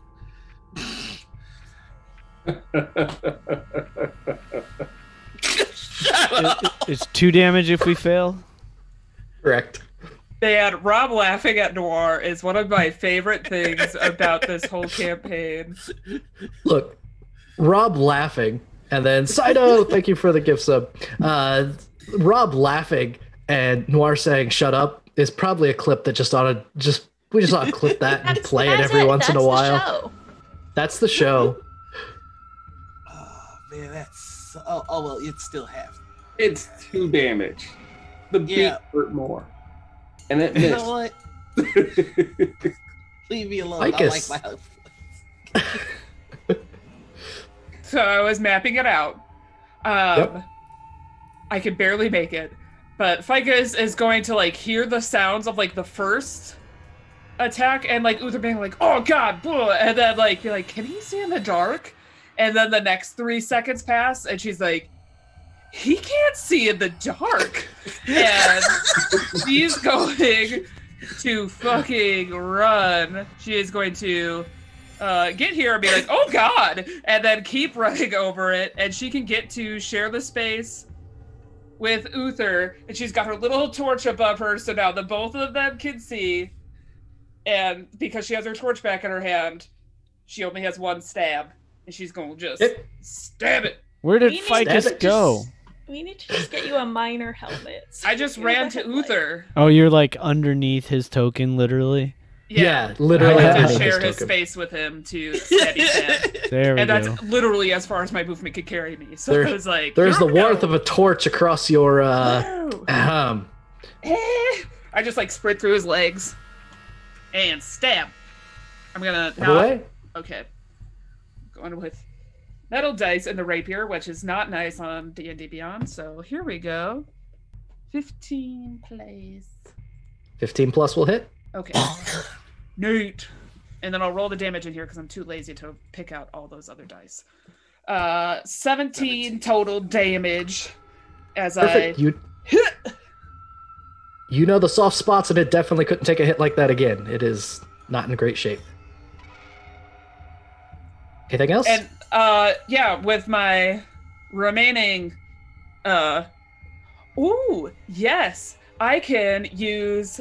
Speaker 5: It's 2 damage if we fail.
Speaker 1: Correct.
Speaker 4: Man, Rob laughing at Noir is one of my favorite things about this whole campaign.
Speaker 1: Look, Rob laughing, and then Saito, thank you for the gift sub. Rob laughing and Noir saying "shut up" is probably a clip that we just ought to clip that and play it every once in a while.
Speaker 3: Show.
Speaker 1: That's the show.
Speaker 7: Oh, man, that's. Oh, well, it still has.
Speaker 6: It's 2 damage. The beat
Speaker 7: Yeah.
Speaker 6: hurt more. And it
Speaker 7: You
Speaker 6: missed.
Speaker 7: know what? Leave me alone.
Speaker 1: Ficus.
Speaker 7: I like my health.
Speaker 4: So I was mapping it out.
Speaker 1: Yep.
Speaker 4: I could barely make it. But Ficus is going to hear the sounds of the first attack and Uther being like, oh god, blah, and then be like, can he see in the dark? And then the next 3 seconds pass and she's like, he can't see in the dark. And she's going to fucking run. She is going to get here and be like, oh god, and then keep running over it, and she can get to share the space with Uther, and she's got her little torch above her, so now the both of them can see, and because she has her torch back in her hand, she only has 1 stab, and she's gonna just stab it.
Speaker 5: Where did
Speaker 3: We need
Speaker 5: Ficus
Speaker 1: to
Speaker 5: go?
Speaker 3: We need to just get you a minor helmet. so
Speaker 4: I just
Speaker 3: you're
Speaker 4: ran
Speaker 3: the
Speaker 4: to
Speaker 3: headlight.
Speaker 4: Uther.
Speaker 5: Oh, you're underneath his token, literally.
Speaker 1: Yeah, literally.
Speaker 4: I have to
Speaker 1: underneath
Speaker 4: share
Speaker 1: his
Speaker 4: his
Speaker 1: token.
Speaker 4: space with him to steady him.
Speaker 5: There we
Speaker 4: And
Speaker 5: go.
Speaker 4: that's literally as far as my movement could carry me. So
Speaker 1: There-
Speaker 4: I was like,
Speaker 1: There's the
Speaker 4: "Here we
Speaker 1: warmth
Speaker 4: go."
Speaker 1: of a torch across your
Speaker 4: Woo!
Speaker 1: ahem.
Speaker 4: I just like spread through his legs and stab. I'm gonna
Speaker 1: Have a way.
Speaker 4: Okay. Going with metal dice and the rapier, which is not nice on D&D Beyond. So here we go. 15 plays.
Speaker 1: 15 plus will hit.
Speaker 4: Okay. Neat. And then I'll roll the damage in here because I'm too lazy to pick out all those other dice. 17 total damage as
Speaker 1: Perfect. You know the soft spots, and it definitely couldn't take a hit like that again. It is not in great shape. Anything else?
Speaker 4: And yeah, with my remaining ooh, yes. I can use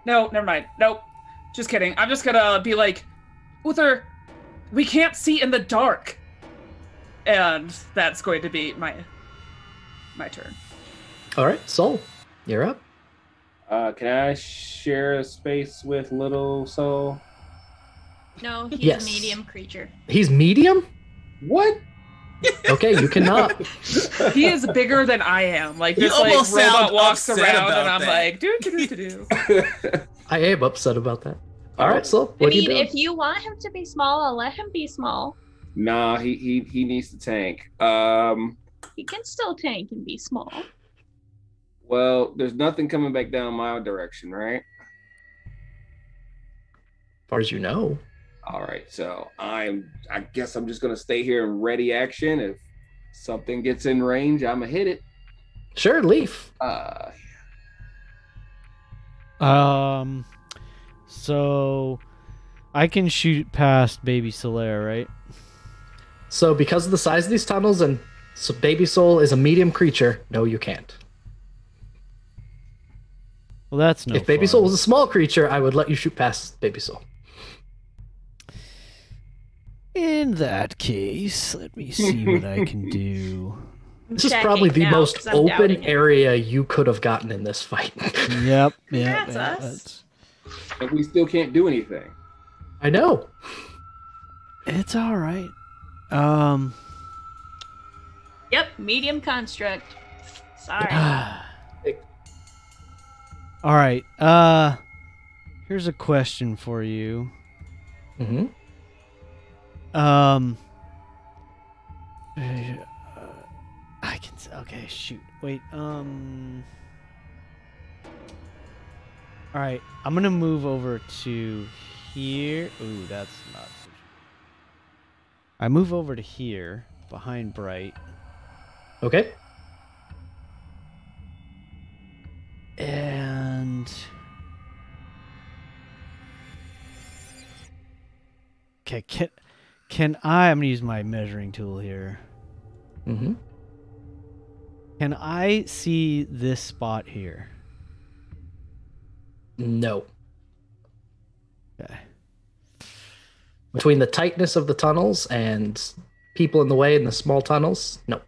Speaker 4: No, never mind. Nope. Just kidding. I'm just gonna be like, Uther, we can't see in the dark. And that's going to be my turn.
Speaker 1: All right, Soul, you're up.
Speaker 6: Can I share a space with Little Soul?
Speaker 3: No, he's
Speaker 1: Yes.
Speaker 3: a medium creature.
Speaker 1: He's medium?
Speaker 6: What?
Speaker 1: Okay, you cannot.
Speaker 4: He is bigger than I am. Like
Speaker 7: You
Speaker 4: this like
Speaker 7: almost
Speaker 4: robot
Speaker 7: sound
Speaker 4: walks
Speaker 7: upset
Speaker 4: around
Speaker 7: about
Speaker 4: and I'm
Speaker 7: that.
Speaker 4: like, do.
Speaker 1: I am upset about that. All right, Soul,
Speaker 3: I
Speaker 1: what are you
Speaker 3: mean,
Speaker 1: doing?
Speaker 3: if you want him to be small, I'll let him be small.
Speaker 6: Nah, he needs to tank.
Speaker 3: He can still tank and be small.
Speaker 6: Well, there's nothing coming back down my direction, right?
Speaker 1: As far as you know.
Speaker 6: All right, so I guess I'm just gonna stay here in ready action. If something gets in range, I'ma hit it.
Speaker 1: Sure, Leaf.
Speaker 5: So I can shoot past Baby Solaire, right?
Speaker 1: So because of the size of these tunnels and so Baby Soul is a medium creature, no, you can't.
Speaker 5: Well, that's no
Speaker 1: if Baby
Speaker 5: fun.
Speaker 1: Soul was a small creature, I would let you shoot past Baby Soul.
Speaker 5: In that case, let me see what I can do.
Speaker 1: This is probably the
Speaker 3: Checking now,
Speaker 1: most
Speaker 3: 'cause I'm doubting
Speaker 1: open
Speaker 3: it.
Speaker 1: area you could have gotten in this fight.
Speaker 5: Yep.
Speaker 3: Congrats,
Speaker 5: Yeah.
Speaker 3: us.
Speaker 6: And we still can't do anything.
Speaker 1: I know.
Speaker 5: It's all right.
Speaker 3: Yep, medium construct. Sorry.
Speaker 5: All right. Here's a question for you.
Speaker 1: Mm-hmm.
Speaker 5: I can. Okay, shoot. Wait. All right. I'm gonna move over to here. Ooh, that's not. I move over to here behind Bright.
Speaker 1: Okay.
Speaker 5: And okay, can I'm gonna use my measuring tool here.
Speaker 1: Mm-hmm.
Speaker 5: Can I see this spot here?
Speaker 1: No.
Speaker 5: Okay.
Speaker 1: Between the tightness of the tunnels and people in the way in the small tunnels, no.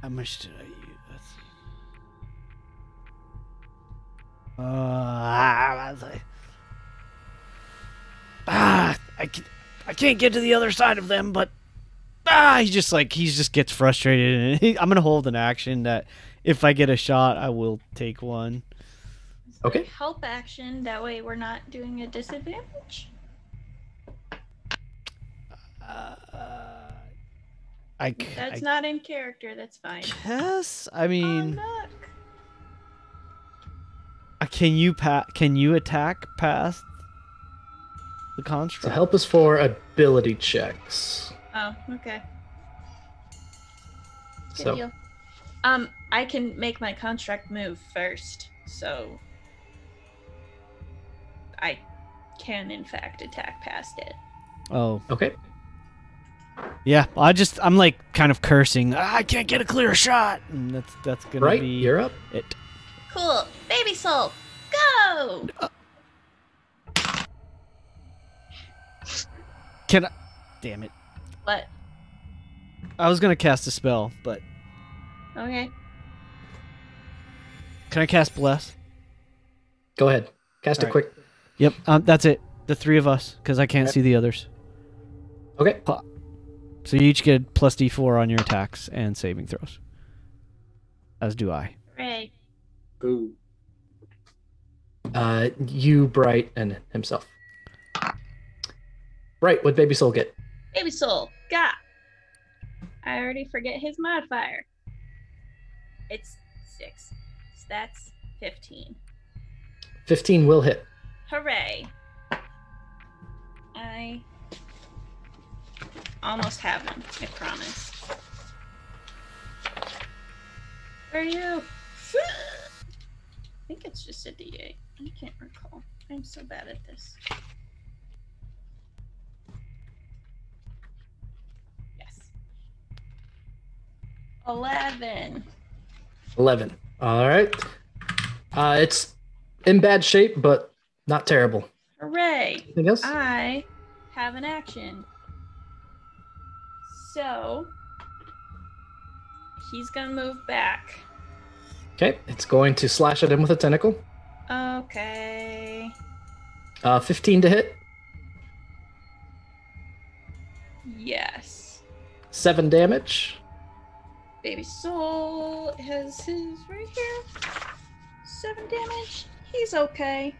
Speaker 5: How much did I use? I can't get to the other side of them, but he just gets frustrated, and I'm gonna hold an action that if I get a shot, I will take one.
Speaker 1: Okay.
Speaker 3: Help action. That way we're not doing a disadvantage. That's not in character. That's fine.
Speaker 5: Yes, I mean,
Speaker 3: Oh, look.
Speaker 5: can you attack past the construct?
Speaker 1: So help us for ability checks.
Speaker 3: Oh, okay. Good
Speaker 1: So
Speaker 3: deal. I can make my construct move first, so I can in fact attack past it.
Speaker 5: Oh,
Speaker 1: okay.
Speaker 5: yeah. I'm like kind of cursing. I can't get a clear shot, and that's gonna
Speaker 1: Right,
Speaker 5: be
Speaker 1: you're up.
Speaker 5: it.
Speaker 3: Cool. Baby soul, go!
Speaker 5: Can Damn it.
Speaker 3: What?
Speaker 5: I was gonna cast a spell, but
Speaker 3: Okay.
Speaker 5: can I cast Bless?
Speaker 1: Go ahead. Cast it
Speaker 5: Alright.
Speaker 1: quick.
Speaker 5: Yep, that's it. The 3 of us, because I can't see the others.
Speaker 1: Okay.
Speaker 5: So you each get plus D4 on your attacks and saving throws. As do I.
Speaker 3: Hooray.
Speaker 6: Ooh.
Speaker 1: You, Bright, and himself. Bright, what'd Baby Soul get?
Speaker 3: Baby Soul. Got. I already forget his modifier. It's 6. So that's 15.
Speaker 1: 15 will hit.
Speaker 3: Hooray. I almost have him, I promise. Where are you? I think it's just a D8. I can't recall. I'm so bad at this. Yes. 11.
Speaker 1: 11. All right. It's in bad shape, but not terrible.
Speaker 3: Hooray!
Speaker 1: Anything else?
Speaker 3: I have an action. So he's gonna move back.
Speaker 1: Okay. It's going to slash at him with a tentacle.
Speaker 3: Okay.
Speaker 1: 15 to hit.
Speaker 3: Yes.
Speaker 1: 7 damage.
Speaker 3: Baby Soul has his right here. 7 damage. He's okay.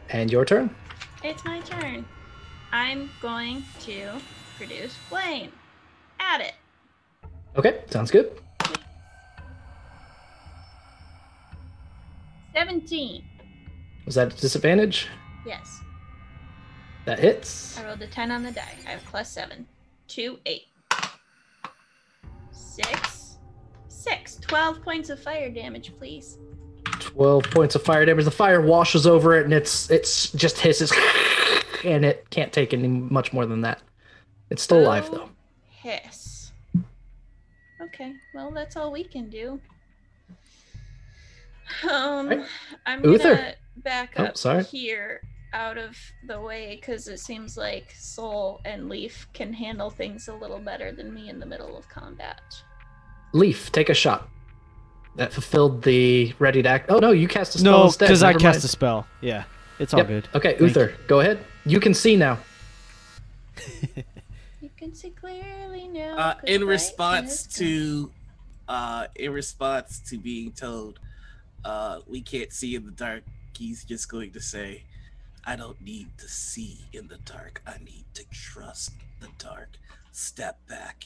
Speaker 1: And your turn.
Speaker 3: It's my turn. I'm going to produce flame. Add it.
Speaker 1: Okay. Sounds good.
Speaker 3: 17.
Speaker 1: Was that a disadvantage?
Speaker 3: Yes.
Speaker 1: That hits.
Speaker 3: I rolled a 10 on the die. I have plus 7. 2, 8. 6. 12 points of fire damage, please.
Speaker 1: 12 points of fire damage. The fire washes over it, and it's just hisses, and it can't take any much more than that. It's still alive, though.
Speaker 3: Hiss. Okay, well, that's all we can do.
Speaker 1: Right.
Speaker 3: I'm
Speaker 1: Uther.
Speaker 3: gonna back
Speaker 1: Oh,
Speaker 3: up
Speaker 1: sorry.
Speaker 3: here out of the way because it seems like Soul and Leaf can handle things a little better than me in the middle of combat.
Speaker 1: Leaf, take a shot. That fulfilled the ready to act. Oh, no, you cast a spell
Speaker 5: No,
Speaker 1: instead.
Speaker 5: because I
Speaker 1: Never
Speaker 5: cast
Speaker 1: mind.
Speaker 5: a spell. Yeah, it's all
Speaker 1: Yep.
Speaker 5: good.
Speaker 1: Okay,
Speaker 5: Thank
Speaker 1: Uther, go ahead. You can see now.
Speaker 3: You can see clearly now. 'cause
Speaker 7: In
Speaker 3: brightness
Speaker 7: response
Speaker 3: comes.
Speaker 7: to being told we can't see in the dark, he's just going to say, I don't need to see in the dark, I need to trust the dark. Step back.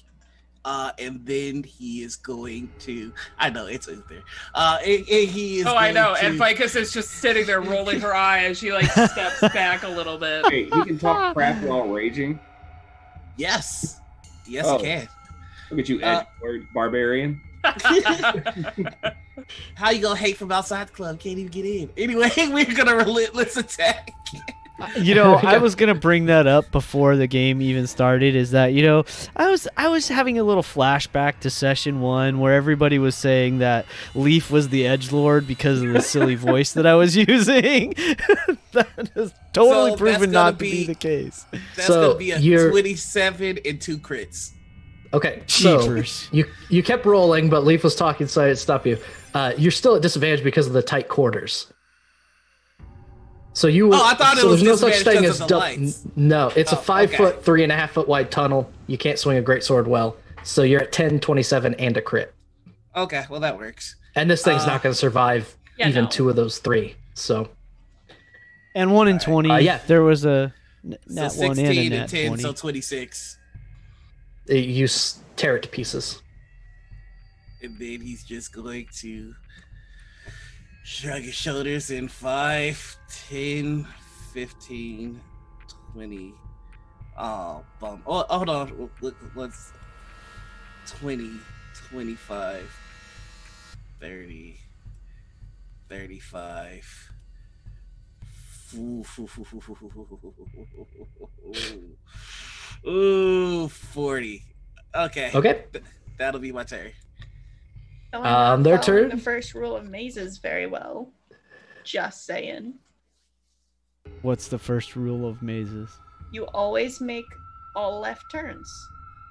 Speaker 7: And then he is going to, I know it's Uther. He is
Speaker 4: Oh, I know.
Speaker 7: going
Speaker 4: And
Speaker 7: to-
Speaker 4: Ficus is just sitting there rolling her eye as she like steps back a little bit.
Speaker 6: Wait, he can talk crap while raging?
Speaker 7: Yes,
Speaker 6: Oh.
Speaker 7: he can.
Speaker 6: Look at you, edgelord barbarian.
Speaker 7: How you gonna hate from outside the club? Can't even get in. Anyway, we're gonna relentless attack.
Speaker 5: You know, I was gonna bring that up before the game even started. Is that, you know, I was having a little flashback to session 1 where everybody was saying that Leaf was the edgelord because of the silly voice that I was using. That is totally
Speaker 7: So
Speaker 5: proven
Speaker 7: that's
Speaker 5: not
Speaker 7: gonna
Speaker 5: to be
Speaker 7: be-
Speaker 5: the case.
Speaker 7: That's
Speaker 1: So,
Speaker 7: gonna be a
Speaker 1: you're-
Speaker 7: 27 and 2 crits.
Speaker 1: Okay, so
Speaker 5: Jeepers.
Speaker 1: you kept rolling, but Leaf was talking, so I had to stop you. You're still at disadvantage because of the tight quarters. So you.
Speaker 7: Oh, I thought it
Speaker 1: so
Speaker 7: was
Speaker 1: there's no such
Speaker 7: disadvantage
Speaker 1: thing
Speaker 7: because
Speaker 1: as
Speaker 7: of the
Speaker 1: dou-
Speaker 7: lights.
Speaker 1: No, it's a
Speaker 7: Oh,
Speaker 1: 5
Speaker 7: okay.
Speaker 1: foot, 3.5 foot wide tunnel. You can't swing a greatsword well, so you're at 10, 27, and a crit.
Speaker 7: Okay, well that works.
Speaker 1: And this thing's not going to survive
Speaker 3: Yeah,
Speaker 1: even
Speaker 3: no.
Speaker 1: 2 of those 3. So
Speaker 5: And 1 in 20.
Speaker 1: yeah.
Speaker 5: There was a
Speaker 7: So
Speaker 5: nat 1 and a
Speaker 7: 16
Speaker 5: nat
Speaker 7: and 10,
Speaker 5: 20.
Speaker 7: so 26.
Speaker 1: you tear it to pieces.
Speaker 7: And then he's just going to shrug his shoulders in 5, 10, 15, 20. Oh, bum. Oh, hold on. Look, what's 20, 25, 30, 35. Ooh, 40. Okay.
Speaker 1: Okay.
Speaker 7: That'll be my turn.
Speaker 3: So I'm not
Speaker 1: their
Speaker 3: following
Speaker 1: turn.
Speaker 3: The first rule of mazes very well. Just saying.
Speaker 5: What's the first rule of mazes?
Speaker 3: You always make all left turns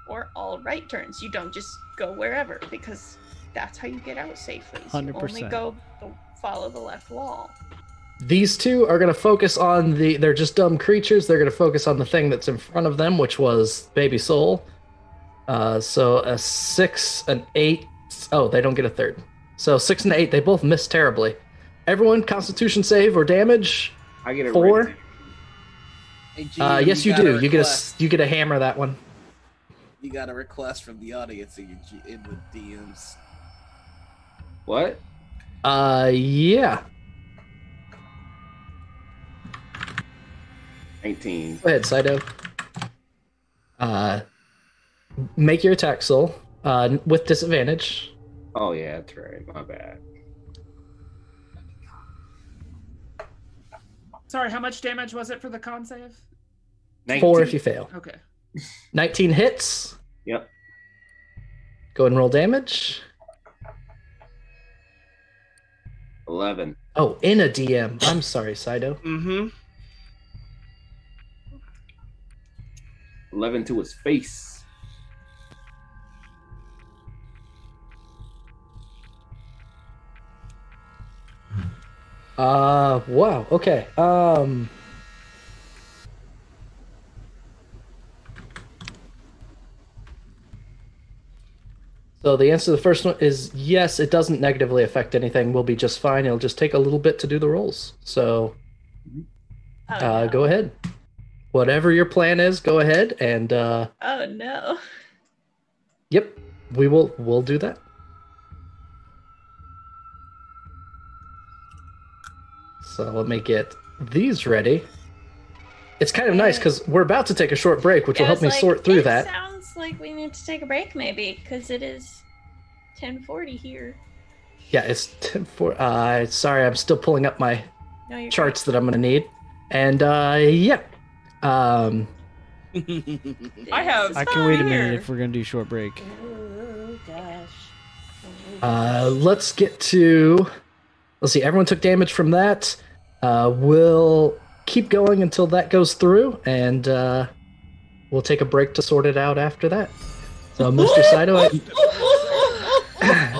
Speaker 3: or all right turns. You don't just go wherever, because that's how you get out safely. So you
Speaker 5: 100%.
Speaker 3: only follow the left wall.
Speaker 1: These two are going to focus on they're just dumb creatures. They're going to focus on the thing that's in front of them, which was Baby Soul. So a 6, an 8. Oh, they don't get a third. So 6 and 8, they both miss terribly. Everyone, Constitution save or damage.
Speaker 6: I get a
Speaker 1: 4.
Speaker 6: red.
Speaker 7: Hey, GM,
Speaker 1: Yes, you
Speaker 7: got a
Speaker 1: do.
Speaker 7: request.
Speaker 1: You get a hammer that one.
Speaker 7: You got a request from the audience in the DMs.
Speaker 6: What?
Speaker 1: Yeah.
Speaker 6: 19.
Speaker 1: Go ahead, Saito. Make your attack, Soul, with disadvantage.
Speaker 6: Oh yeah, that's right. My bad.
Speaker 4: Sorry, how much damage was it for the con save?
Speaker 1: 4 if you fail.
Speaker 4: Okay.
Speaker 1: 19 hits.
Speaker 6: Yep.
Speaker 1: Go ahead and roll damage.
Speaker 6: 11.
Speaker 1: Oh, in a DM. I'm sorry, Saito.
Speaker 7: Mm-hmm.
Speaker 6: 11 to his face.
Speaker 1: Wow. Okay. So the answer to the first one is yes, it doesn't negatively affect anything. We'll be just fine. It'll just take a little bit to do the rolls. So
Speaker 3: No.
Speaker 1: go ahead. Whatever your plan is, go ahead and
Speaker 3: Oh no.
Speaker 1: yep, we'll do that. So let me get these ready. It's kind of nice because we're about to take a short break, which will help me sort through that.
Speaker 3: Sounds like we need to take a break, maybe, because it is 10:40 here.
Speaker 1: Yeah, it's 10:04. Sorry, I'm still pulling up my
Speaker 3: No, you're
Speaker 1: charts that I'm gonna need. And yeah.
Speaker 4: I have.
Speaker 5: I can wait a minute if we're gonna do short break.
Speaker 3: Oh gosh.
Speaker 1: Let's get to. Let's see. Everyone took damage from that. We'll keep going until that goes through, and we'll take a break to sort it out after that. So, Mr. Saito,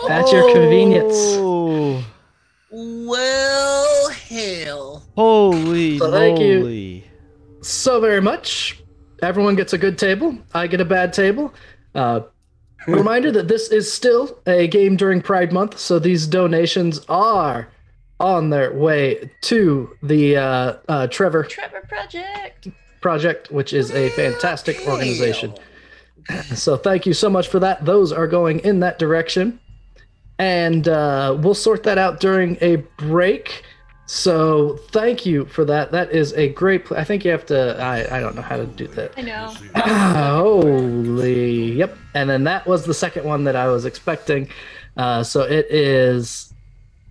Speaker 1: at your convenience.
Speaker 5: Oh,
Speaker 7: Well, hell.
Speaker 5: holy
Speaker 1: So thank you.
Speaker 5: moly!
Speaker 1: So very much. Everyone gets a good table. I get a bad table. Reminder that this is still a game during Pride Month, so these donations are on their way to the Trevor
Speaker 3: Trevor
Speaker 1: Project, which is a fantastic organization. So thank you so much for that. Those are going in that direction. And we'll sort that out during a break. So thank you for that. That is a great... I think you have to... I don't know how to do that.
Speaker 3: I know.
Speaker 1: Holy... Yep. And then that was the second one that I was expecting. So it is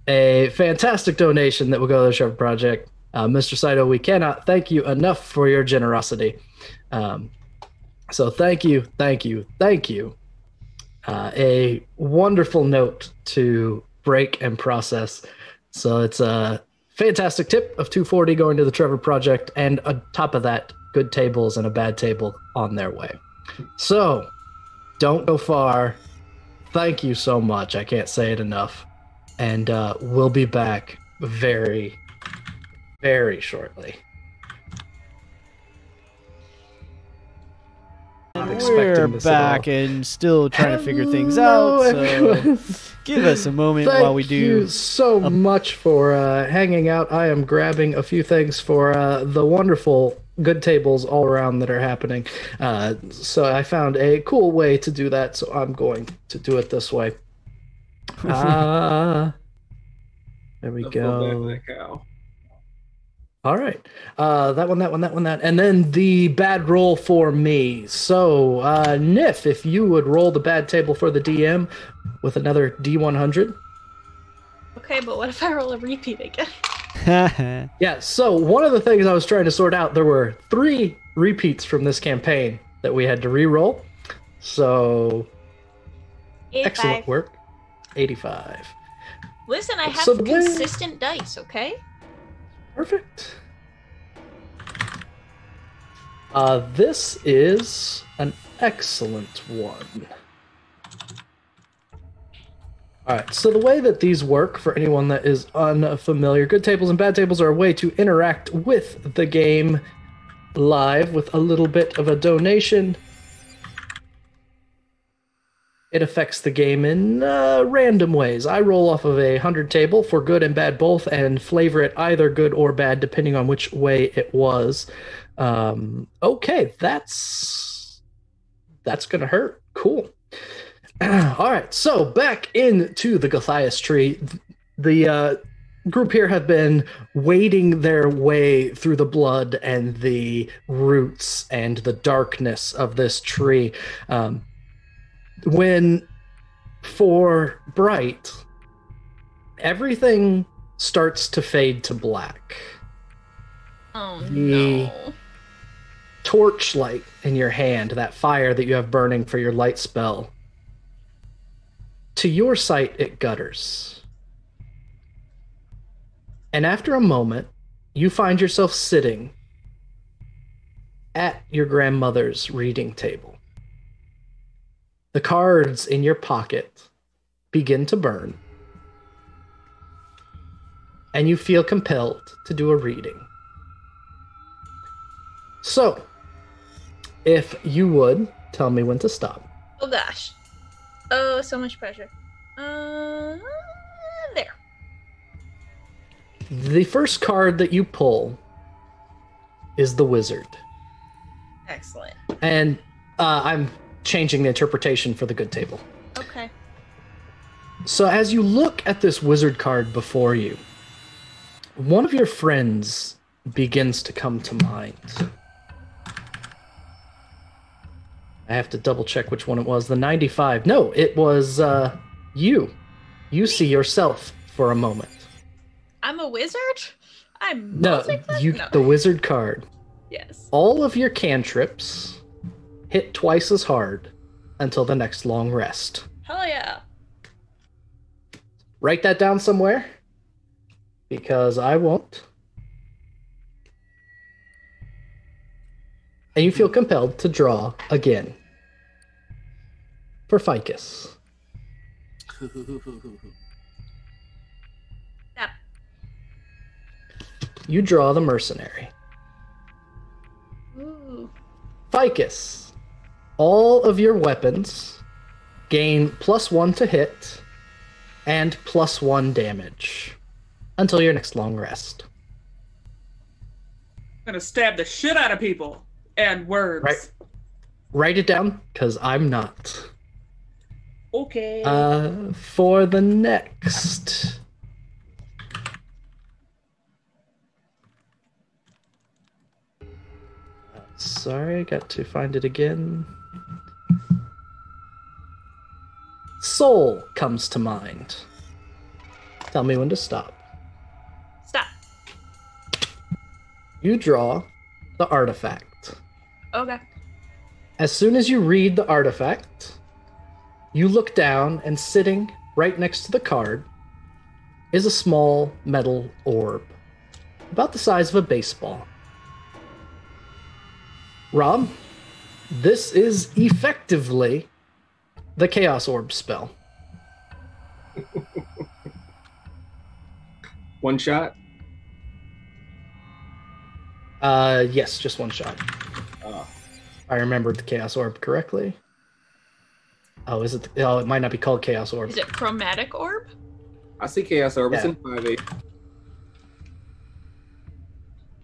Speaker 1: a fantastic donation that will go to the Trevor Project. Mr. Saito, we cannot thank you enough for your generosity. So thank you, thank you, thank you. A wonderful note to break and process. So it's a fantastic tip of 240 going to the Trevor Project, and on top of that, good tables and a bad table on their way. So don't go far. Thank you so much. I can't say it enough. And we'll be back very, very shortly. Not
Speaker 5: We're
Speaker 1: expecting this at
Speaker 5: back
Speaker 1: all.
Speaker 5: and still trying to figure things
Speaker 1: Hello,
Speaker 5: out. So
Speaker 1: everyone.
Speaker 5: give us a moment
Speaker 1: Thank
Speaker 5: while we do.
Speaker 1: you so much for hanging out. I am grabbing a few things for the wonderful good tables all around that are happening. So I found a cool way to do that, so I'm going to do it this way. There we go. All right. That one. And then the bad roll for me. So, Nif, if you would roll the bad table for the DM with another D100.
Speaker 3: Okay, but what if I roll a repeat again?
Speaker 1: Yeah, so one of the things I was trying to sort out, there were 3 repeats from this campaign that we had to re-roll. So,
Speaker 3: 85.
Speaker 1: excellent work. 85.
Speaker 3: Listen, I have
Speaker 1: So the way-
Speaker 3: consistent dice, okay?
Speaker 1: Perfect. This is an excellent one. Alright, so the way that these work, for anyone that is unfamiliar, good tables and bad tables are a way to interact with the game live with a little bit of a donation. It affects the game in random ways. I roll off of a 100 table for good and bad both and flavor it either good or bad depending on which way it was. Okay, that's gonna hurt. Cool. All right, so back into the Gulthias Tree. The group here have been wading their way through the blood and the roots and the darkness of this tree. When, for Bright, everything starts to fade to black.
Speaker 3: Oh,
Speaker 1: The
Speaker 3: no.
Speaker 1: torchlight in your hand, that fire that you have burning for your light spell, to your sight, it gutters. And after a moment, you find yourself sitting at your grandmother's reading table. The cards in your pocket begin to burn, and you feel compelled to do a reading. So, if you would, tell me when to stop.
Speaker 3: Oh gosh. Oh, so much pressure. There.
Speaker 1: The first card that you pull is the Wizard.
Speaker 3: Excellent.
Speaker 1: And I'm changing the interpretation for the good table.
Speaker 3: Okay.
Speaker 1: So as you look at this Wizard card before you, one of your friends begins to come to mind. I have to double check which one it was. The 95. No, it was you. You see yourself for a moment.
Speaker 3: I'm a wizard? I'm
Speaker 1: No, the Wizard card.
Speaker 3: Yes.
Speaker 1: All of your cantrips hit twice as hard until the next long rest.
Speaker 3: Hell yeah.
Speaker 1: Write that down somewhere, because I won't. And you feel compelled to draw again. For Ficus.
Speaker 3: Yep.
Speaker 1: You draw the mercenary.
Speaker 3: Ooh.
Speaker 1: Ficus. All of your weapons gain +1 to hit and +1 damage until your next long rest.
Speaker 4: I'm gonna stab the shit out of people and words.
Speaker 1: Right. Write it down, because I'm not.
Speaker 4: Okay.
Speaker 1: For the next. Sorry, I got to find it again. Soul comes to mind. Tell me when to stop.
Speaker 3: Stop.
Speaker 1: You draw the artifact.
Speaker 3: Okay.
Speaker 1: As soon as you read the artifact, you look down, and sitting right next to the card is a small metal orb, about the size of a baseball. Rob, this is effectively the Chaos Orb spell.
Speaker 6: One shot?
Speaker 1: Yes, just one shot.
Speaker 6: Oh.
Speaker 1: I remembered the Chaos Orb correctly. Oh, is it? Oh, it might not be called Chaos Orb.
Speaker 3: Is it chromatic orb?
Speaker 6: I see Chaos Orb. It's
Speaker 1: Yeah.
Speaker 6: in 5e.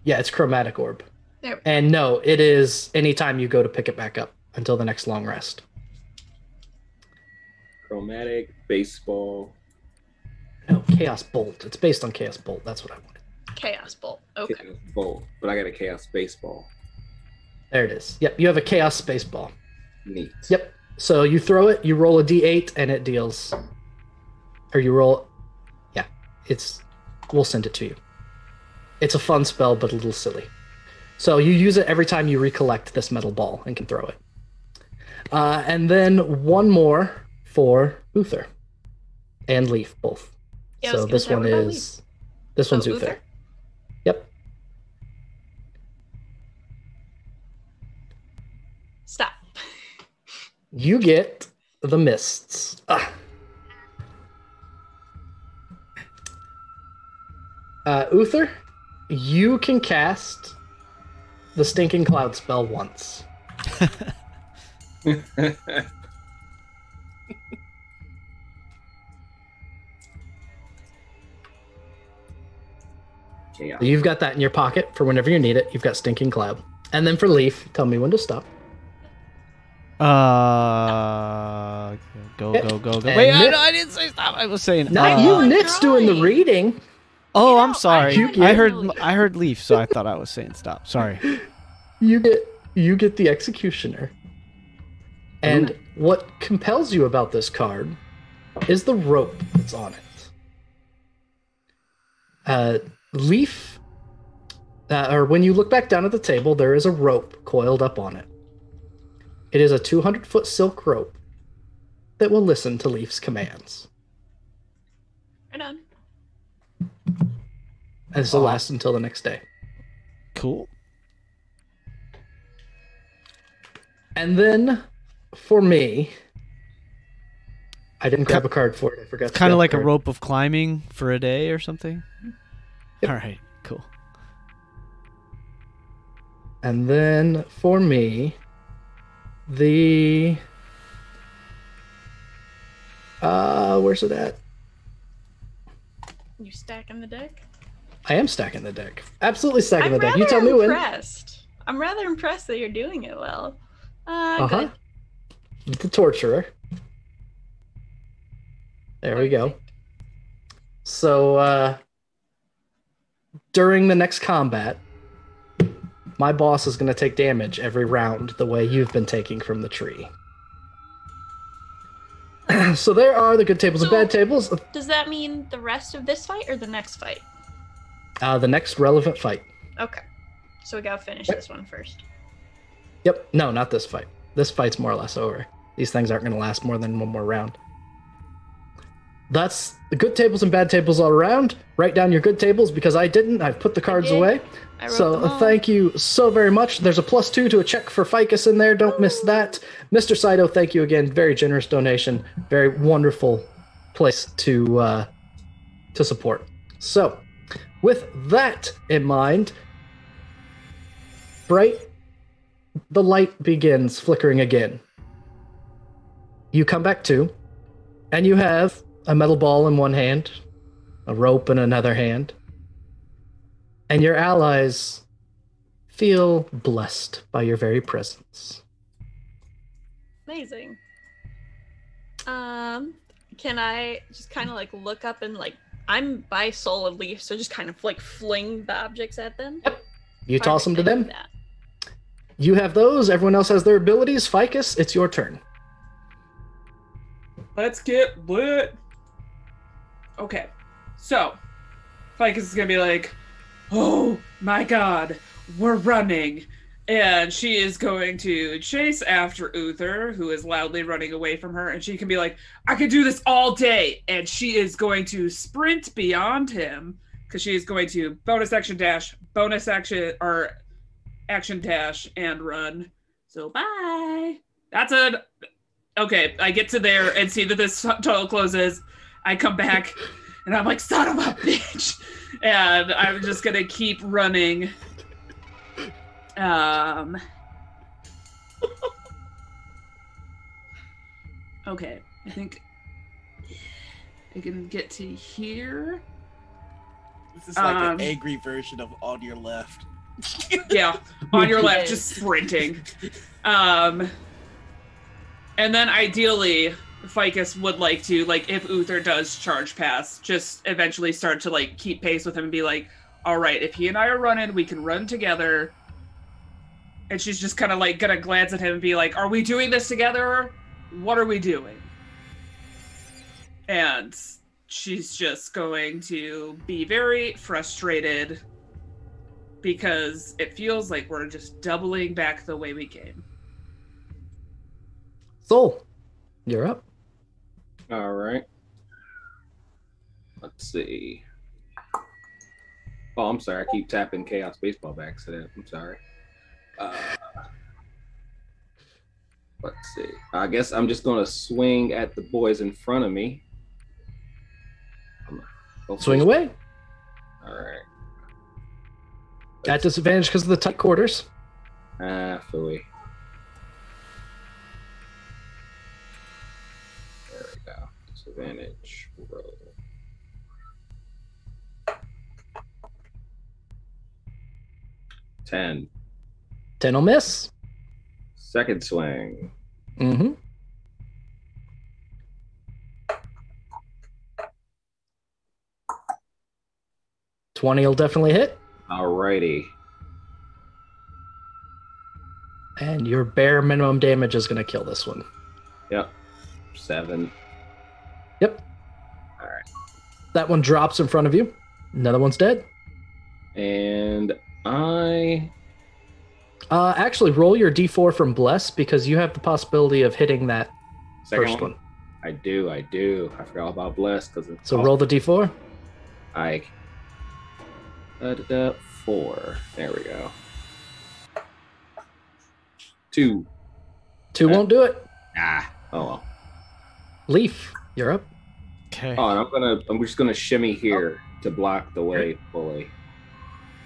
Speaker 1: Yeah, it's Chromatic Orb.
Speaker 3: There.
Speaker 1: And no, it is anytime you go to pick it back up until the next long rest.
Speaker 6: Chromatic, baseball.
Speaker 1: No, Chaos Bolt. It's based on Chaos Bolt. That's what I wanted.
Speaker 3: Chaos bolt. Okay.
Speaker 6: Chaos Bolt. But I got a Chaos baseball.
Speaker 1: There it is. Yep, you have a Chaos Space Ball.
Speaker 6: Neat.
Speaker 1: Yep. So you throw it, you roll a d8, and it deals. Or you roll. Yeah, we'll send it to you. It's a fun spell, but a little silly. So you use it every time you recollect this metal ball and can throw it. And then one more for Uther and Leaf, both.
Speaker 3: Yeah, I was
Speaker 1: So
Speaker 3: gonna
Speaker 1: this
Speaker 3: say,
Speaker 1: one
Speaker 3: what about
Speaker 1: is. This one's Uther.
Speaker 3: Uther?
Speaker 1: Yep.
Speaker 3: Stop.
Speaker 1: You get the mists. Uther, you can cast the stinking cloud spell once.
Speaker 6: Yeah.
Speaker 1: You've got that in your pocket for whenever you need it. You've got stinking cloud. And then for Leaf, tell me when to stop.
Speaker 5: Go.
Speaker 1: And
Speaker 5: Wait,
Speaker 1: Nip-
Speaker 5: no, I didn't say stop. I was saying.
Speaker 1: Not you, Nick's doing the reading.
Speaker 5: Oh,
Speaker 3: You
Speaker 5: I'm
Speaker 3: know,
Speaker 5: sorry.
Speaker 1: I
Speaker 5: I heard Leaf, so I thought I was saying stop. Sorry.
Speaker 1: You get the Executioner. And what compels you about this card is the rope that's on it. Leaf, or when you look back down at the table, there is a rope coiled up on it. It is a 200-foot silk rope that will listen to Leaf's commands.
Speaker 3: Right on.
Speaker 1: And this will last until the next day.
Speaker 5: Cool.
Speaker 1: And then, for me, I didn't grab a card for it. I forgot.
Speaker 5: Kind of like a
Speaker 1: card.
Speaker 5: rope of climbing for a day or something.
Speaker 1: Yep.
Speaker 5: All right, cool.
Speaker 1: And then for me, the where's it at?
Speaker 3: You stacking the deck?
Speaker 1: I am stacking the deck. Absolutely stacking
Speaker 3: I'm
Speaker 1: the deck. You
Speaker 3: rather
Speaker 1: tell me when.
Speaker 3: impressed. I'm rather impressed that you're doing it well. Good.
Speaker 1: The torturer. There we go.
Speaker 3: Perfect.
Speaker 1: So during the next combat, my boss is going to take damage every round the way you've been taking from the tree. So there are the good tables and bad tables.
Speaker 3: Does that mean the rest of this fight or the next fight?
Speaker 1: The next relevant fight.
Speaker 3: Okay. So we gotta finish this one first.
Speaker 1: Yep. No, not this fight. This fight's more or less over. These things aren't going to last more than one more round. That's the good tables and bad tables all around. Write down your good tables because I didn't. I've put the cards away.
Speaker 3: I wrote them
Speaker 1: So
Speaker 3: all.
Speaker 1: thank you so very much. There's a +2 to a check for Ficus in there. Don't miss that. Mr. Saito, thank you again. Very generous donation. Very wonderful place to support. So with that in mind, Bright, the light begins flickering again. You come back to, and you have a metal ball in one hand, a rope in another hand, and your allies feel blessed by your very presence.
Speaker 3: Amazing. Can I just kind of like look up and like I'm by Soul of Leaf, so just kind of like fling the objects at them?
Speaker 1: Yep. You toss them to
Speaker 3: Perfect, I
Speaker 1: them.
Speaker 3: do that.
Speaker 1: You have those. Everyone else has their abilities. Ficus, it's your turn.
Speaker 4: Let's get lit. Okay, so Ficus is gonna be like, "Oh my God, we're running," and she is going to chase after Uther, who is loudly running away from her, and she can be like, "I could do this all day," and she is going to sprint beyond him because she is going to bonus action dash, bonus action or action dash, and run. So bye. That's it. Okay, I get to there and see that this tunnel closes. I come back, and I'm like, son of a bitch! And I'm just gonna keep running. Okay, I think I can get to here.
Speaker 7: This is like an angry version of On Your Left.
Speaker 4: Yeah, on your left, just sprinting. And then ideally, Ficus would like to, like, if Uther does charge past, just eventually start to, like, keep pace with him and be like, all right, if he and I are running, we can run together. And she's just kind of, like, gonna glance at him and be like, are we doing this together? What are we doing? And she's just going to be very frustrated because it feels like we're just doubling back the way we came.
Speaker 1: Soul, you're up.
Speaker 6: All right. Let's see. Oh, I'm sorry. I keep tapping Chaos Baseball by accident. I'm sorry. Let's see. I guess I'm just going to swing at the boys in front of me.
Speaker 1: Swing away.
Speaker 6: All right.
Speaker 1: At disadvantage because of the tight quarters.
Speaker 6: Phooey. There we go. Disadvantage. Roll. Ten.
Speaker 1: 10 will miss.
Speaker 6: Second swing.
Speaker 1: Mm-hmm. $20 will definitely hit.
Speaker 6: Alrighty.
Speaker 1: And your bare minimum damage is going to kill this one.
Speaker 6: Yep. 7.
Speaker 1: Yep.
Speaker 6: All right.
Speaker 1: That one drops in front of you. Another one's dead.
Speaker 6: And I...
Speaker 1: actually, roll your d4 from Bless because you have the possibility of hitting that first one.
Speaker 6: I do. I forgot all about Bless.
Speaker 1: So roll the d4.
Speaker 6: 4. There we go. 2.
Speaker 1: 2 won't do it.
Speaker 6: Oh well.
Speaker 1: Leaf, you're up.
Speaker 5: Okay.
Speaker 6: Oh, and I'm just gonna shimmy here to block the way fully.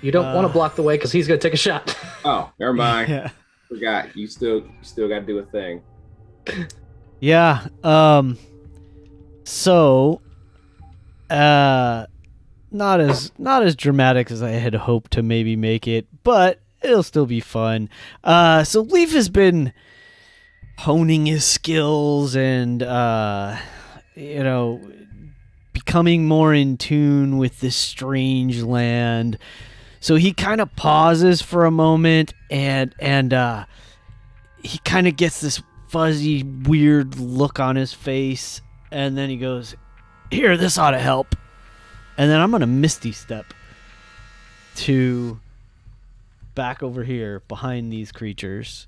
Speaker 1: You don't want to block the way because he's going to take a shot.
Speaker 6: Oh, never mind.
Speaker 5: Yeah.
Speaker 6: Forgot. You still got to do a thing.
Speaker 5: Yeah. So, not as dramatic as I had hoped to maybe make it, but it'll still be fun. So Leaf has been honing his skills and becoming more in tune with this strange land. So he kind of pauses for a moment and he kind of gets this fuzzy, weird look on his face, and then he goes, "Here, this ought to help." And then I'm going to Misty Step to back over here behind these creatures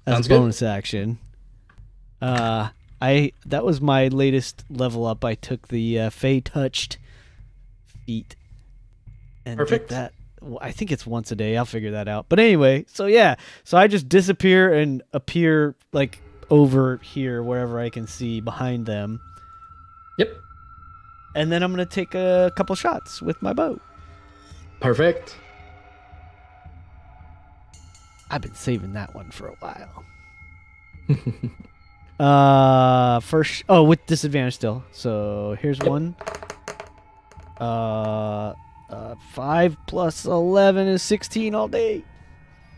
Speaker 5: as
Speaker 1: Sounds
Speaker 5: a
Speaker 1: good.
Speaker 5: bonus action. That was my latest level up. I took the Fey Touched feat and
Speaker 1: Perfect.
Speaker 5: did that. Well, I think it's once a day. I'll figure that out. But anyway, so yeah. So I just disappear and appear like over here wherever I can see behind them.
Speaker 1: Yep.
Speaker 5: And then I'm going to take a couple shots with my bow.
Speaker 1: Perfect.
Speaker 5: I've been saving that one for a while. With disadvantage still. So here's one. 5 plus 11 is 16 all day.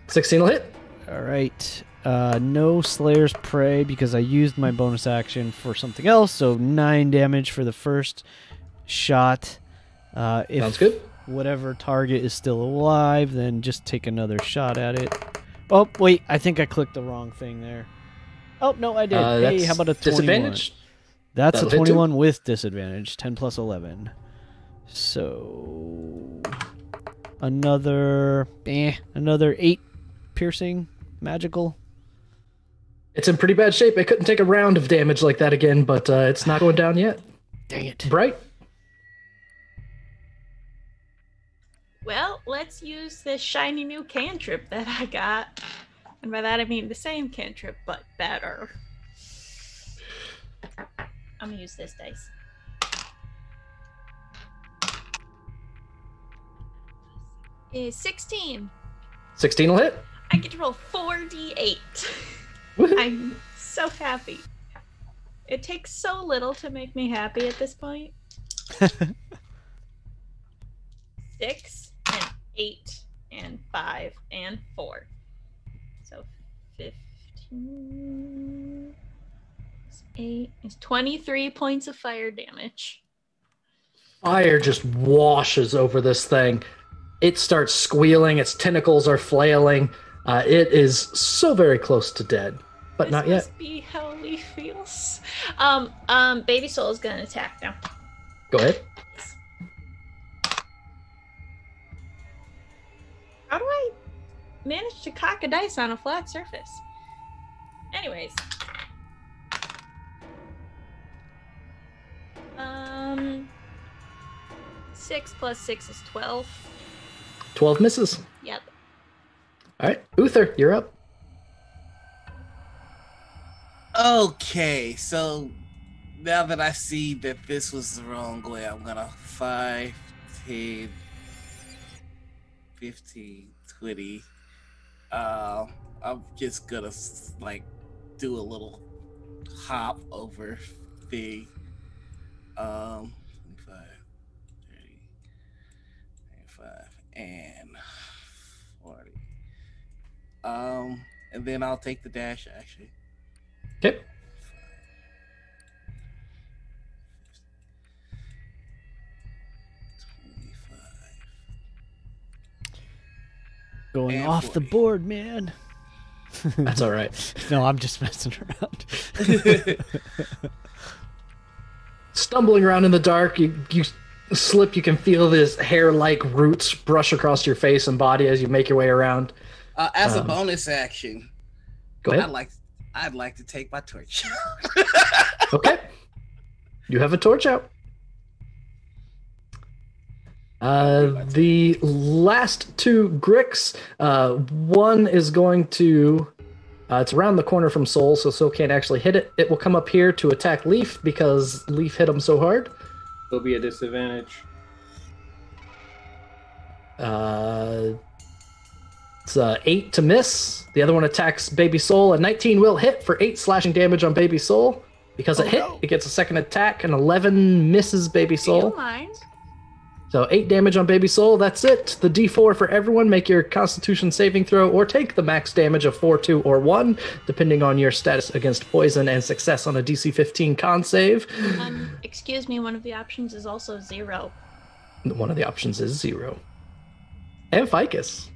Speaker 1: 16 will hit.
Speaker 5: All right. No Slayer's Prey because I used my bonus action for something else. So 9 damage for the first shot. If
Speaker 1: Sounds good.
Speaker 5: whatever target is still alive, then just take another shot at it. Oh, wait. I think I clicked the wrong thing there. Oh, no, I did. Hey, how about a 21?
Speaker 1: Disadvantage?
Speaker 5: That's
Speaker 1: That'll
Speaker 5: a
Speaker 1: hit too.
Speaker 5: 21 with disadvantage. 10 plus 11. So another 8 piercing magical.
Speaker 1: It's in pretty bad shape. I couldn't take a round of damage like that again, but it's not going down yet.
Speaker 5: Dang it.
Speaker 1: Bright?
Speaker 3: Well, let's use this shiny new cantrip that I got. And by that I mean the same cantrip, but better. I'm gonna use this dice. Is 16.
Speaker 1: 16 will hit.
Speaker 3: I get to roll 4d8.
Speaker 1: Woohoo.
Speaker 3: I'm so happy. It takes so little to make me happy at this point. 6 and 8 and 5 and 4. So 15 plus 8 is 23 points of fire damage.
Speaker 1: Fire just washes over this thing. It starts squealing. Its tentacles are flailing. It is so very close to dead, but
Speaker 3: This
Speaker 1: not yet.
Speaker 3: must be how Leaf feels. Baby Soul is gonna attack now.
Speaker 1: Go ahead.
Speaker 3: How do I manage to cock a dice on a flat surface? Anyways. 6 plus 6 is 12.
Speaker 1: 12 misses.
Speaker 3: Yep.
Speaker 1: All right, Uther, you're up.
Speaker 7: Okay, so now that I see that this was the wrong way, I'm gonna 5, 10, 15, 20. I'm just gonna like do a little hop over thing. 25, 30, 35, and 40. And then I'll take the dash action.
Speaker 1: Okay.
Speaker 7: 25.
Speaker 5: Going
Speaker 7: And
Speaker 5: off the
Speaker 7: 40.
Speaker 5: board, man.
Speaker 1: That's all right.
Speaker 5: No, I'm just messing around.
Speaker 1: Stumbling around in the dark, you slip. You can feel this hair-like roots brush across your face and body as you make your way around.
Speaker 7: As a bonus action,
Speaker 1: Go ahead.
Speaker 7: I'd like to take my torch.
Speaker 1: Okay. You have a torch out. The last two gricks, one is going to, it's around the corner from Soul can't actually hit it. It will come up here to attack Leaf because Leaf hit him so hard.
Speaker 6: There'll be a disadvantage.
Speaker 1: It's 8 to miss. The other one attacks Baby Soul. A 19 will hit for 8 slashing damage on Baby Soul. Because it hit, it gets a second attack, and 11 misses Baby
Speaker 3: Do
Speaker 1: Soul.
Speaker 3: you mind?
Speaker 1: So 8 damage on Baby Soul, that's it. The D4 for everyone, make your Constitution saving throw or take the max damage of 4, 2, or 1, depending on your status against poison and success on a DC 15 con save.
Speaker 3: Excuse me, one of the options is also 0.
Speaker 1: One of the options is 0. And Ficus.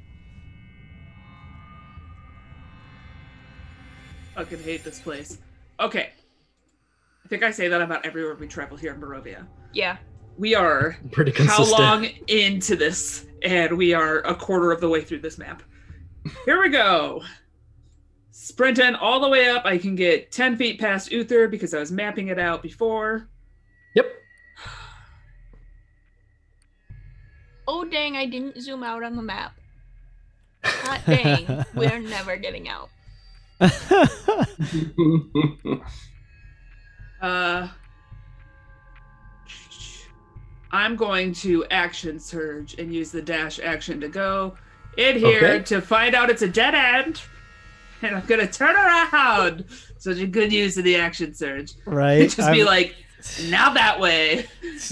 Speaker 4: Fucking hate this place. Okay. I think I say that about everywhere we travel here in Barovia.
Speaker 3: Yeah.
Speaker 4: We are
Speaker 1: Pretty consistent.
Speaker 4: how long into this? And we are a quarter of the way through this map. Here we go. Sprinting all the way up. I can get 10 feet past Uther because I was mapping it out before.
Speaker 1: Yep.
Speaker 3: Oh, dang, I didn't zoom out on the map. Hot dang, we're never getting out.
Speaker 4: I'm going to action surge and use the dash action to go in here to find out it's a dead end. And I'm going to turn around. Such a good use of the action surge.
Speaker 5: Right.
Speaker 4: Just be like, now that way.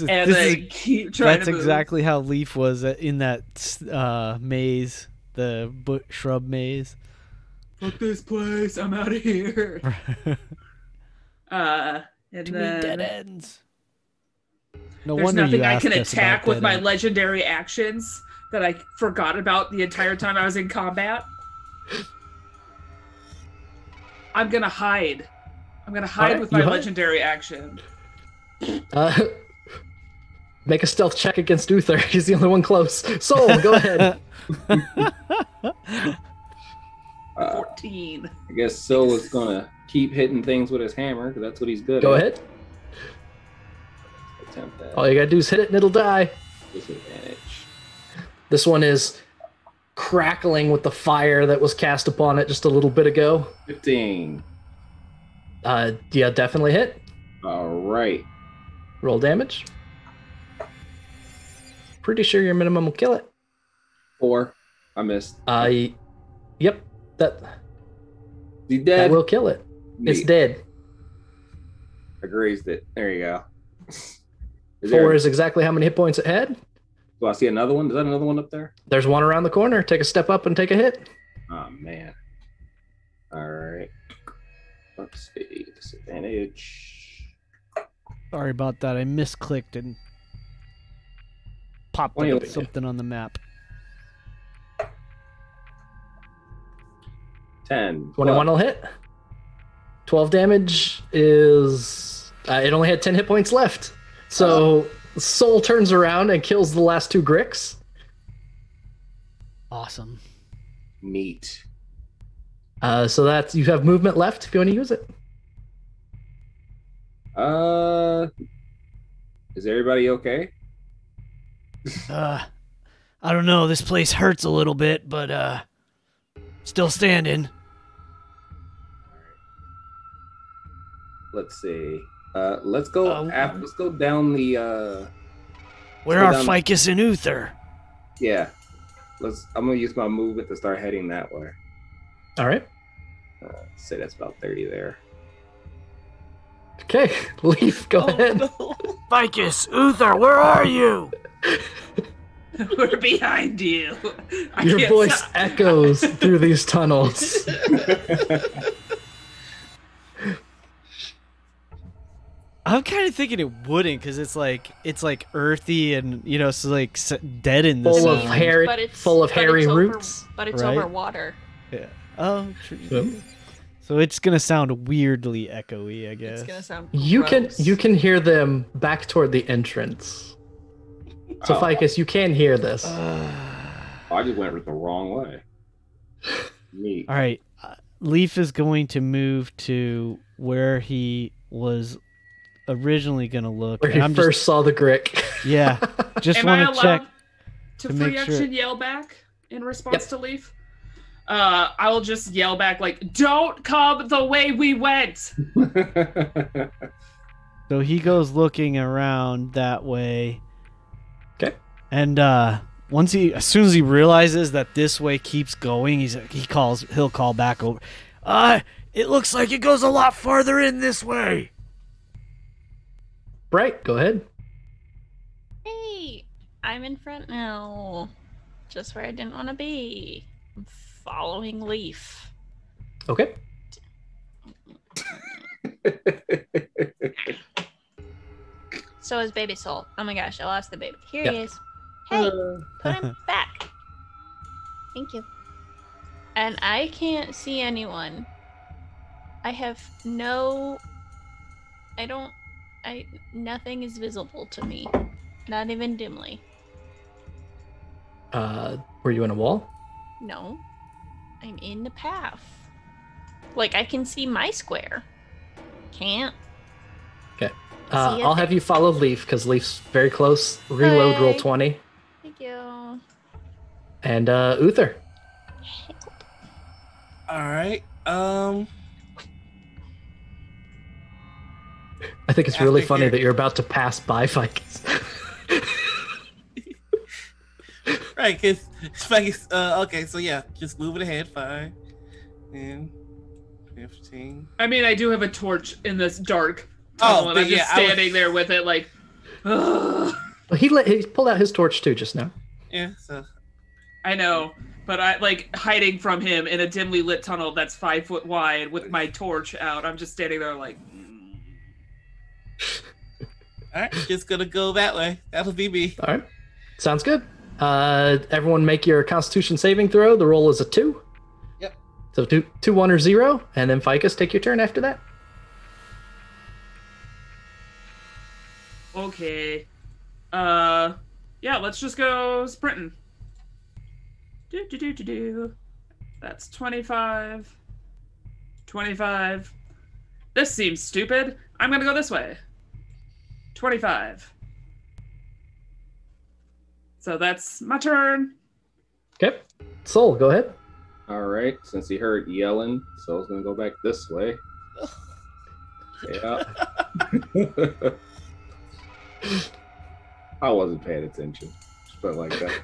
Speaker 4: And then keep trying to move.
Speaker 5: That's exactly how Leaf was in that maze, the shrub maze.
Speaker 4: Fuck this place. I'm out of here. And
Speaker 5: Too many dead ends. No
Speaker 4: there's
Speaker 5: wonder
Speaker 4: nothing
Speaker 5: you
Speaker 4: I
Speaker 5: asked
Speaker 4: can
Speaker 5: us
Speaker 4: attack
Speaker 5: about
Speaker 4: with
Speaker 5: dead
Speaker 4: my
Speaker 5: ends.
Speaker 4: legendary actions that I forgot about the entire time I was in combat. I'm gonna hide. I'm gonna hide
Speaker 1: Alright,
Speaker 4: with my
Speaker 1: you hide?
Speaker 4: legendary action.
Speaker 1: Make a stealth check against Uther. He's the only one close. Soul, go ahead.
Speaker 4: 14.
Speaker 6: I guess Soul is gonna keep hitting things with his hammer because that's what he's good
Speaker 1: Go
Speaker 6: at.
Speaker 1: ahead.
Speaker 6: Attempt that.
Speaker 1: All you gotta do is hit it and it'll die.
Speaker 6: Disadvantage.
Speaker 1: This one is crackling with the fire that was cast upon it just a little bit ago.
Speaker 6: 15.
Speaker 1: Yeah, definitely hit.
Speaker 6: All right.
Speaker 1: Roll damage. Pretty sure your minimum will kill it.
Speaker 6: 4. I missed.
Speaker 1: Yep, that
Speaker 6: Is he dead?
Speaker 1: will kill it. It's
Speaker 6: Neat.
Speaker 1: dead.
Speaker 6: I grazed it. There you go. Is
Speaker 1: 4
Speaker 6: there,
Speaker 1: is exactly how many hit points it had.
Speaker 6: do I see another one? Is that another one up there?
Speaker 1: There's one around the corner. Take a step up and take a hit.
Speaker 6: Oh, man. All right. Let's see. Disadvantage.
Speaker 5: Sorry about that. I misclicked and popped
Speaker 6: What do
Speaker 5: up
Speaker 6: you-
Speaker 5: something on the map.
Speaker 6: 10.
Speaker 1: 21 will hit. 12 damage is... it only had 10 hit points left. So Soul turns around and kills the last 2 gricks.
Speaker 5: Awesome.
Speaker 6: Neat.
Speaker 1: So that's... You have movement left if you want to use it.
Speaker 6: Is everybody okay?
Speaker 5: I don't know. This place hurts a little bit, but still standing.
Speaker 6: let's see. Let's go. Let's go down the.
Speaker 5: Where are Ficus and Uther?
Speaker 6: Yeah. I'm gonna use my movement to start heading that way.
Speaker 1: All right.
Speaker 6: Say that's about 30 there.
Speaker 1: Okay, Leaf, go ahead.
Speaker 8: No.
Speaker 5: Ficus, Uther, where are you?
Speaker 4: We're behind you.
Speaker 1: Your voice echoes through these tunnels.
Speaker 5: I'm kind of thinking it wouldn't, because it's like earthy and so like dead in this.
Speaker 1: Full of hairy, roots.
Speaker 3: But it's
Speaker 5: right?
Speaker 3: over water.
Speaker 5: Yeah. Oh, true.
Speaker 1: Yep.
Speaker 5: So it's gonna sound weirdly echoey, I guess.
Speaker 3: It's gonna sound
Speaker 1: You
Speaker 3: gross.
Speaker 1: can hear them back toward the entrance. So Ficus, you can hear this.
Speaker 6: I just went the wrong way. Neat.
Speaker 5: All right, Leaf is going to move to where he was originally gonna look.
Speaker 1: Where he first saw the grick.
Speaker 5: Yeah, just
Speaker 4: Am I
Speaker 5: want to check
Speaker 4: allowed to
Speaker 5: to
Speaker 4: free
Speaker 5: make
Speaker 4: action
Speaker 5: sure.
Speaker 4: yell back in response to Leaf? I will just yell back like, "Don't come the way we went."
Speaker 5: So he goes looking around that way.
Speaker 1: Okay.
Speaker 5: And as soon as he realizes that this way keeps going, he'll call back over. It looks like it goes a lot farther in this way.
Speaker 1: Bright, go ahead.
Speaker 3: Hey, I'm in front now. Just where I didn't want to be. I'm following Leaf.
Speaker 1: Okay.
Speaker 3: So is Baby Soul. Oh my gosh, I lost the baby. Here he is. Hey, put him back. Thank you. And I can't see anyone. Nothing is visible to me. Not even dimly.
Speaker 1: Were you in a wall?
Speaker 3: No. I'm in the path. Like, I can see my square. Can't.
Speaker 1: Okay.
Speaker 3: See ya.
Speaker 1: I'll have you follow Leaf, because Leaf's very close. Reload, roll
Speaker 3: Hi.
Speaker 1: 20.
Speaker 3: Thank you.
Speaker 1: And Uther.
Speaker 7: All right.
Speaker 1: I think it's really
Speaker 7: After
Speaker 1: funny
Speaker 7: here-
Speaker 1: that you're about to pass by Ficus.
Speaker 7: Right, because okay, so yeah, just moving ahead. 5, 10, 15.
Speaker 4: I mean, I do have a torch in this dark
Speaker 7: Oh,
Speaker 4: tunnel, and I'm
Speaker 7: yeah,
Speaker 4: just
Speaker 7: I was-
Speaker 4: standing there with it, like, ugh.
Speaker 1: He pulled out his torch too just now.
Speaker 7: Yeah, so
Speaker 4: I know, but I like hiding from him in a dimly lit tunnel that's 5 foot wide with my torch out. I'm just standing there, like.
Speaker 7: all right, just gonna go that way. That'll be me.
Speaker 1: All right. Sounds good. Everyone make your Constitution saving throw. The roll is a 2.
Speaker 7: Yep.
Speaker 1: So 2, 1, or 0, and then Ficus, take your turn after that.
Speaker 4: Okay. Yeah, let's just go sprinting. Do. That's 25. 25. This seems stupid. I'm gonna go this way. 25. So that's my turn.
Speaker 1: Okay. Soul, go ahead.
Speaker 6: All right. Since he heard yelling, Soul's gonna go back this way. Yeah. I wasn't paying attention. Just put it like that.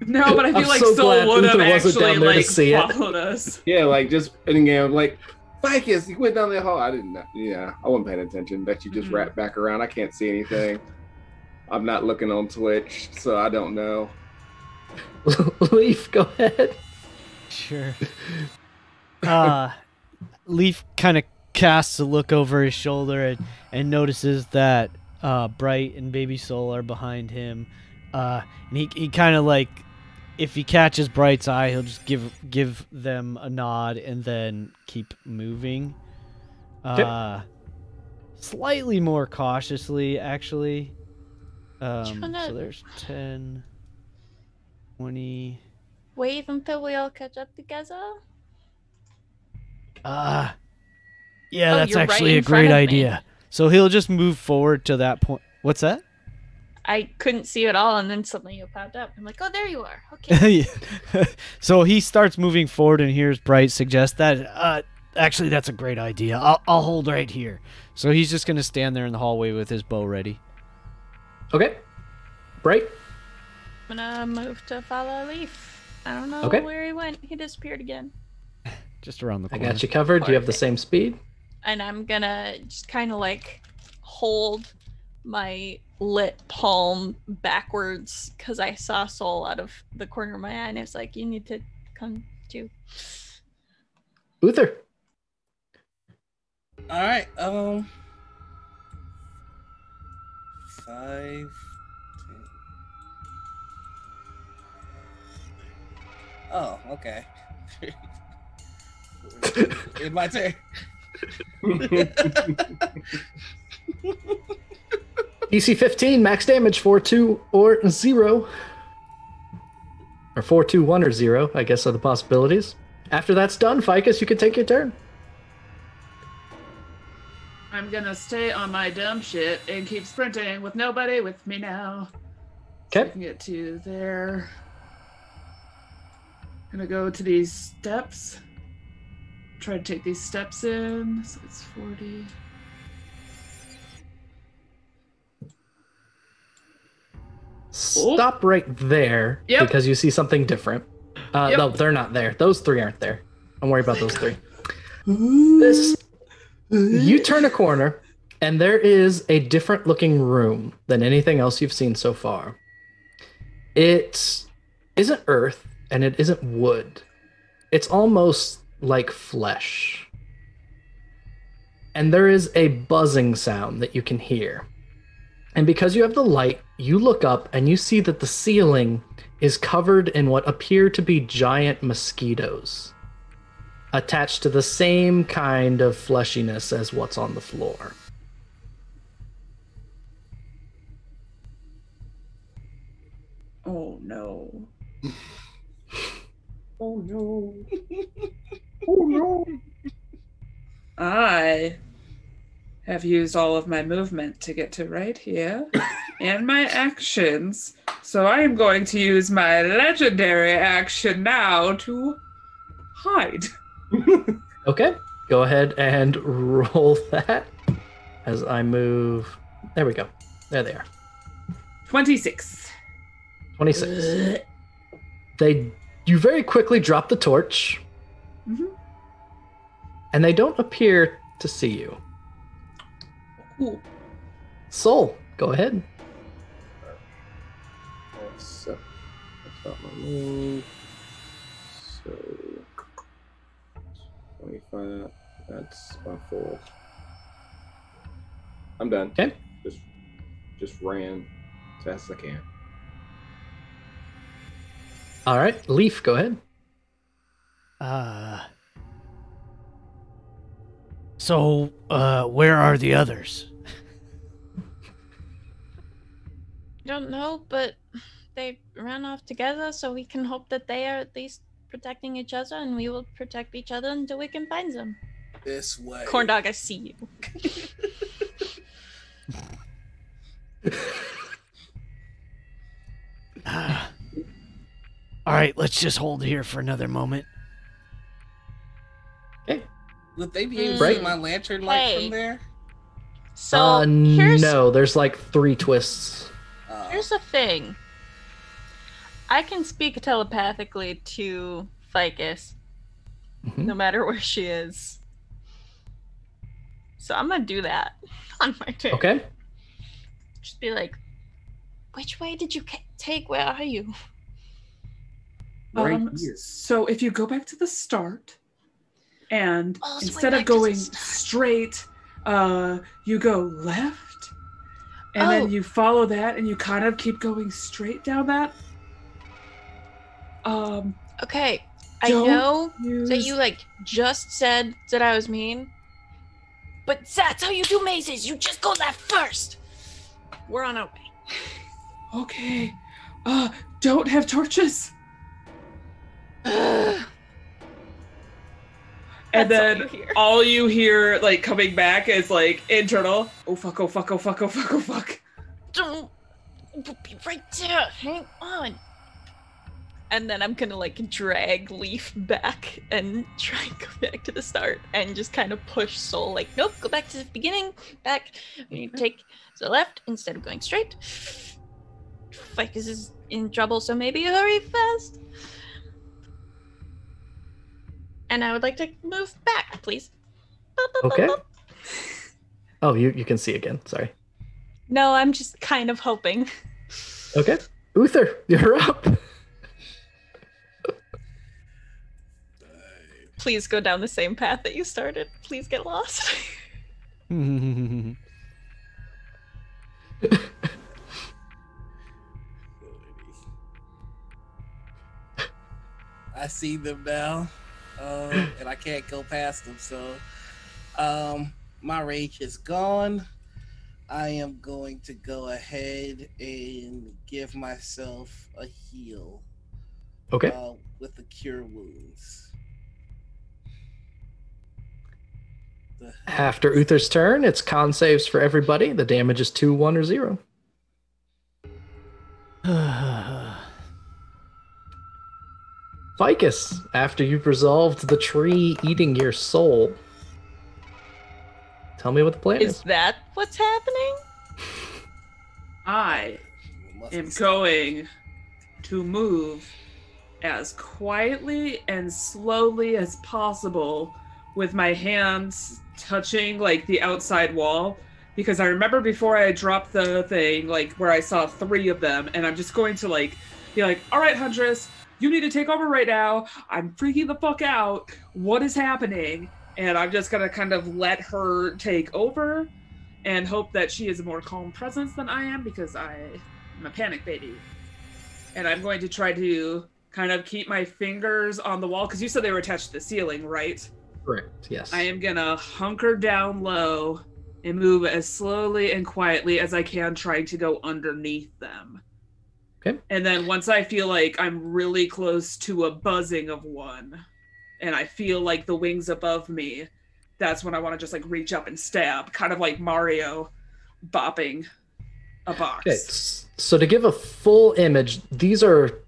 Speaker 4: No, but I feel
Speaker 1: I'm
Speaker 4: like
Speaker 1: so
Speaker 4: Soul
Speaker 1: glad
Speaker 4: would have
Speaker 1: Uther wasn't
Speaker 4: actually
Speaker 1: down there to
Speaker 4: like
Speaker 1: see it.
Speaker 4: followed us.
Speaker 6: Yeah, like just in game, like Ficus, you went down the hall. I didn't know. Yeah, I wasn't paying attention. Bet you just
Speaker 4: Mhm.
Speaker 6: wrapped back around. I can't see anything. I'm not looking on Twitch, so I don't know.
Speaker 1: Leaf, go ahead.
Speaker 5: Sure. Leaf kind of casts a look over his shoulder and notices that Bright and Baby Soul are behind him. And he kind of like, if he catches Bright's eye, he'll just give them a nod and then keep moving.
Speaker 1: Okay.
Speaker 5: Slightly more cautiously, actually.
Speaker 3: Tryna-
Speaker 5: So there's 10, 20.
Speaker 3: Wait until we all catch up together.
Speaker 5: Yeah,
Speaker 3: Oh,
Speaker 5: that's
Speaker 3: you're right
Speaker 5: actually a
Speaker 3: in front
Speaker 5: great
Speaker 3: of me.
Speaker 5: idea. So he'll just move forward to that point. What's that?
Speaker 3: I couldn't see it all, and then suddenly you popped up. I'm like, oh, there you are. Okay.
Speaker 5: So he starts moving forward and hears Bright suggest that Actually, that's a great idea. I'll hold right here. So he's just gonna stand there in the hallway with his bow ready.
Speaker 1: Okay. Bright.
Speaker 3: I'm gonna move to follow Leaf. I don't know
Speaker 1: Okay.
Speaker 3: where he went. He disappeared again.
Speaker 5: Just around the
Speaker 1: I
Speaker 5: corner.
Speaker 1: got you covered. You have the same speed.
Speaker 3: And I'm gonna just kind of like hold my lit palm backwards because I saw Soul out of the corner of my eye, and it's like, you need to come too.
Speaker 1: Uther.
Speaker 7: All right. 5, 10. Oh, okay. It's my turn.
Speaker 1: DC 15, max damage, 4, 2, or 0. Or 4, 2, 1, or 0, I guess are the possibilities. After that's done, Ficus, you can take your turn.
Speaker 4: I'm gonna stay on my dumb shit and keep sprinting with nobody with me now. So I
Speaker 1: Okay.
Speaker 4: can get to there. Gonna go to these steps. Try to take these steps in. So it's 40.
Speaker 1: Stop right there
Speaker 4: Yep.
Speaker 1: because you see something different.
Speaker 4: Yep.
Speaker 1: No, they're not there. Those 3 aren't there. Don't worry about those 3. You turn a corner, and there is a different looking room than anything else you've seen so far. It isn't earth, and it isn't wood. It's almost like flesh. And there is a buzzing sound that you can hear. And because you have the light, you look up and you see that the ceiling is covered in what appear to be giant mosquitoes, attached to the same kind of fleshiness as what's on the floor.
Speaker 4: Oh no.
Speaker 6: Oh no.
Speaker 4: Oh no. I have used all of my movement to get to right here and my actions. So I am going to use my legendary action now to hide.
Speaker 1: Okay, go ahead and roll that as I move. There we go. There they are.
Speaker 4: 26.
Speaker 1: 26. You very quickly drop the torch, and they don't appear to see you.
Speaker 4: Cool.
Speaker 1: Soul, go ahead.
Speaker 6: So, that's not my move. So, 25. That's my 4. I'm done.
Speaker 1: Okay.
Speaker 6: Just ran as fast as I can.
Speaker 1: All right, Leaf, go ahead.
Speaker 5: So, where are the others?
Speaker 3: Don't know, but they ran off together, so we can hope that they are at least protecting each other, and we will protect each other until we can find them.
Speaker 7: This way.
Speaker 3: Corndog, I see you.
Speaker 5: All right, let's just hold here for another moment.
Speaker 1: Okay.
Speaker 7: Would they be able to
Speaker 1: Right.
Speaker 7: see my lantern light
Speaker 3: Hey.
Speaker 7: from there?
Speaker 3: So here's
Speaker 1: No, there's like 3 twists.
Speaker 3: here's the thing. I can speak telepathically to Ficus, no matter where she is. So I'm gonna do that on my turn.
Speaker 1: Okay.
Speaker 3: Just be like, which way did you take? Where are you?
Speaker 6: Right here.
Speaker 4: So if you go back to the start, and
Speaker 3: Oh, so
Speaker 4: instead
Speaker 3: way
Speaker 4: of
Speaker 3: back to the
Speaker 4: going
Speaker 3: start.
Speaker 4: straight, you go left, and
Speaker 3: Oh.
Speaker 4: then you follow that, and you kind of keep going straight down that.
Speaker 3: Okay, I
Speaker 4: Don't
Speaker 3: know
Speaker 4: use...
Speaker 3: that you like just said that I was mean, but that's how you do mazes. You just go left first. We're on our way.
Speaker 4: Okay. Don't have torches. And
Speaker 3: That's all
Speaker 4: then
Speaker 3: you hear.
Speaker 4: all you hear, like, coming back is, like, internal. Oh, fuck, oh, fuck, oh, fuck, oh, fuck, oh, fuck.
Speaker 3: Don't. We'll be right there. Hang on. And then I'm gonna like drag Leaf back and try and go back to the start and just kind of push Soul like, nope, go back to the beginning, back. You take to the left instead of going straight. Ficus is in trouble, so maybe hurry fast. And I would like to move back, please.
Speaker 1: Okay. Oh, you can see again. Sorry.
Speaker 3: No, I'm just kind of hoping.
Speaker 1: Okay. Uther, you're up.
Speaker 3: Please go down the same path that you started. Please get lost.
Speaker 7: I see them now, and I can't go past them. So, my rage is gone. I am going to go ahead and give myself a heal.
Speaker 1: Okay.
Speaker 7: With the cure wounds.
Speaker 1: After Uther's turn, it's con saves for everybody. The damage is 2, 1, or 0. Ficus, after you've resolved the tree eating your soul, tell me what the plan is.
Speaker 3: Is that what's happening?
Speaker 4: I am going to move as quietly and slowly as possible with my hands touching like the outside wall, because I remember before I dropped the thing, like where I saw 3 of them, and I'm just going to like be like, all right, Huntress, you need to take over right now. I'm freaking the fuck out. What is happening? And I'm just gonna kind of let her take over and hope that she is a more calm presence than I am, because I'm a panic baby. And I'm going to try to kind of keep my fingers on the wall, because you said they were attached to the ceiling, right?
Speaker 1: Correct, yes.
Speaker 4: I am gonna hunker down low and move as slowly and quietly as I can, trying to go underneath them.
Speaker 1: Okay.
Speaker 4: And then once I feel like I'm really close to a buzzing of one, and I feel like the wings above me, that's when I want to just like reach up and stab, kind of like Mario bopping a box.
Speaker 1: Okay, so to give a full image, these are...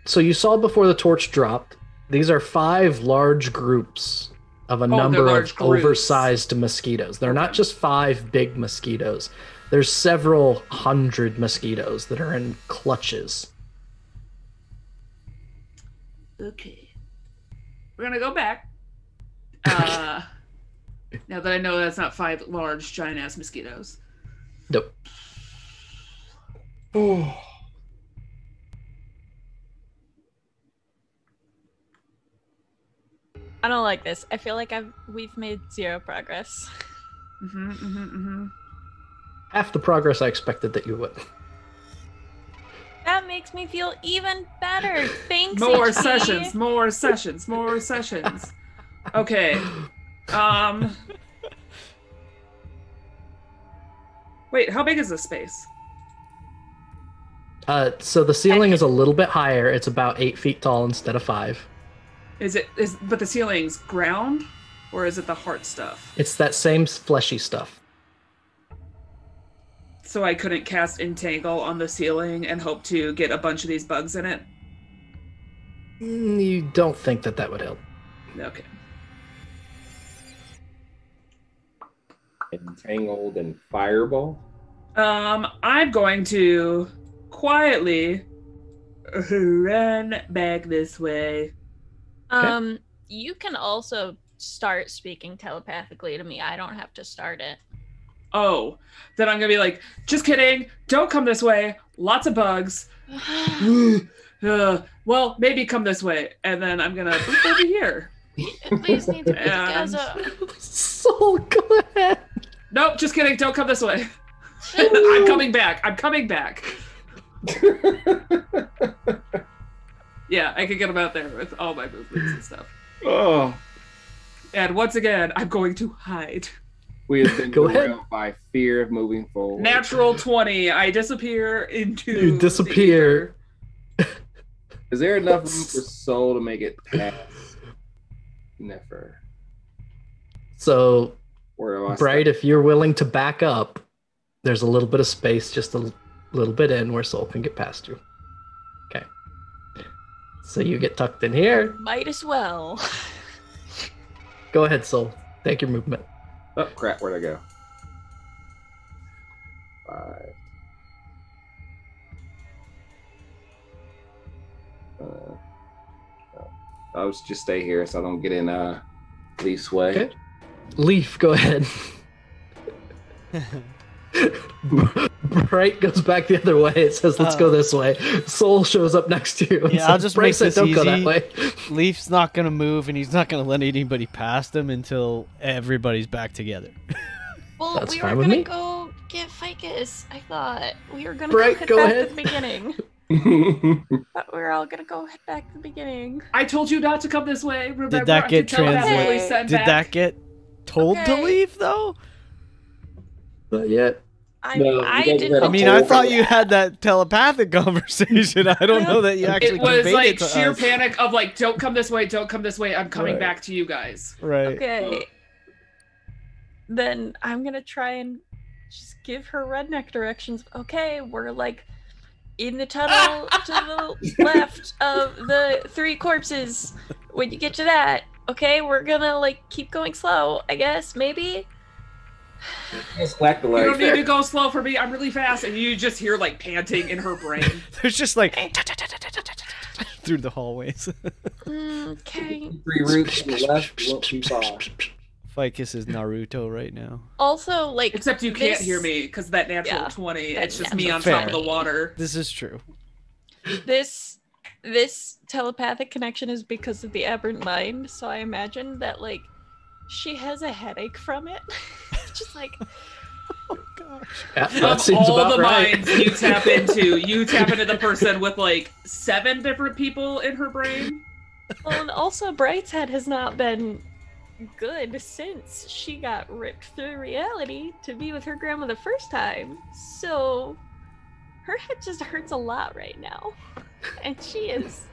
Speaker 1: So you saw before the torch dropped, these are 5 large groups of a number of oversized mosquitoes. They're not just 5 big mosquitoes. There's several hundred mosquitoes that are in clutches.
Speaker 4: Okay. We're gonna go back. Now that I know that's not 5 large, giant-ass mosquitoes.
Speaker 1: Nope.
Speaker 6: Oh.
Speaker 3: I don't like this. I feel like we've made 0 progress.
Speaker 1: Half the progress I expected that you would.
Speaker 3: That makes me feel even better. Thanks,
Speaker 4: More
Speaker 3: HP.
Speaker 4: sessions, more sessions, more sessions. Okay. Wait, how big is this space?
Speaker 1: So the ceiling is a little bit higher. It's about 8 feet tall instead of 5.
Speaker 4: But the ceiling's ground, or is it the heart stuff?
Speaker 1: It's that same fleshy stuff.
Speaker 4: So I couldn't cast Entangle on the ceiling and hope to get a bunch of these bugs in it?
Speaker 1: You don't think that would help.
Speaker 4: Okay.
Speaker 6: Entangled and fireball?
Speaker 4: I'm going to quietly run back this way.
Speaker 3: You can also start speaking telepathically to me. I don't have to start it.
Speaker 4: Oh, then I'm gonna be like, just kidding, don't come this way, lots of bugs. Well, maybe come this way, and then I'm gonna boop over here.
Speaker 3: At least need to pick you guys up.
Speaker 1: So go ahead.
Speaker 4: Nope, just kidding, don't come this way. I'm coming back. Yeah, I can get them out there with all my movements and stuff.
Speaker 6: Oh.
Speaker 4: And once again, I'm going to hide.
Speaker 6: We have been
Speaker 1: Go ahead.
Speaker 6: derailed by fear of moving forward.
Speaker 4: Natural 20. I disappear into
Speaker 1: You disappear.
Speaker 6: Is there enough room for Soul to make it past Nefer?
Speaker 1: So,
Speaker 6: Or am I
Speaker 1: Bright,
Speaker 6: stuck?
Speaker 1: if you're willing to back up, there's a little bit of space, just a little bit in, where Soul can get past you. Okay. So you get tucked in here.
Speaker 3: Might as well.
Speaker 1: Go ahead, Soul. Take your movement.
Speaker 6: Oh crap! Where'd I go? 5. I'll just stay here so I don't get in Leaf's way.
Speaker 1: Okay. Leaf, go ahead. Bright goes back the other way. It says, "Let's go this way." Soul shows up next to you. And
Speaker 5: Yeah,
Speaker 1: says,
Speaker 5: I'll just
Speaker 1: Bright
Speaker 5: make
Speaker 1: said,
Speaker 5: this
Speaker 1: "Don't
Speaker 5: easy.
Speaker 1: go that way."
Speaker 5: Leaf's not gonna move, and he's not gonna let anybody past him until everybody's back together.
Speaker 3: Well,
Speaker 1: That's
Speaker 3: we
Speaker 1: fine
Speaker 3: were
Speaker 1: with
Speaker 3: gonna
Speaker 1: me.
Speaker 3: go get Ficus. I thought we were gonna
Speaker 1: Bright,
Speaker 3: head
Speaker 1: go
Speaker 3: back
Speaker 1: ahead.
Speaker 3: to the beginning. But we're all gonna go head back to the beginning.
Speaker 4: I told you not to come this way. Remember,
Speaker 5: Did that
Speaker 4: I
Speaker 5: get
Speaker 4: could telepathically
Speaker 3: translated?
Speaker 4: send
Speaker 5: Did
Speaker 4: back.
Speaker 5: that get told to
Speaker 3: Okay.
Speaker 5: leave though?
Speaker 1: Not yet.
Speaker 3: I
Speaker 6: No,
Speaker 3: mean,
Speaker 6: you
Speaker 3: I
Speaker 6: guys
Speaker 3: didn't.
Speaker 6: had a
Speaker 5: I mean, I
Speaker 6: whole-
Speaker 5: thought you had that telepathic conversation. I don't know that you actually
Speaker 4: It was
Speaker 5: conveyed
Speaker 4: like
Speaker 5: it to
Speaker 4: sheer
Speaker 5: us.
Speaker 4: panic of like, don't come this way, don't come this way. I'm coming
Speaker 1: Right.
Speaker 4: back to you guys.
Speaker 5: Right.
Speaker 3: Okay. Then I'm gonna try and just give her redneck directions. Okay, we're like in the tunnel to the left of the 3 corpses. When you get to that, okay, we're gonna like keep going slow, I guess, maybe?
Speaker 6: Just whack the
Speaker 4: You
Speaker 6: legs
Speaker 4: don't need
Speaker 6: there.
Speaker 4: to go slow for me. I'm really fast, and you just hear like panting in her brain.
Speaker 5: There's just like through the hallways.
Speaker 3: Okay.
Speaker 6: 3 roots to the left, you won't too far.
Speaker 5: Ficus is Naruto right now.
Speaker 3: Also, like,
Speaker 4: Except you can't
Speaker 3: this-
Speaker 4: hear me because that natural
Speaker 3: Yeah,
Speaker 4: 20.
Speaker 3: that
Speaker 4: It's just me
Speaker 3: natural
Speaker 4: on top of
Speaker 5: Fair.
Speaker 4: the water.
Speaker 5: This is true.
Speaker 3: this telepathic connection is because of the aberrant mind, so I imagine that like she has a headache from it. Just like,
Speaker 5: Oh gosh.
Speaker 1: Yeah, that
Speaker 4: Of
Speaker 1: seems
Speaker 4: all
Speaker 1: about
Speaker 4: the
Speaker 1: right.
Speaker 4: minds you tap into the person with like 7 different people in her brain.
Speaker 3: well, and also Bright's head has not been good since she got ripped through reality to be with her grandma the first time. So her head just hurts a lot right now, and she is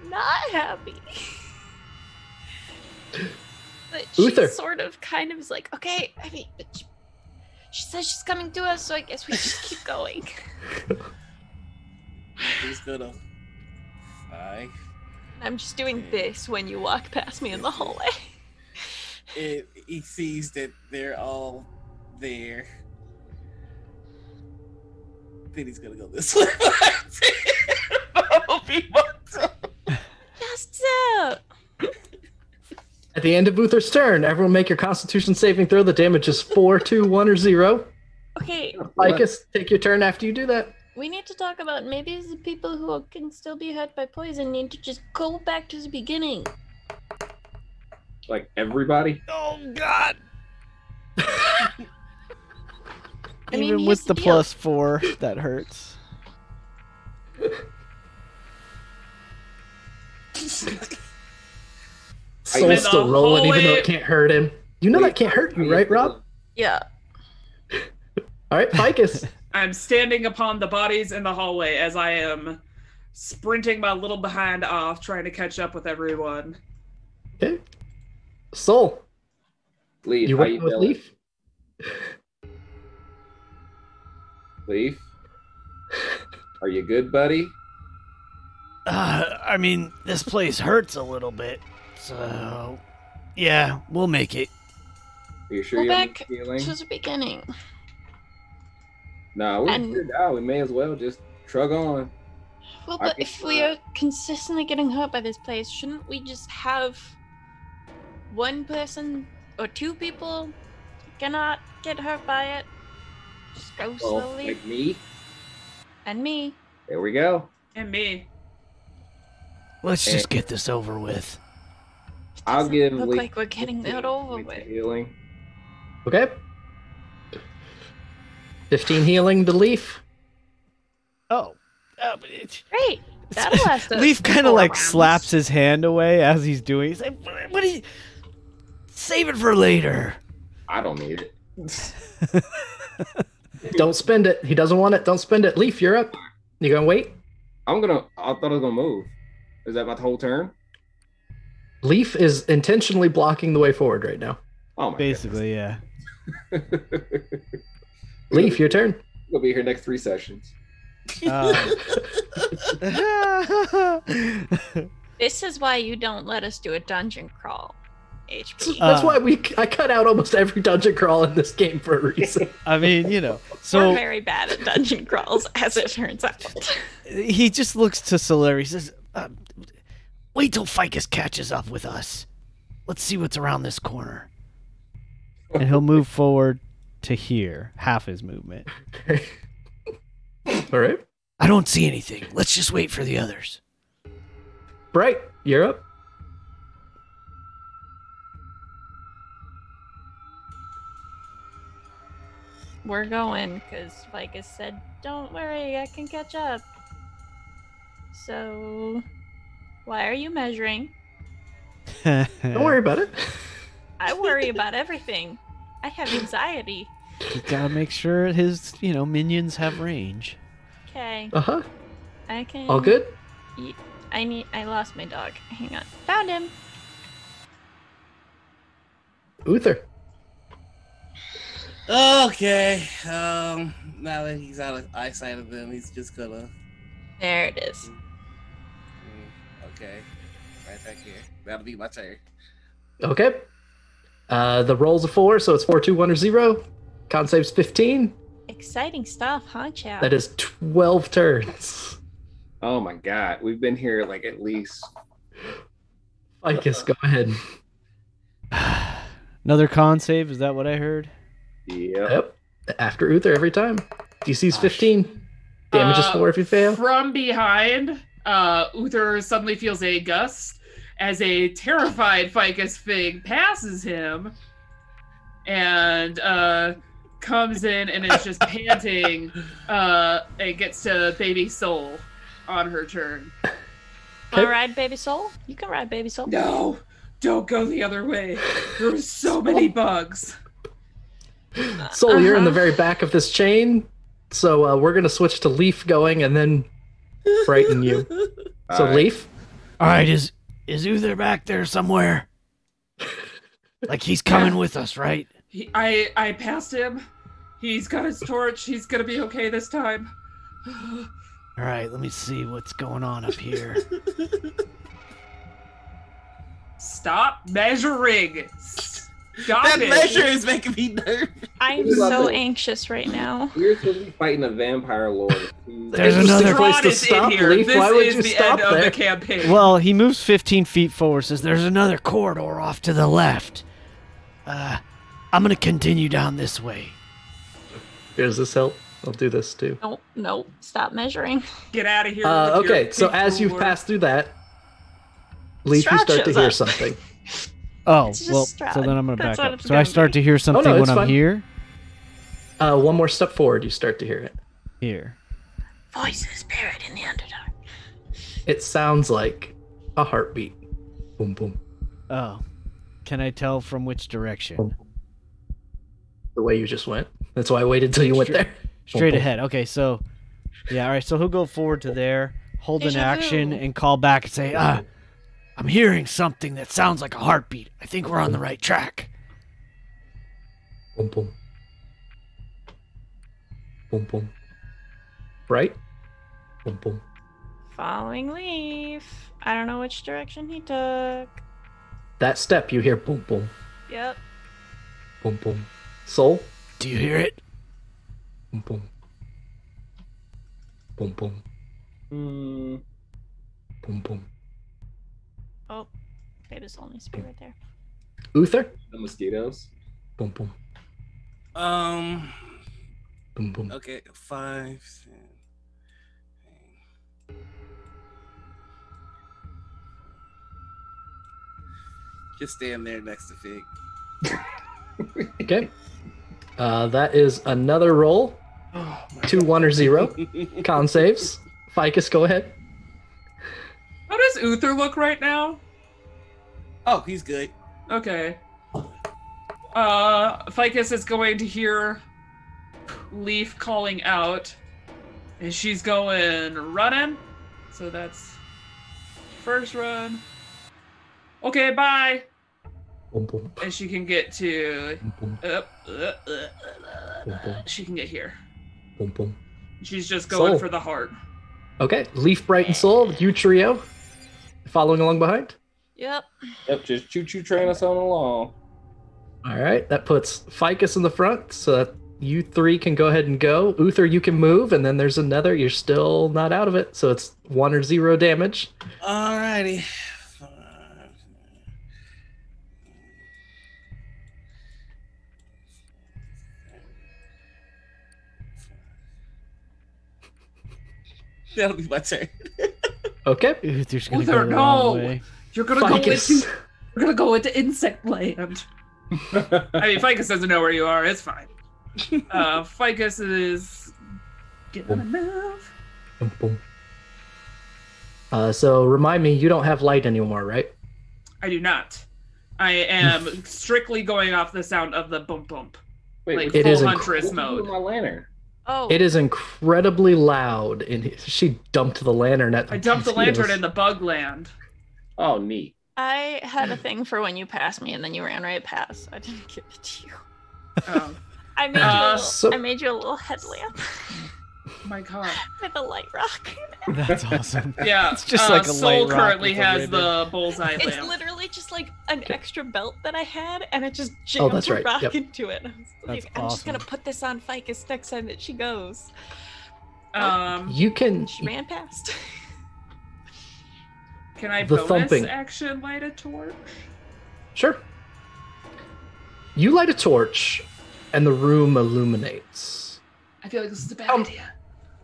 Speaker 3: not happy. But she
Speaker 1: Uther.
Speaker 3: sort of kind of is like, okay, I mean, but she says she's coming to us, so I guess we just keep going.
Speaker 7: He's gonna 5.
Speaker 3: I'm just doing this when you walk past me in the hallway.
Speaker 7: He sees that they're all there. Then he's gonna go this way. That'll be my turn.
Speaker 3: Just so.
Speaker 1: At the end of Uther's turn, everyone make your Constitution saving throw. The damage is 4, 2, 1, or 0.
Speaker 3: Okay,
Speaker 1: Ficus, take your turn after you do that.
Speaker 3: we need to talk about maybe the people who can still be hurt by poison need to just go back to the beginning.
Speaker 6: Like everybody?
Speaker 5: Oh god.
Speaker 3: I mean,
Speaker 5: Even
Speaker 3: here's
Speaker 5: with
Speaker 3: the
Speaker 5: the
Speaker 3: deal.
Speaker 5: +4, that hurts.
Speaker 1: Soul's
Speaker 4: the
Speaker 1: still rolling, even though
Speaker 4: hallway-
Speaker 1: it can't hurt him. You know that can't hurt you, right, Rob?
Speaker 3: Yeah.
Speaker 1: All right, Ficus.
Speaker 4: I'm standing upon the bodies in the hallway as I am sprinting my little behind off, trying to catch up with everyone.
Speaker 1: Okay. Soul,
Speaker 6: Leaf,
Speaker 1: you
Speaker 6: how
Speaker 1: working
Speaker 6: you
Speaker 1: with
Speaker 6: feeling?
Speaker 1: Leaf?
Speaker 6: Leaf? Are you good, buddy?
Speaker 5: I mean, this place hurts a little bit, so yeah, we'll make it.
Speaker 6: Are you sure
Speaker 3: Go
Speaker 6: you're
Speaker 3: back
Speaker 6: feeling?
Speaker 3: to the beginning.
Speaker 6: No, we're
Speaker 3: and-
Speaker 6: here now. We may as well just trug on.
Speaker 3: Well,
Speaker 6: I
Speaker 3: but
Speaker 6: think,
Speaker 3: if we are consistently getting hurt by this place, shouldn't we just have one person or 2 people cannot get hurt by it? Just go
Speaker 6: Well,
Speaker 3: slowly.
Speaker 6: like me.
Speaker 3: And me.
Speaker 6: There we go.
Speaker 4: And me.
Speaker 5: Let's just get this over with.
Speaker 6: I'll
Speaker 3: Doesn't
Speaker 6: give
Speaker 3: look
Speaker 6: Leaf
Speaker 3: like we're getting that over
Speaker 6: 15
Speaker 3: with.
Speaker 6: healing.
Speaker 1: Okay. 15 healing to Leaf.
Speaker 5: Oh,
Speaker 3: Great. That'll last us.
Speaker 5: Leaf kind of
Speaker 3: 4
Speaker 5: like
Speaker 3: rounds.
Speaker 5: slaps his hand away as he's doing. He's like, "What? Are you? Save it for later."
Speaker 6: I don't need it.
Speaker 1: Don't spend it. He doesn't want it. Don't spend it. Leaf, you're up. You gonna wait?
Speaker 6: I thought I was gonna move. Is that my whole turn?
Speaker 1: Leaf is intentionally blocking the way forward right now.
Speaker 6: Oh my
Speaker 5: Basically, yeah.
Speaker 1: Leaf, your turn.
Speaker 6: We'll be here next 3 sessions.
Speaker 3: This is why you don't let us do a dungeon crawl, HP.
Speaker 1: That's why I cut out almost every dungeon crawl in this game for a reason.
Speaker 5: I mean,
Speaker 3: We're
Speaker 5: so
Speaker 3: very bad at dungeon crawls, as it turns out.
Speaker 5: he just looks to Soler. He says, wait till Ficus catches up with us. Let's see what's around this corner. And he'll move forward to here, half his movement.
Speaker 1: All right.
Speaker 5: I don't see anything. Let's just wait for the others.
Speaker 1: Bright, you're up.
Speaker 3: We're going, because Ficus said, don't worry, I can catch up. So, why are you measuring?
Speaker 1: Don't worry about it.
Speaker 3: I worry about everything. I have anxiety.
Speaker 5: He's gotta make sure his, minions have range.
Speaker 3: Okay.
Speaker 1: Uh-huh.
Speaker 3: I can...
Speaker 1: All good?
Speaker 3: I lost my dog. Hang on. Found him.
Speaker 1: Uther.
Speaker 7: Okay. Now that he's out of eyesight of them, he's just gonna.
Speaker 3: There it is.
Speaker 7: Okay. Right back here. That'll be my turn.
Speaker 1: Okay. The roll's a 4, so it's 4, 2, 1, or 0. Con save's 15.
Speaker 3: Exciting stuff, huh, Chow?
Speaker 1: That is 12 turns.
Speaker 6: Oh my god, we've been here like at least.
Speaker 1: Ficus, go ahead.
Speaker 5: Another con save, is that what I heard?
Speaker 6: Yep.
Speaker 1: After Uther every time. DC's 15. Damage is 4 if you fail.
Speaker 4: From behind, Uther suddenly feels a gust as a terrified Ficus Fig passes him and comes in and is just panting and gets to Baby Soul on her turn.
Speaker 3: Wanna ride Baby Soul? You can ride Baby Soul.
Speaker 4: No, don't go the other way. There are so many bugs.
Speaker 1: Soul, you're in the very back of this chain, so we're going to switch to Leaf going and then frighten you. So,
Speaker 6: Alright.
Speaker 1: Leaf?
Speaker 5: Alright, is Uther back there somewhere? Like he's coming with us, right?
Speaker 4: I passed him. He's got his torch. He's gonna be okay this time.
Speaker 5: Alright, let me see what's going on up here.
Speaker 4: Stop measuring. Stop
Speaker 7: That
Speaker 4: it.
Speaker 7: measure is making me nervous.
Speaker 3: I'm
Speaker 6: We love
Speaker 3: so
Speaker 6: it.
Speaker 3: anxious right now.
Speaker 6: We're supposed to be fighting a vampire lord.
Speaker 5: There's
Speaker 1: Interesting
Speaker 5: another
Speaker 1: place to
Speaker 4: Strahd is in
Speaker 1: stop,
Speaker 4: here.
Speaker 1: Leaf.
Speaker 4: This
Speaker 1: Why would
Speaker 4: is
Speaker 1: you
Speaker 4: the
Speaker 1: stop
Speaker 4: end of
Speaker 1: there?
Speaker 4: the campaign.
Speaker 5: Well, he moves 15 feet forward, says there's another corridor off to the left. I'm gonna continue down this way.
Speaker 1: Does this help? I'll do this too.
Speaker 3: No, stop measuring.
Speaker 4: Get out of here. with
Speaker 1: Okay,
Speaker 4: your
Speaker 1: so
Speaker 4: pink
Speaker 1: as you've
Speaker 4: ruler.
Speaker 1: passed through that, Leaf, you
Speaker 3: Strahd
Speaker 1: start to
Speaker 3: shows
Speaker 1: hear
Speaker 3: up.
Speaker 1: something.
Speaker 5: Oh,
Speaker 3: It's just
Speaker 5: well,
Speaker 3: Strahd.
Speaker 5: so then I'm gonna
Speaker 3: That's
Speaker 5: back
Speaker 3: what
Speaker 5: up.
Speaker 3: it's
Speaker 5: So I
Speaker 3: gonna
Speaker 5: start
Speaker 3: be.
Speaker 5: to hear something
Speaker 1: it's
Speaker 5: when I'm
Speaker 1: fine.
Speaker 5: here.
Speaker 1: One more step forward, you start to hear it.
Speaker 5: Here.
Speaker 3: Voices buried in the Underdark.
Speaker 1: It sounds like a heartbeat. Boom, boom.
Speaker 5: Oh. Can I tell from which direction?
Speaker 1: The way you just went. That's why I waited till you went there.
Speaker 5: Straight
Speaker 1: Boom, boom.
Speaker 5: ahead. Okay, so yeah, all right. So he'll go forward to there, hold an
Speaker 3: Deja
Speaker 5: action,
Speaker 3: vu.
Speaker 5: and call back and say, I'm hearing something that sounds like a heartbeat. I think we're on the right track.
Speaker 1: Boom, boom. Boom, boom. Bright? Boom, boom.
Speaker 3: Following Leaf. I don't know which direction he took.
Speaker 1: That step, you hear boom, boom.
Speaker 3: Yep.
Speaker 1: Boom, boom. Soul?
Speaker 5: Do you hear it?
Speaker 1: Boom, boom. Boom, boom.
Speaker 6: Mm,
Speaker 1: Boom, boom.
Speaker 3: Oh, Baby Soul needs to be right there.
Speaker 1: Uther?
Speaker 6: the mosquitoes.
Speaker 1: Boom, boom. Boom, boom.
Speaker 7: Okay, 5. 10. Just stand there next to Fig.
Speaker 1: Okay. That is another roll. 2, 1, or 0. Con saves. Ficus, go ahead.
Speaker 4: How does Uther look right now?
Speaker 7: Oh, he's good.
Speaker 4: Okay. Ficus is going to hear Leaf calling out, and she's going running. So that's first run. Okay, bye.
Speaker 1: Boom, boom.
Speaker 4: And she can get to
Speaker 1: Boom, boom. Boom, boom.
Speaker 4: she can get here.
Speaker 1: Boom, boom.
Speaker 4: She's just going
Speaker 1: Soul.
Speaker 4: for the heart.
Speaker 1: Okay, Leaf, Bright, and Soul, you trio, following along behind.
Speaker 3: Yep.
Speaker 6: Yep, just choo-choo train us on along.
Speaker 1: All right, that puts Ficus in the front, so that you three can go ahead and go. Uther, you can move, and then there's another. You're still not out of it, so it's 1 or 0 damage.
Speaker 7: Alrighty. That'll be my turn.
Speaker 1: Okay.
Speaker 5: Uther's gonna
Speaker 4: Uther,
Speaker 5: go the wrong
Speaker 4: no!
Speaker 5: way.
Speaker 4: You're gonna
Speaker 1: Ficus.
Speaker 4: We're gonna go into insect land. I mean, Ficus doesn't know where you are. It's fine. Ficus is gonna move.
Speaker 1: Boom, boom. So remind me, you don't have light anymore, right?
Speaker 4: I do not. I am strictly going off the sound of the boom boom.
Speaker 6: Wait,
Speaker 4: Like
Speaker 1: it
Speaker 4: full
Speaker 1: is
Speaker 4: huntress
Speaker 6: what's
Speaker 4: mode.
Speaker 6: with my lantern?
Speaker 3: Oh.
Speaker 1: It is incredibly loud, and she dumped the lantern at the
Speaker 4: I dumped the
Speaker 1: mosquitoes.
Speaker 4: lantern in the bug land.
Speaker 6: Oh, neat.
Speaker 3: I had a thing for when you passed me and then you ran right past. I didn't give it to you.
Speaker 4: Oh
Speaker 3: I made you a little,
Speaker 1: so-
Speaker 3: I made you a little headlamp
Speaker 4: my god.
Speaker 3: with a light rock.
Speaker 5: That's awesome.
Speaker 4: Yeah,
Speaker 5: It's just like a
Speaker 4: Soul
Speaker 5: light rock
Speaker 4: currently
Speaker 5: with a
Speaker 4: has
Speaker 5: ribbon.
Speaker 4: the bullseye
Speaker 3: It's
Speaker 4: lamp.
Speaker 3: literally just like an extra belt that I had, and it just
Speaker 1: Oh,
Speaker 3: jammed
Speaker 1: that's
Speaker 3: a
Speaker 1: right.
Speaker 3: rock
Speaker 1: Yep.
Speaker 3: into it. I was like,
Speaker 5: That's
Speaker 3: I'm just gonna
Speaker 5: awesome.
Speaker 3: put this on Ficus next time that she goes.
Speaker 1: You can.
Speaker 3: She ran past.
Speaker 4: Can I
Speaker 1: The
Speaker 4: bonus
Speaker 1: thumping.
Speaker 4: action light a torch?
Speaker 1: Sure. You light a torch, and the room illuminates.
Speaker 4: I feel like this is a bad
Speaker 1: Um,
Speaker 4: idea.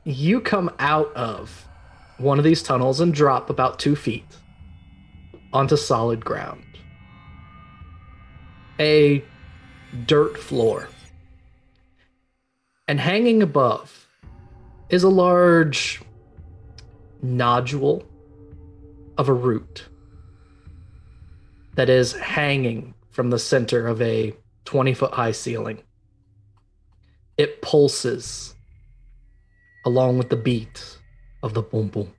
Speaker 1: You come out of one of these tunnels and drop about 2 feet onto solid ground. A dirt floor. And hanging above is a large nodule of a root that is hanging from the center of a 20-foot high ceiling. It pulses along with the beat of the boom boom.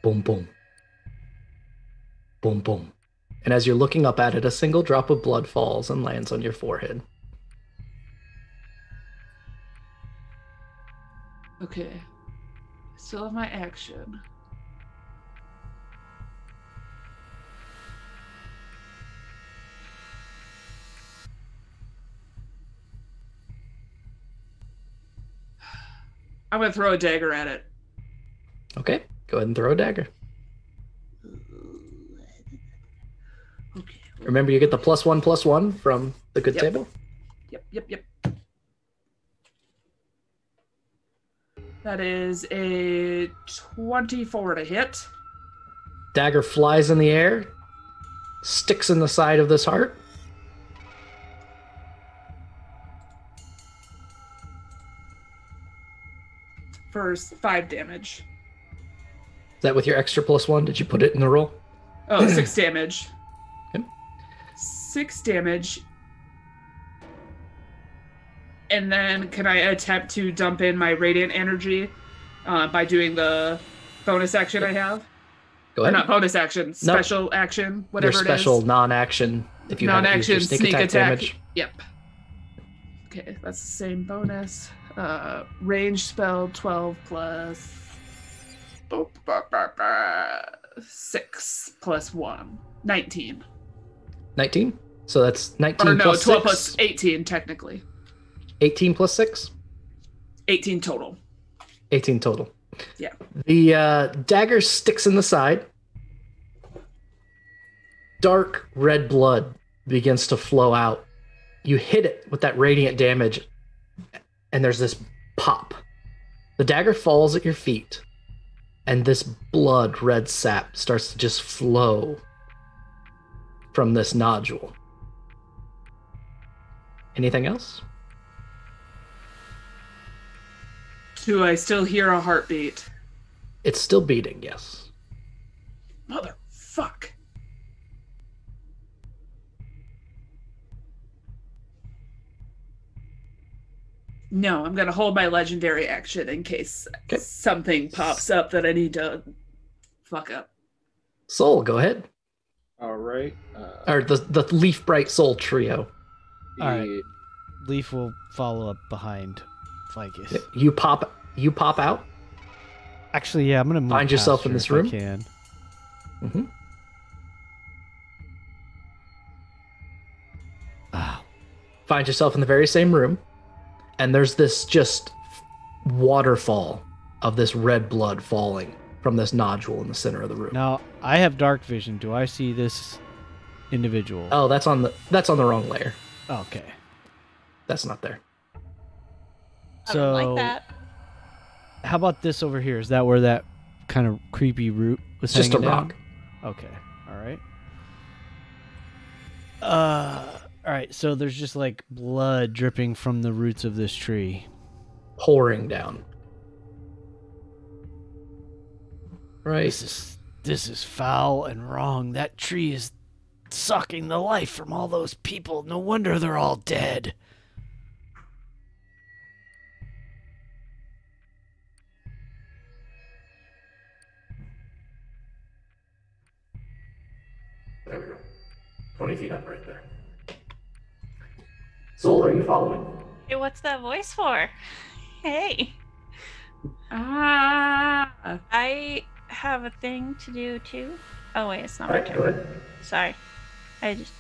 Speaker 1: Boom boom. Boom boom. And as you're looking up at it, a single drop of blood falls and lands on your forehead.
Speaker 4: Okay. Still have my action. I'm gonna throw a dagger at it.
Speaker 1: Okay, go ahead and throw a dagger.
Speaker 4: Okay.
Speaker 1: Remember, you get the +1/+1 from the good
Speaker 4: Yep.
Speaker 1: table.
Speaker 4: Yep. That is a 24 to hit.
Speaker 1: Dagger flies in the air, sticks in the side of this heart.
Speaker 4: For 5 damage.
Speaker 1: Is that with your extra +1? Did you put it in the roll?
Speaker 4: Oh, 6 damage.
Speaker 1: Okay.
Speaker 4: 6 damage. And then can I attempt to dump in my radiant energy by doing the bonus action I have?
Speaker 1: Go
Speaker 4: Or
Speaker 1: ahead.
Speaker 4: not bonus action, special action,
Speaker 1: Your
Speaker 4: whatever
Speaker 1: special
Speaker 4: it is.
Speaker 1: non-action. If you haven't used your
Speaker 4: Non-action
Speaker 1: sneak attack damage.
Speaker 4: Yep. Okay, that's the same bonus. Range spell 12 plus 6 plus 1. 19.
Speaker 1: 19. So that's 19
Speaker 4: Or no,
Speaker 1: plus
Speaker 4: 12
Speaker 1: 6.
Speaker 4: plus 18 technically.
Speaker 1: 18 plus 6.
Speaker 4: 18 total.
Speaker 1: 18 total.
Speaker 4: Yeah.
Speaker 1: The dagger sticks in the side. Dark red blood begins to flow out. You hit it with that radiant damage, and there's this pop. The dagger falls at your feet, and this blood red sap starts to just flow from this nodule. Anything else?
Speaker 4: Do I still hear a heartbeat?
Speaker 1: It's still beating, yes.
Speaker 4: Motherfuck. No, I'm gonna hold my legendary action in case
Speaker 1: Okay.
Speaker 4: something pops up that I need to fuck up.
Speaker 1: Soul, go ahead.
Speaker 6: All right.
Speaker 1: Or the Leaf Bright Soul trio.
Speaker 5: All right. Leaf will follow up behind Ficus.
Speaker 1: You pop out.
Speaker 5: Actually, yeah, I'm gonna move
Speaker 1: Find yourself
Speaker 5: past
Speaker 1: in
Speaker 5: her
Speaker 1: this
Speaker 5: if
Speaker 1: room?
Speaker 5: I can.
Speaker 1: Mm-hmm.
Speaker 5: Oh,
Speaker 1: Find yourself in the very same room, and there's this just waterfall of this red blood falling from this nodule in the center of the room.
Speaker 5: now I have dark vision. Do I see this individual?
Speaker 1: Oh, that's on the wrong layer.
Speaker 5: Okay.
Speaker 1: That's not there.
Speaker 3: I
Speaker 5: So,
Speaker 3: don't like that.
Speaker 5: how about this over here? Is that where that kind of creepy root was
Speaker 1: It's just a
Speaker 5: hanging down?
Speaker 1: rock.
Speaker 5: Okay. All right. All right. So there's just like blood dripping from the roots of this tree.
Speaker 1: Pouring down. Right.
Speaker 5: This is foul and wrong. That tree is sucking the life from all those people. No wonder they're all dead.
Speaker 2: There we go. 20 feet up right there. Soul, are you following?
Speaker 3: Hey, what's that voice for? Hey,
Speaker 4: Ah.
Speaker 3: I have a thing to do too. Oh wait, it's not my
Speaker 2: Alright, go
Speaker 3: turn.
Speaker 2: ahead.
Speaker 3: Sorry. I just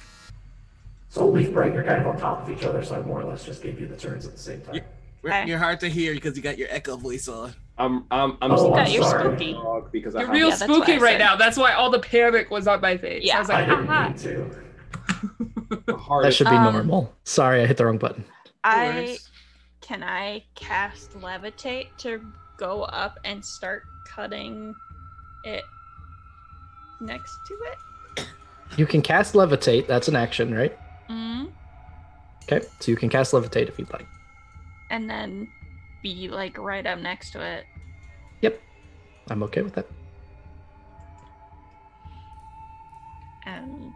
Speaker 2: Soul, Leaf, Bright, you're kind of on top of each other, so I more or less just gave you the turns at the same time.
Speaker 3: Okay.
Speaker 7: You're hard to hear because you got your echo voice on.
Speaker 6: I'm
Speaker 2: Oh,
Speaker 6: still
Speaker 2: I'm
Speaker 3: you're
Speaker 2: sorry.
Speaker 3: spooky.
Speaker 6: dog because I
Speaker 4: You're
Speaker 6: have
Speaker 4: real
Speaker 3: Yeah, that's what
Speaker 4: spooky
Speaker 3: I
Speaker 4: right
Speaker 3: said.
Speaker 4: now. That's why all the panic was on my face.
Speaker 3: Yeah.
Speaker 4: I was
Speaker 2: I
Speaker 4: like,
Speaker 2: didn't
Speaker 4: aha.
Speaker 2: mean to.
Speaker 6: the
Speaker 1: That
Speaker 6: hardest.
Speaker 1: should be
Speaker 3: Um,
Speaker 1: normal. Sorry, I hit the wrong button.
Speaker 3: Can I cast levitate to go up and start cutting it next to it?
Speaker 1: You can cast levitate. That's an action, right?
Speaker 3: Mm.
Speaker 1: Okay, so you can cast levitate if you'd like.
Speaker 3: And then be like right up next to it.
Speaker 1: Yep, I'm okay with that.
Speaker 3: And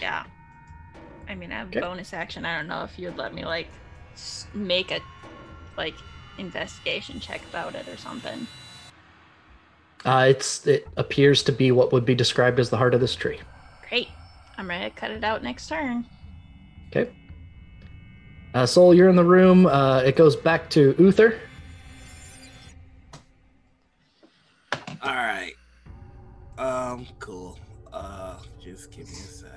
Speaker 3: yeah. I mean, I have
Speaker 1: Okay.
Speaker 3: bonus action. I don't know if you'd let me like make a like investigation check about it or something.
Speaker 1: It appears to be what would be described as the heart of this tree.
Speaker 3: Great. I'm ready to cut it out next turn.
Speaker 1: Okay. Soul, you're in the room. It goes back to Uther.
Speaker 7: All right. Cool. Just give me a sec.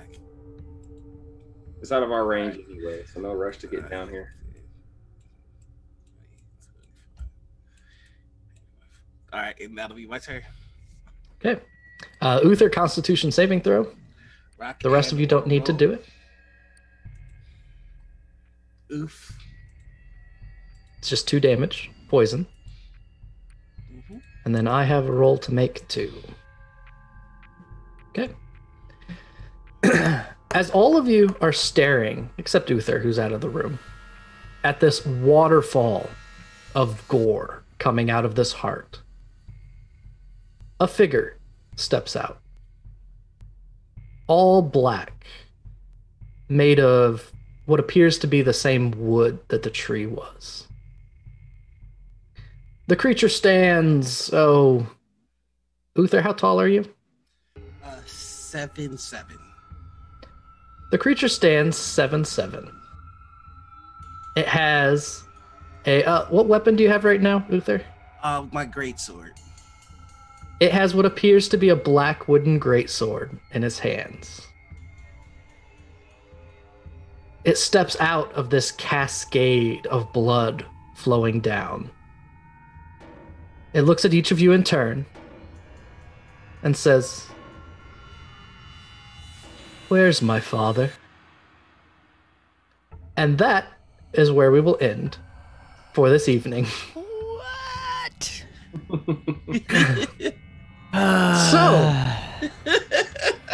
Speaker 6: It's out of our range anyway, so no rush to get down here.
Speaker 7: All right, and that'll be my turn.
Speaker 1: Okay. Uther, Constitution saving throw.
Speaker 7: Rock
Speaker 1: The rest of you don't need to do it.
Speaker 7: Oof.
Speaker 1: It's just 2 damage, poison.
Speaker 7: Mhm.
Speaker 1: And then I have a roll to make 2. Okay. As all of you are staring, except Uther, who's out of the room, at this waterfall of gore coming out of this heart, a figure steps out. All black, made of what appears to be the same wood that the tree was. The creature stands, Uther, how tall are you?
Speaker 7: 7'7".
Speaker 1: The creature stands 7'7". It has a, what weapon do you have right now, Uther?
Speaker 7: My great sword.
Speaker 1: It has what appears to be a black wooden greatsword in its hands. It steps out of this cascade of blood flowing down. It looks at each of you in turn and says, "Where's my father?" And that is where we will end for this evening.
Speaker 5: What?
Speaker 1: So,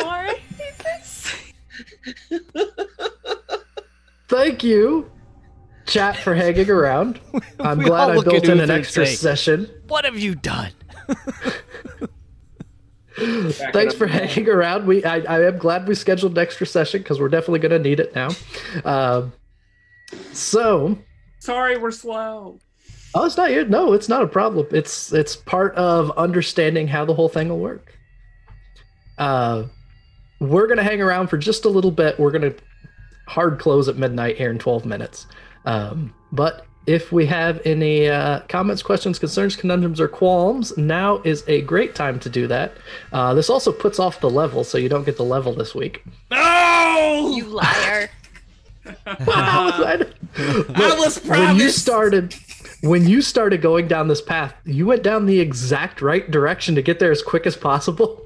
Speaker 3: Or
Speaker 1: thank you, chat, for hanging around. I'm
Speaker 5: We
Speaker 1: glad
Speaker 5: all
Speaker 1: I
Speaker 5: look
Speaker 1: built
Speaker 5: at
Speaker 1: in
Speaker 5: Uther
Speaker 1: an
Speaker 5: and
Speaker 1: extra
Speaker 5: say,
Speaker 1: session.
Speaker 5: What have you done?
Speaker 1: Thanks for hanging around. I am glad we scheduled an extra session because we're definitely going to need it now. So,
Speaker 4: Sorry, we're slow.
Speaker 1: oh, it's not your, no, it's not a problem. It's part of understanding how the whole thing will work. We're going to hang around for just a little bit. We're going to hard close at midnight here in 12 minutes. But if we have any comments, questions, concerns, conundrums, or qualms, now is a great time to do that. This also puts off the level, so you don't get the level this week.
Speaker 7: No!
Speaker 3: You liar.
Speaker 7: I was promised.
Speaker 1: When you started going down this path, you went down the exact right direction to get there as quick as possible.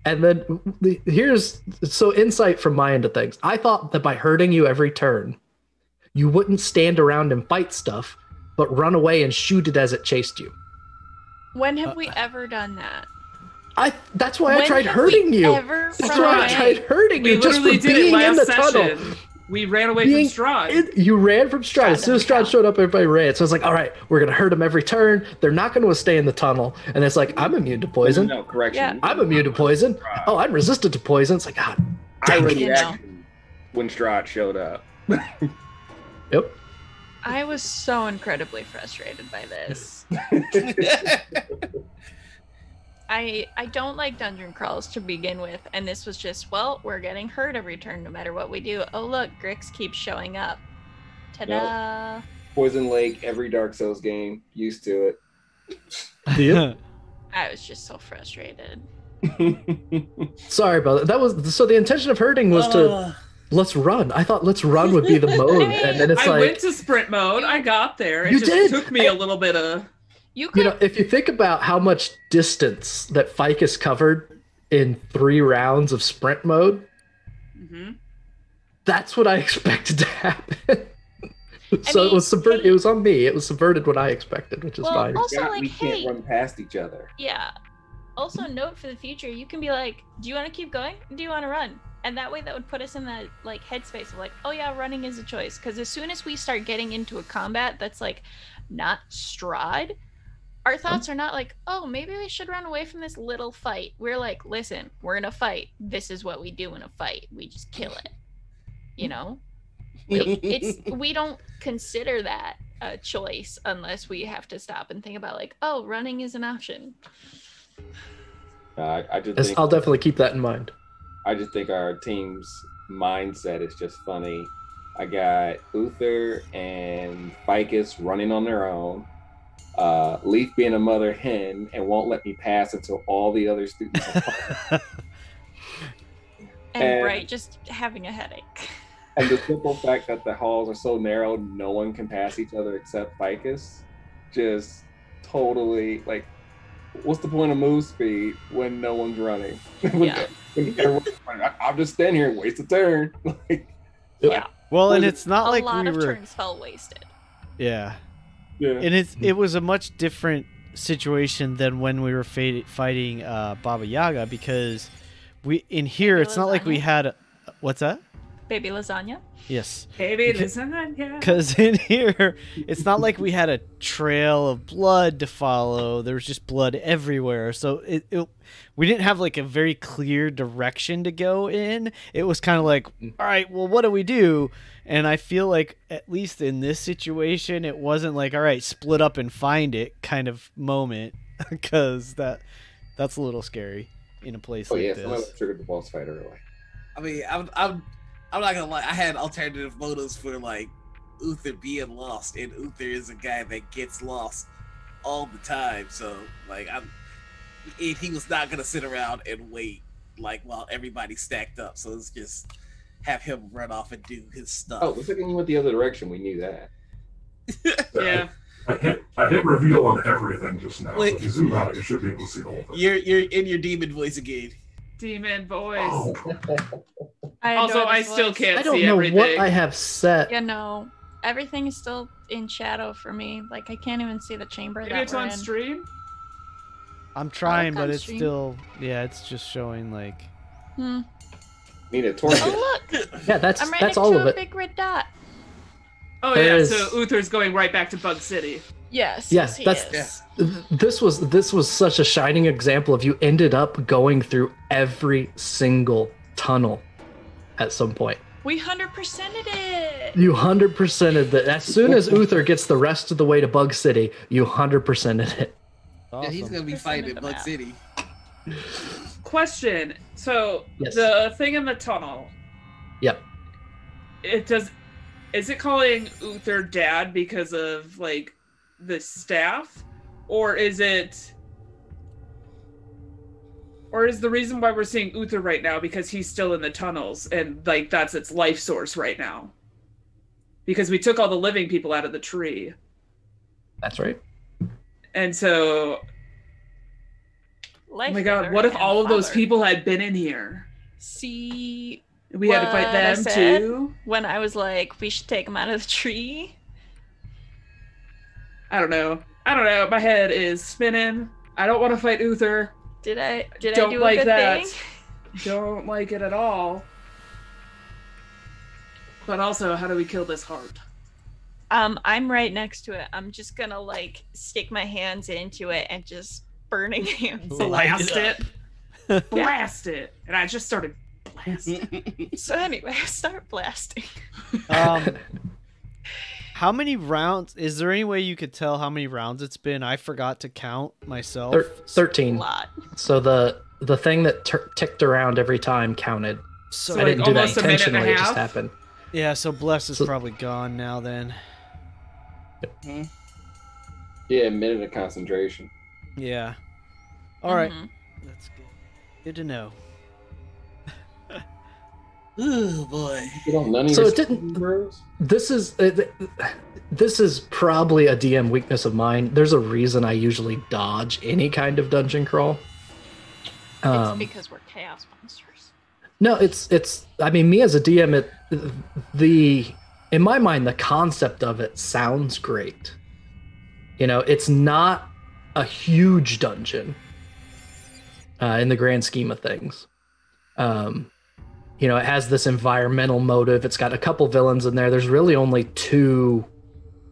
Speaker 1: And then here's insight from my end of things. I thought that by hurting you every turn, you wouldn't stand around and fight stuff, but run away and shoot it as it chased you.
Speaker 3: When have we ever done that?
Speaker 1: That's why I tried hurting you. That's why I tried hurting you just for being in the tunnel.
Speaker 4: We ran away from Strahd.
Speaker 1: You ran from Strahd. As soon as Strahd showed up, everybody ran. So I was like, all right, we're going to hurt them every turn. They're not going to stay in the tunnel. And it's like, I'm immune to poison.
Speaker 6: No, correction.
Speaker 3: Yeah.
Speaker 1: I'm immune to poison. Oh, I'm resistant to poison. It's like, God.
Speaker 6: I reacted when Strahd showed up.
Speaker 1: Yep.
Speaker 3: I was so incredibly frustrated by this. I don't like dungeon crawls to begin with, and this was just, well, we're getting hurt every turn no matter what we do. Oh look, Gricks keeps showing up. Ta-da!
Speaker 6: Nope. Poison Lake, every Dark Souls game, used to it.
Speaker 1: Yep.
Speaker 3: I was just so frustrated.
Speaker 1: Sorry about that. That was so the intention of hurting was to let's run. I thought let's run would be the mode, and then it's
Speaker 4: I
Speaker 1: like
Speaker 4: went to sprint mode. I got there. It
Speaker 1: You
Speaker 4: just
Speaker 1: did.
Speaker 4: took me a little bit of.
Speaker 3: You could.
Speaker 1: you know, if you think about how much distance that Ficus covered in 3 rounds of sprint mode, that's what I expected to happen. So it was subverted. It was on me. It was subverted what I expected, which is fine.
Speaker 3: Also,
Speaker 6: God,
Speaker 3: like,
Speaker 6: we
Speaker 3: hey,
Speaker 6: can't run past each other.
Speaker 3: yeah. Also, note for the future, you can be like, do you want to keep going? Do you want to run? And that way, that would put us in that like headspace of like, oh yeah, running is a choice. Because as soon as we start getting into a combat that's like not Strahd, our thoughts are not like, oh, maybe we should run away from this little fight. We're like, listen, we're in a fight. This is what we do in a fight. We just kill it. You know? We don't consider that a choice unless we have to stop and think about like, oh, running is an option.
Speaker 1: I'll definitely keep that in mind.
Speaker 6: I just think our team's mindset is just funny. I got Uther and Ficus running on their own. Leaf being a mother hen and won't let me pass until all the other students are
Speaker 3: and Bright just having a headache.
Speaker 6: And the simple fact that the halls are so narrow, no one can pass each other except Ficus. Just totally like, what's the point of move speed when no one's running?
Speaker 3: Yeah.
Speaker 6: I'm just standing here and waste a turn.
Speaker 3: Yeah.
Speaker 5: Well, and it's not like
Speaker 3: a lot
Speaker 5: we
Speaker 3: of
Speaker 5: were.
Speaker 3: turns fell wasted.
Speaker 5: Yeah.
Speaker 6: Yeah.
Speaker 5: And it was a much different situation than when we were fighting Baba Yaga, because
Speaker 3: Baby
Speaker 5: it's not like we
Speaker 3: lasagna.
Speaker 5: had what's that?
Speaker 3: Baby lasagna?
Speaker 5: Yes.
Speaker 4: Baby, lasagna.
Speaker 5: Because in here, it's not like we had a trail of blood to follow. There was just blood everywhere. So we didn't have like a very clear direction to go in. It was kind of like, all right, well, what do we do? And I feel like at least in this situation, it wasn't like, all right, split up and find it kind of moment, because that's a little scary in a place like this.
Speaker 6: Someone triggered the boss fight early.
Speaker 7: I mean, I'm not gonna lie. I had alternative motives for like Uther being lost, and Uther is a guy that gets lost all the time. So like, he was not gonna sit around and wait like while everybody's stacked up. So let's just have him run off and do his stuff.
Speaker 6: Oh, looks like we went the other direction. We knew that.
Speaker 4: Yeah.
Speaker 8: I hit reveal on everything just now.
Speaker 7: Wait.
Speaker 8: So if you zoom out, you should be able to see the whole thing.
Speaker 7: You're in your demon voice again.
Speaker 4: Demon voice.
Speaker 8: Oh,
Speaker 4: Also, I still can't
Speaker 1: I don't
Speaker 4: see
Speaker 1: know
Speaker 4: everything.
Speaker 1: what I have set.
Speaker 3: Yeah, no. Everything is still in shadow for me. Like, I can't even see the chamber
Speaker 4: Maybe
Speaker 3: that
Speaker 4: it's
Speaker 3: we're
Speaker 4: on
Speaker 3: in.
Speaker 4: stream.
Speaker 5: I'm trying,
Speaker 3: look
Speaker 5: but
Speaker 3: on
Speaker 5: it's
Speaker 3: stream.
Speaker 5: still, it's just showing like.
Speaker 6: Need a torch.
Speaker 3: Oh, look!
Speaker 1: Yeah, that's
Speaker 3: I'm right
Speaker 1: that's
Speaker 3: next
Speaker 1: all
Speaker 3: to
Speaker 1: of
Speaker 3: a
Speaker 1: it.
Speaker 3: big red dot.
Speaker 4: Oh
Speaker 1: There
Speaker 4: yeah,
Speaker 1: is-
Speaker 4: so Uther's going right back to Bug City.
Speaker 3: Yes,
Speaker 1: Yes,
Speaker 3: he
Speaker 1: that's-
Speaker 3: is.
Speaker 1: This was such a shining example of you ended up going through every single tunnel at some point.
Speaker 3: We 100%ed it!
Speaker 1: You 100%ed that. As soon as Uther gets the rest of the way to Bug City, you 100%ed it.
Speaker 7: Yeah, he's gonna be fighting
Speaker 3: the
Speaker 7: in Bug
Speaker 3: map.
Speaker 7: City.
Speaker 4: Question. So
Speaker 1: Yes.
Speaker 4: the thing in the tunnel,
Speaker 1: Yep.
Speaker 4: it does. is it calling Uther dad because of like the staff, or is the reason why we're seeing Uther right now because he's still in the tunnels and like that's its life source right now? Because we took all the living people out of the tree.
Speaker 1: That's right.
Speaker 4: And so, oh my god, what if all of those people had been in here?
Speaker 3: See,
Speaker 4: we had to fight them too?
Speaker 3: When I was like, we should take them out of the tree.
Speaker 4: I don't know. My head is spinning. I don't want to fight Uther.
Speaker 3: Did I do
Speaker 4: like
Speaker 3: a good
Speaker 4: that.
Speaker 3: thing?
Speaker 4: Don't like it at all. But also, how do we kill this heart?
Speaker 3: I'm right next to it. I'm just gonna like stick my hands into it and just burning hands.
Speaker 4: Blast it. Blast it. And I just started blasting.
Speaker 3: So anyway, I start blasting.
Speaker 5: How many rounds? Is there any way you could tell how many rounds it's been? I forgot to count myself.
Speaker 1: 13.
Speaker 3: A lot.
Speaker 1: So the thing that ticked around every time counted.
Speaker 5: So
Speaker 1: I didn't do that
Speaker 4: almost a minute and a
Speaker 1: intentionally. It just
Speaker 4: half?
Speaker 1: happened.
Speaker 5: Yeah, so Bless is probably gone now then.
Speaker 6: Yeah, a minute of concentration.
Speaker 5: Yeah. All right.
Speaker 3: Mhm.
Speaker 5: That's good. Good to know.
Speaker 7: Oh boy.
Speaker 1: So it didn't. This is probably a DM weakness of mine. There's a reason I usually dodge any kind of dungeon crawl.
Speaker 3: It's because we're chaos monsters.
Speaker 1: No, it's. I mean, me as a DM, in my mind, the concept of it sounds great. You know, it's not a huge dungeon in the grand scheme of things. You know, it has this environmental motive. It's got a couple villains in there. There's really only 2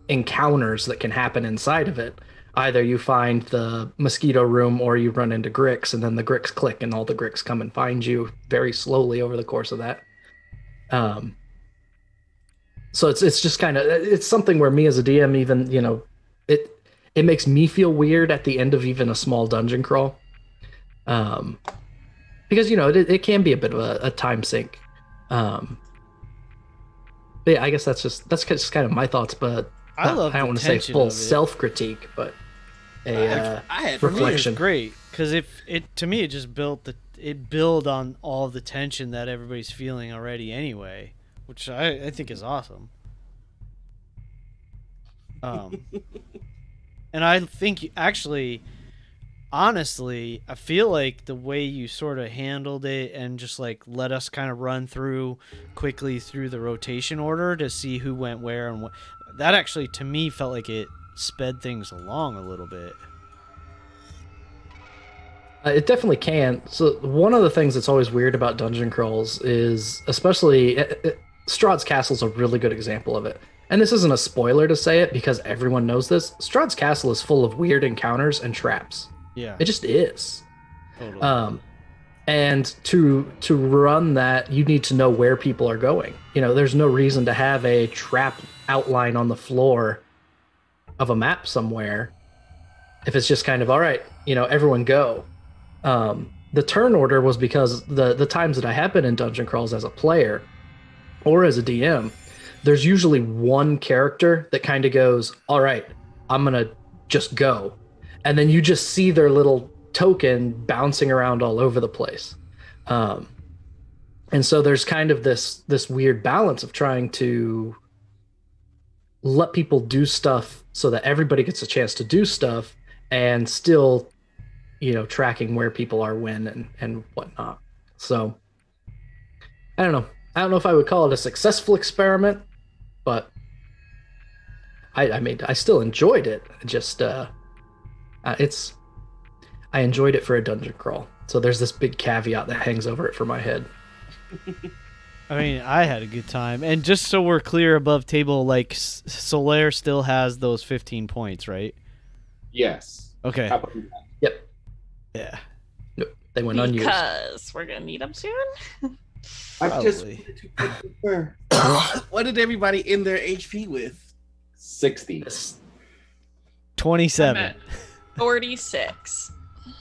Speaker 1: encounters that can happen inside of it. Either you find the mosquito room or you run into gricks, and then the gricks click and all the gricks come and find you very slowly over the course of that. So it's just kind of, it's something where me as a DM, even, you know, it makes me feel weird at the end of even a small dungeon crawl. Because, you know, it can be a bit of a time sink. But yeah, I guess that's just kind of my thoughts, but
Speaker 5: I love
Speaker 1: I don't want to say full self-critique, but
Speaker 5: For me,
Speaker 1: reflection.
Speaker 5: it's great because to me it just built on all the tension that everybody's feeling already anyway, which I think is awesome. And I think actually, honestly, I feel like the way you sort of handled it and just like let us kind of run quickly through the rotation order to see who went where and what, that actually to me felt like it sped things along a little bit.
Speaker 1: It definitely can. So one of the things that's always weird about dungeon crawls is, especially Strahd's Castle is a really good example of it. And this isn't a spoiler to say it because everyone knows this. Strahd's Castle is full of weird encounters and traps.
Speaker 5: Yeah,
Speaker 1: it just is.
Speaker 5: Totally.
Speaker 1: And to run that, you need to know where people are going. You know, there's no reason to have a trap outline on the floor of a map somewhere if it's just kind of, all right, you know, everyone go. The turn order was because the times that I have been in dungeon crawls as a player or as a DM, there's usually one character that kind of goes, all right, I'm going to just go. And then you just see their little token bouncing around all over the place. And so there's kind of this weird balance of trying to let people do stuff so that everybody gets a chance to do stuff and still, you know, tracking where people are when and whatnot. So I don't know. I don't know if I would call it a successful experiment, but I still enjoyed it. Just I enjoyed it for a dungeon crawl. So there's this big caveat that hangs over it for my head.
Speaker 5: I mean, I had a good time. And just so we're clear above table, like Solaire still has those 15 points, right?
Speaker 6: Yes.
Speaker 5: Okay.
Speaker 1: Yep.
Speaker 5: Yeah.
Speaker 1: Nope. They went unused.
Speaker 3: Because we're going to need them soon.
Speaker 7: I just what did everybody end their HP with?
Speaker 6: 60.
Speaker 5: 27.
Speaker 3: 46.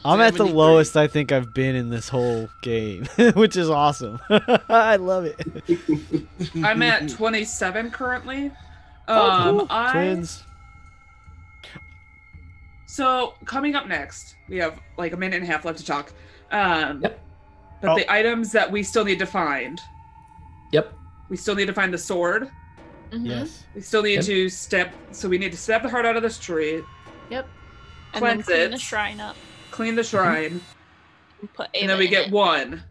Speaker 5: I'm at the
Speaker 7: 73.
Speaker 5: lowest I think I've been in this whole game, which is awesome. I love it.
Speaker 4: I'm at 27 currently.
Speaker 5: Cool. Twins.
Speaker 4: So coming up next, we have like a minute and a half left to talk.
Speaker 1: Yep.
Speaker 4: But the items that we still need to find.
Speaker 1: Yep.
Speaker 4: We still need to find the sword.
Speaker 3: Mhm.
Speaker 5: Yes.
Speaker 4: We still need
Speaker 1: Yep.
Speaker 4: to So we need to stab the heart out of this tree,
Speaker 3: Yep. And
Speaker 4: Cleanse
Speaker 3: then clean
Speaker 4: it.
Speaker 3: the shrine up.
Speaker 4: clean the shrine,
Speaker 3: And put
Speaker 4: and
Speaker 3: Ava
Speaker 4: then we
Speaker 3: in
Speaker 4: get
Speaker 3: it.
Speaker 4: one,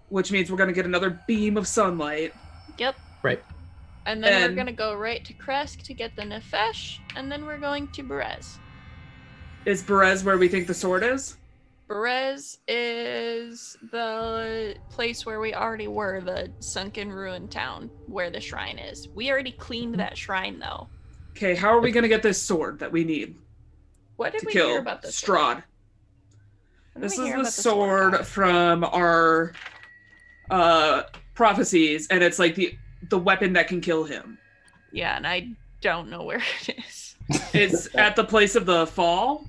Speaker 4: which means we're gonna get another beam of sunlight.
Speaker 3: Yep.
Speaker 1: Right.
Speaker 3: And then
Speaker 4: And-
Speaker 3: we're gonna go right to Kresk to get the Nefesh, and then we're going to Berez.
Speaker 4: Is Berez where we think the sword is?
Speaker 3: Berez is the place where we already were, the sunken ruin town where the shrine is. We already cleaned that shrine though.
Speaker 4: Okay, how are we gonna get this sword that we need
Speaker 3: What did
Speaker 4: to
Speaker 3: we hear
Speaker 4: kill
Speaker 3: about this? sword?
Speaker 4: Strahd?
Speaker 3: What did
Speaker 4: This
Speaker 3: we
Speaker 4: is
Speaker 3: hear
Speaker 4: the
Speaker 3: about
Speaker 4: sword from our prophecies, and it's like the weapon that can kill him.
Speaker 3: Yeah, and I don't know where it is.
Speaker 4: It's at the place of the fall.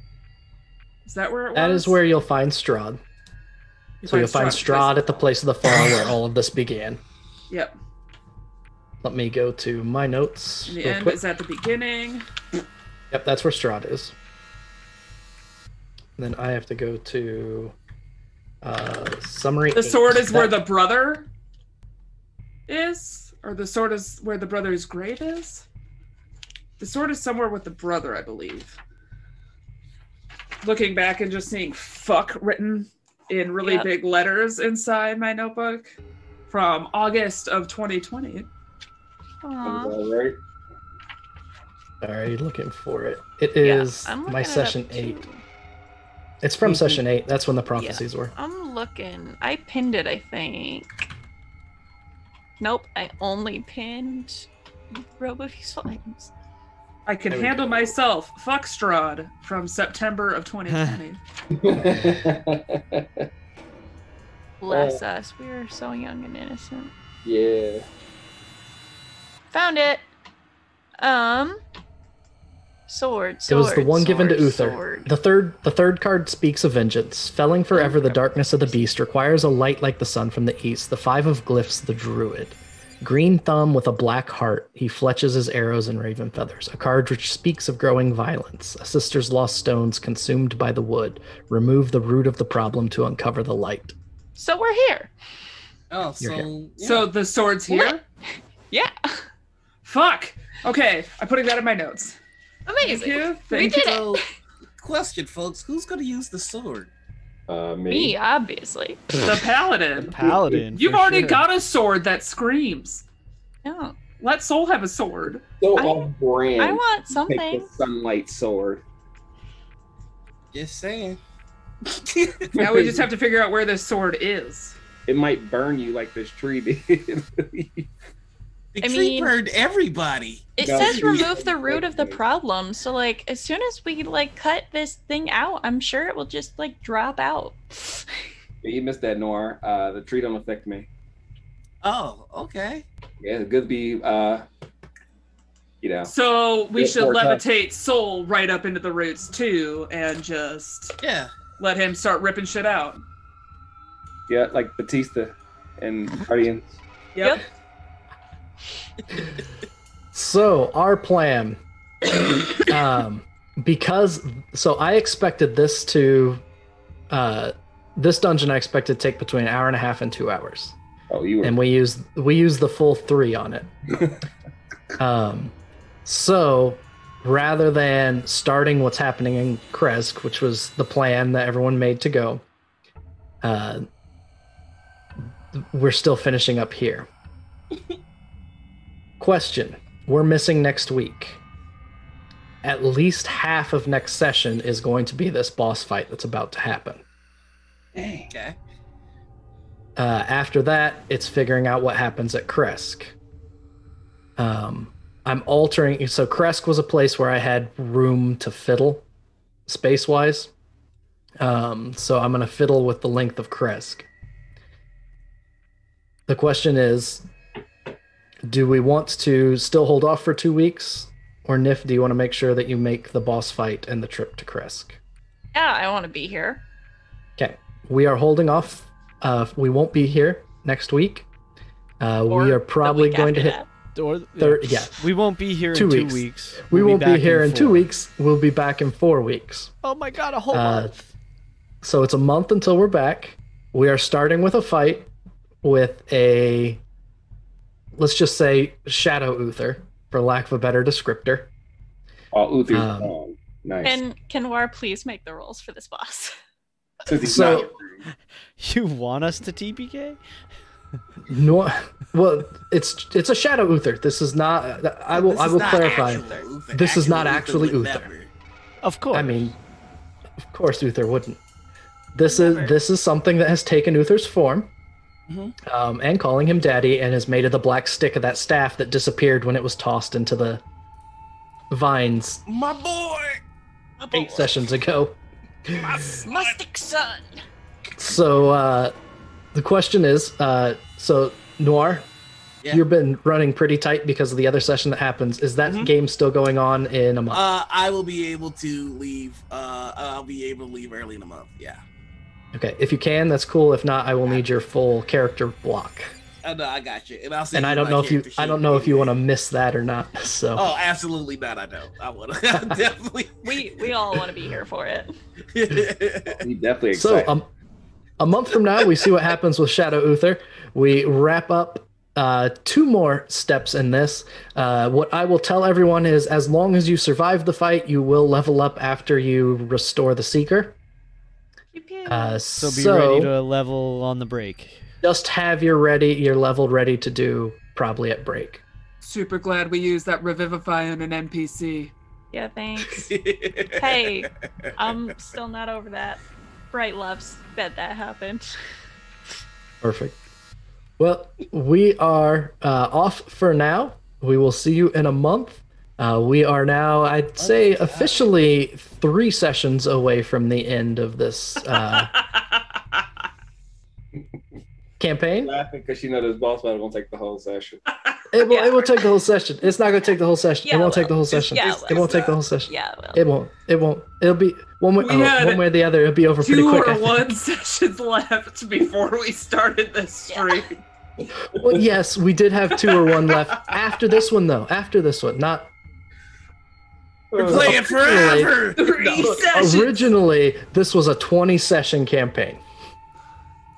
Speaker 4: Is that where it was?
Speaker 1: That is where you'll find Strahd. So you'll find Strahd at the place of the fall where all of this began.
Speaker 4: Yep.
Speaker 1: Let me go to my notes.
Speaker 4: The
Speaker 1: real
Speaker 4: end
Speaker 1: quick.
Speaker 4: is at the beginning.
Speaker 1: Yep, that's where Strahd is. And then I have to go to summary.
Speaker 4: The
Speaker 1: 8.
Speaker 4: sword is where
Speaker 1: That-
Speaker 4: the brother is? Or the sword is where the brother's grave is? The sword is somewhere with the brother, I believe. Looking back and just seeing fuck written in really
Speaker 3: Yep.
Speaker 4: big letters inside my notebook from August of 2020.
Speaker 3: Aw.
Speaker 6: All right.
Speaker 1: Sorry, looking for it. It
Speaker 3: Yeah,
Speaker 1: is
Speaker 3: I'm looking
Speaker 1: my
Speaker 3: it up,
Speaker 1: session
Speaker 3: too.
Speaker 1: 8. It's from session 8. That's when the prophecies were.
Speaker 3: I'm looking. I pinned it, I think. Nope, I only pinned Robo-Visual items.
Speaker 4: I can
Speaker 1: There we
Speaker 4: handle
Speaker 1: go.
Speaker 4: myself. Fuck Strahd from September of 2020.
Speaker 3: Bless us. We were so young and innocent.
Speaker 6: Yeah.
Speaker 3: Found it. Sword.
Speaker 1: It was the
Speaker 3: sword,
Speaker 1: one given to
Speaker 3: sword,
Speaker 1: Uther.
Speaker 3: sword.
Speaker 1: The third card speaks of vengeance. Felling forever the darkness of the beast requires a light like the sun from the east. The 5 of glyphs, the druid. Green thumb with a black heart. He fletches his arrows and raven feathers. A card which speaks of growing violence. A sister's lost stones consumed by the wood. Remove the root of the problem to uncover the light.
Speaker 3: So we're here.
Speaker 7: Oh,
Speaker 1: You're
Speaker 7: so yeah.
Speaker 4: So the sword's here?
Speaker 3: What? Yeah.
Speaker 4: Fuck! Okay, I'm putting that in my notes.
Speaker 3: Amazing.
Speaker 4: Thank you.
Speaker 3: We
Speaker 4: Thank
Speaker 3: did
Speaker 4: you.
Speaker 3: it.
Speaker 7: So, question, folks: who's gonna use the sword?
Speaker 3: Me, obviously.
Speaker 4: The paladin.
Speaker 5: Paladin.
Speaker 4: You've
Speaker 5: for
Speaker 4: already
Speaker 5: sure.
Speaker 4: got a sword that screams.
Speaker 3: No.
Speaker 4: Let Soul have a sword.
Speaker 6: So
Speaker 3: I-
Speaker 6: on brand.
Speaker 3: I want
Speaker 6: Take
Speaker 3: something.
Speaker 6: the sunlight sword.
Speaker 7: Just saying.
Speaker 4: Now we just have to figure out where this sword is.
Speaker 6: It might burn you like this tree did.
Speaker 7: The
Speaker 3: I
Speaker 7: tree
Speaker 3: mean-
Speaker 7: burned everybody.
Speaker 3: It
Speaker 6: No,
Speaker 3: says
Speaker 6: you-
Speaker 3: remove the root of the problem. So like as soon as we like cut this thing out, I'm sure it will just like drop out.
Speaker 6: You missed that, Noir. The tree don't affect me.
Speaker 7: Oh, okay.
Speaker 6: Yeah, it's good to be,
Speaker 4: So we
Speaker 6: Yeah,
Speaker 4: should
Speaker 6: or tough.
Speaker 4: levitate Soul right up into the roots too and just
Speaker 7: Yeah.
Speaker 4: let him start ripping shit out.
Speaker 6: yeah, like Batista and Guardians.
Speaker 4: Yep.
Speaker 1: So our plan, so I expected this to, this dungeon I expected to take between an hour and a half and 2 hours,
Speaker 6: Oh, you were.
Speaker 1: and we used the full 3 on it. So rather than starting what's happening in Kresk, which was the plan that everyone made to go, we're still finishing up here. Question. We're missing next week. At least half of next session is going to be this boss fight that's about to happen.
Speaker 6: Dang.
Speaker 7: Okay.
Speaker 1: After that, it's figuring out what happens at Kresk. I'm altering. So Kresk was a place where I had room to fiddle, space-wise. So I'm going to fiddle with the length of Kresk. The question is, do we want to still hold off for 2 weeks? Or Nif, do you want to make sure that you make the boss fight and the trip to Kresk?
Speaker 3: Yeah, I want to be here.
Speaker 1: Okay, we are holding off. We won't be here next week. We are probably going to hit.
Speaker 5: We won't be here in 2 weeks.
Speaker 1: We won't be here in 2 weeks. We'll be back in 4 weeks.
Speaker 5: Oh my god, a whole month.
Speaker 1: So it's a month until we're back. We are starting with a fight with a, let's just say, Shadow Uther, for lack of a better descriptor.
Speaker 6: Oh, Uther's nice.
Speaker 3: Can War please make the rolls for this boss?
Speaker 1: So,
Speaker 5: you want us to TPK?
Speaker 1: No, well, it's a Shadow Uther. This is not. I will clarify. This is not actually Uther.
Speaker 5: Of course.
Speaker 1: I mean, of course, Uther wouldn't. This is something that has taken Uther's form, and calling him daddy, and is made of the black stick of that staff that disappeared when it was tossed into the vines.
Speaker 7: My boy.
Speaker 1: 8 sessions ago.
Speaker 3: My stick son.
Speaker 1: So the question is, so Noir, you've been running pretty tight because of the other session that happens. Is that game still going on in a month?
Speaker 7: I will be able to leave. I'll be able to leave early in a month. Yeah.
Speaker 1: Okay, if you can, that's cool. If not, I will need your full character block.
Speaker 7: No, I got you.
Speaker 1: And I don't know if you want to miss that or not. So.
Speaker 7: Oh, absolutely not. I don't. I want to definitely.
Speaker 3: We all want to be here for it.
Speaker 6: We definitely excited.
Speaker 1: So a month from now, we see what happens with Shadow Uther. We wrap up 2 more steps in this. What I will tell everyone is, as long as you survive the fight, you will level up after you restore the Seeker.
Speaker 5: So be ready to level on the break.
Speaker 1: Just have your level ready to do probably at break.
Speaker 4: Super glad we used that revivify on an NPC.
Speaker 3: Yeah, thanks. Hey, I'm still not over that. Bright loves bet that happened.
Speaker 1: Perfect. Well, we are off for now. We will see you in a month. We are now, I'd say, officially 3 sessions away from the end of this campaign.
Speaker 6: Laughing because she knows this boss battle won't take the whole session.
Speaker 1: It will take the whole session. It's not going to take the whole session. It won't take the whole session. It won't take the whole session.
Speaker 3: Yeah, it will.
Speaker 1: It won't. It'll be one way or the other. It'll be over pretty quick.
Speaker 4: 2 or 1 sessions left before we started this stream.
Speaker 1: Well, yes, we did have 2 or 1 left after this one, though. After this one, not.
Speaker 7: We're playing forever.
Speaker 4: 3 sessions.
Speaker 1: Originally, this was a 20-session campaign.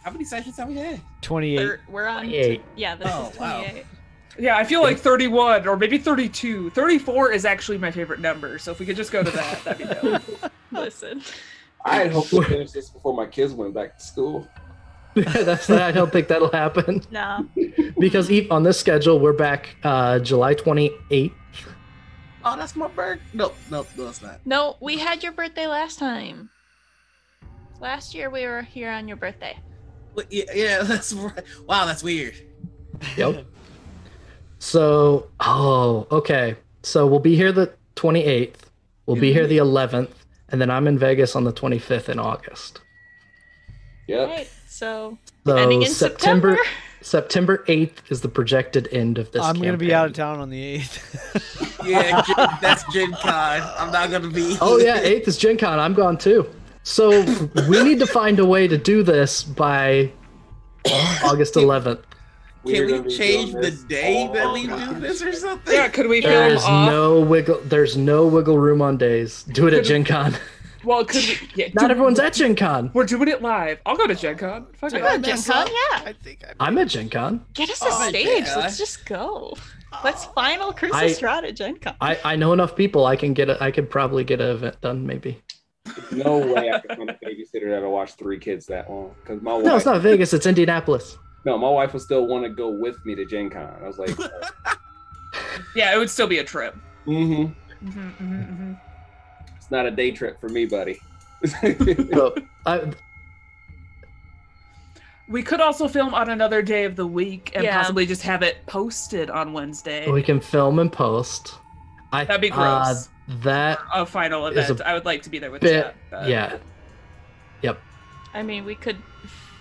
Speaker 7: How many sessions have we had?
Speaker 5: 28.
Speaker 3: We're on
Speaker 1: 28.
Speaker 3: Yeah, this is 28.
Speaker 7: Wow.
Speaker 4: Yeah, I feel like 31 or maybe 32. 34 is actually my favorite number, so if we could just go to that, that'd be dope.
Speaker 3: Listen.
Speaker 6: I had hoped to finish this before my kids went back to school.
Speaker 1: I don't think that'll happen.
Speaker 3: No.
Speaker 1: Because on this schedule, we're back July 28th.
Speaker 7: Oh, that's my birthday. No, it's not.
Speaker 3: No, we had your birthday last time. Last year we were here on your birthday.
Speaker 7: Yeah, that's right. Wow, that's weird.
Speaker 1: Yep. So, okay. So we'll be here the 28th. We'll be here the 11th. And then I'm in Vegas on the 25th in August.
Speaker 6: Yep.
Speaker 3: Right, so ending in September
Speaker 1: 8th is the projected end of this
Speaker 5: I'm going to be
Speaker 1: campaign.
Speaker 5: out of town on the 8th.
Speaker 7: Yeah, that's Gen Con. I'm not going to be.
Speaker 1: Oh, yeah, 8th is Gen Con. I'm gone too. So we need to find a way to do this by August 11th.
Speaker 7: Can we change the day that we do this or something?
Speaker 4: Yeah, could we
Speaker 1: There's
Speaker 4: film off?
Speaker 1: There's no wiggle room on days. Do it at Gen Con.
Speaker 4: Well, could we? Yeah,
Speaker 1: Not everyone's at Gen Con.
Speaker 4: We're doing it live. I'll go to Gen Con. Fuck it.
Speaker 3: Gen Con, yeah.
Speaker 7: I think
Speaker 1: I'm at Gen Con.
Speaker 3: Get us a stage. Let's just go. Let's final Curse of Strahd at Gen Con.
Speaker 1: I know enough people. I could probably get an event done. Maybe.
Speaker 6: No way I could find a babysitter that'll watch 3 kids that long. Because my wife.
Speaker 1: No, it's not Vegas. It's Indianapolis.
Speaker 6: No, my wife would still want to go with me to Gen Con. I was like,
Speaker 4: Yeah, it would still be a trip.
Speaker 6: It's not a day trip for me, buddy.
Speaker 1: So,
Speaker 4: We could also film on another day of the week and
Speaker 3: Yeah.
Speaker 4: possibly just have it posted on Wednesday.
Speaker 1: we can film and post.
Speaker 4: That'd be gross.
Speaker 1: That
Speaker 4: A final
Speaker 1: is
Speaker 4: event. I would like to be there with
Speaker 1: bit,
Speaker 4: chat. but-
Speaker 1: yeah. Yep.
Speaker 3: I mean, we could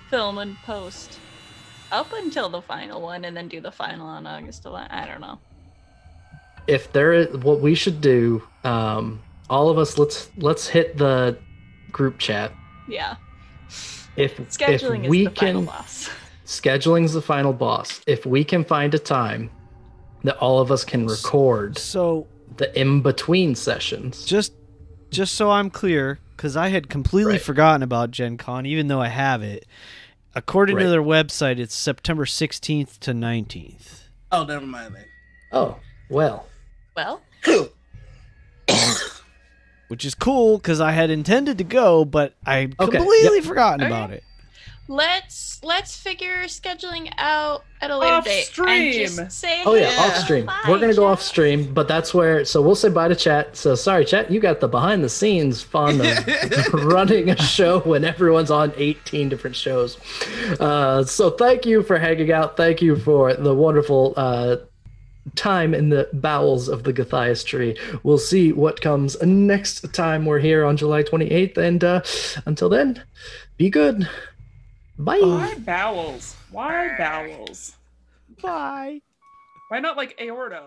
Speaker 3: film and post up until the final one and then do the final on August 11th. I don't know.
Speaker 1: If there is, what we should do, all of us, let's hit the group chat.
Speaker 3: Yeah. Scheduling is
Speaker 1: we
Speaker 3: the final
Speaker 1: can,
Speaker 3: boss.
Speaker 1: scheduling's the final boss. If we can find a time that all of us can record
Speaker 5: So
Speaker 1: the in-between sessions.
Speaker 5: just so I'm clear, because I had completely
Speaker 1: Right.
Speaker 5: forgotten about Gen Con, even though I have it. According to
Speaker 1: Right.
Speaker 5: their website, it's September 16th to 19th.
Speaker 7: Oh, never mind then.
Speaker 1: Oh, well.
Speaker 3: Well,
Speaker 5: Which is cool, because I had intended to go, but I
Speaker 1: Okay,
Speaker 5: completely
Speaker 1: yep.
Speaker 5: forgotten
Speaker 3: Okay.
Speaker 5: about it.
Speaker 3: let's figure scheduling out at a later
Speaker 4: Off
Speaker 3: date.
Speaker 4: stream.
Speaker 3: And just say,
Speaker 1: Oh yeah,
Speaker 3: hey,
Speaker 1: off stream.
Speaker 3: bye,
Speaker 1: We're gonna go
Speaker 3: chat.
Speaker 1: off stream, but that's where. So we'll say bye to chat. So sorry, chat. You got the behind the scenes fun of running a show when everyone's on 18 different shows. So thank you for hanging out. Thank you for the wonderful time in the bowels of the Gulthias Tree. We'll see what comes next time we're here on July 28th. And until then, be good. Bye.
Speaker 4: Why bowels? Why bowels?
Speaker 5: Bye.
Speaker 4: Why not like aorta?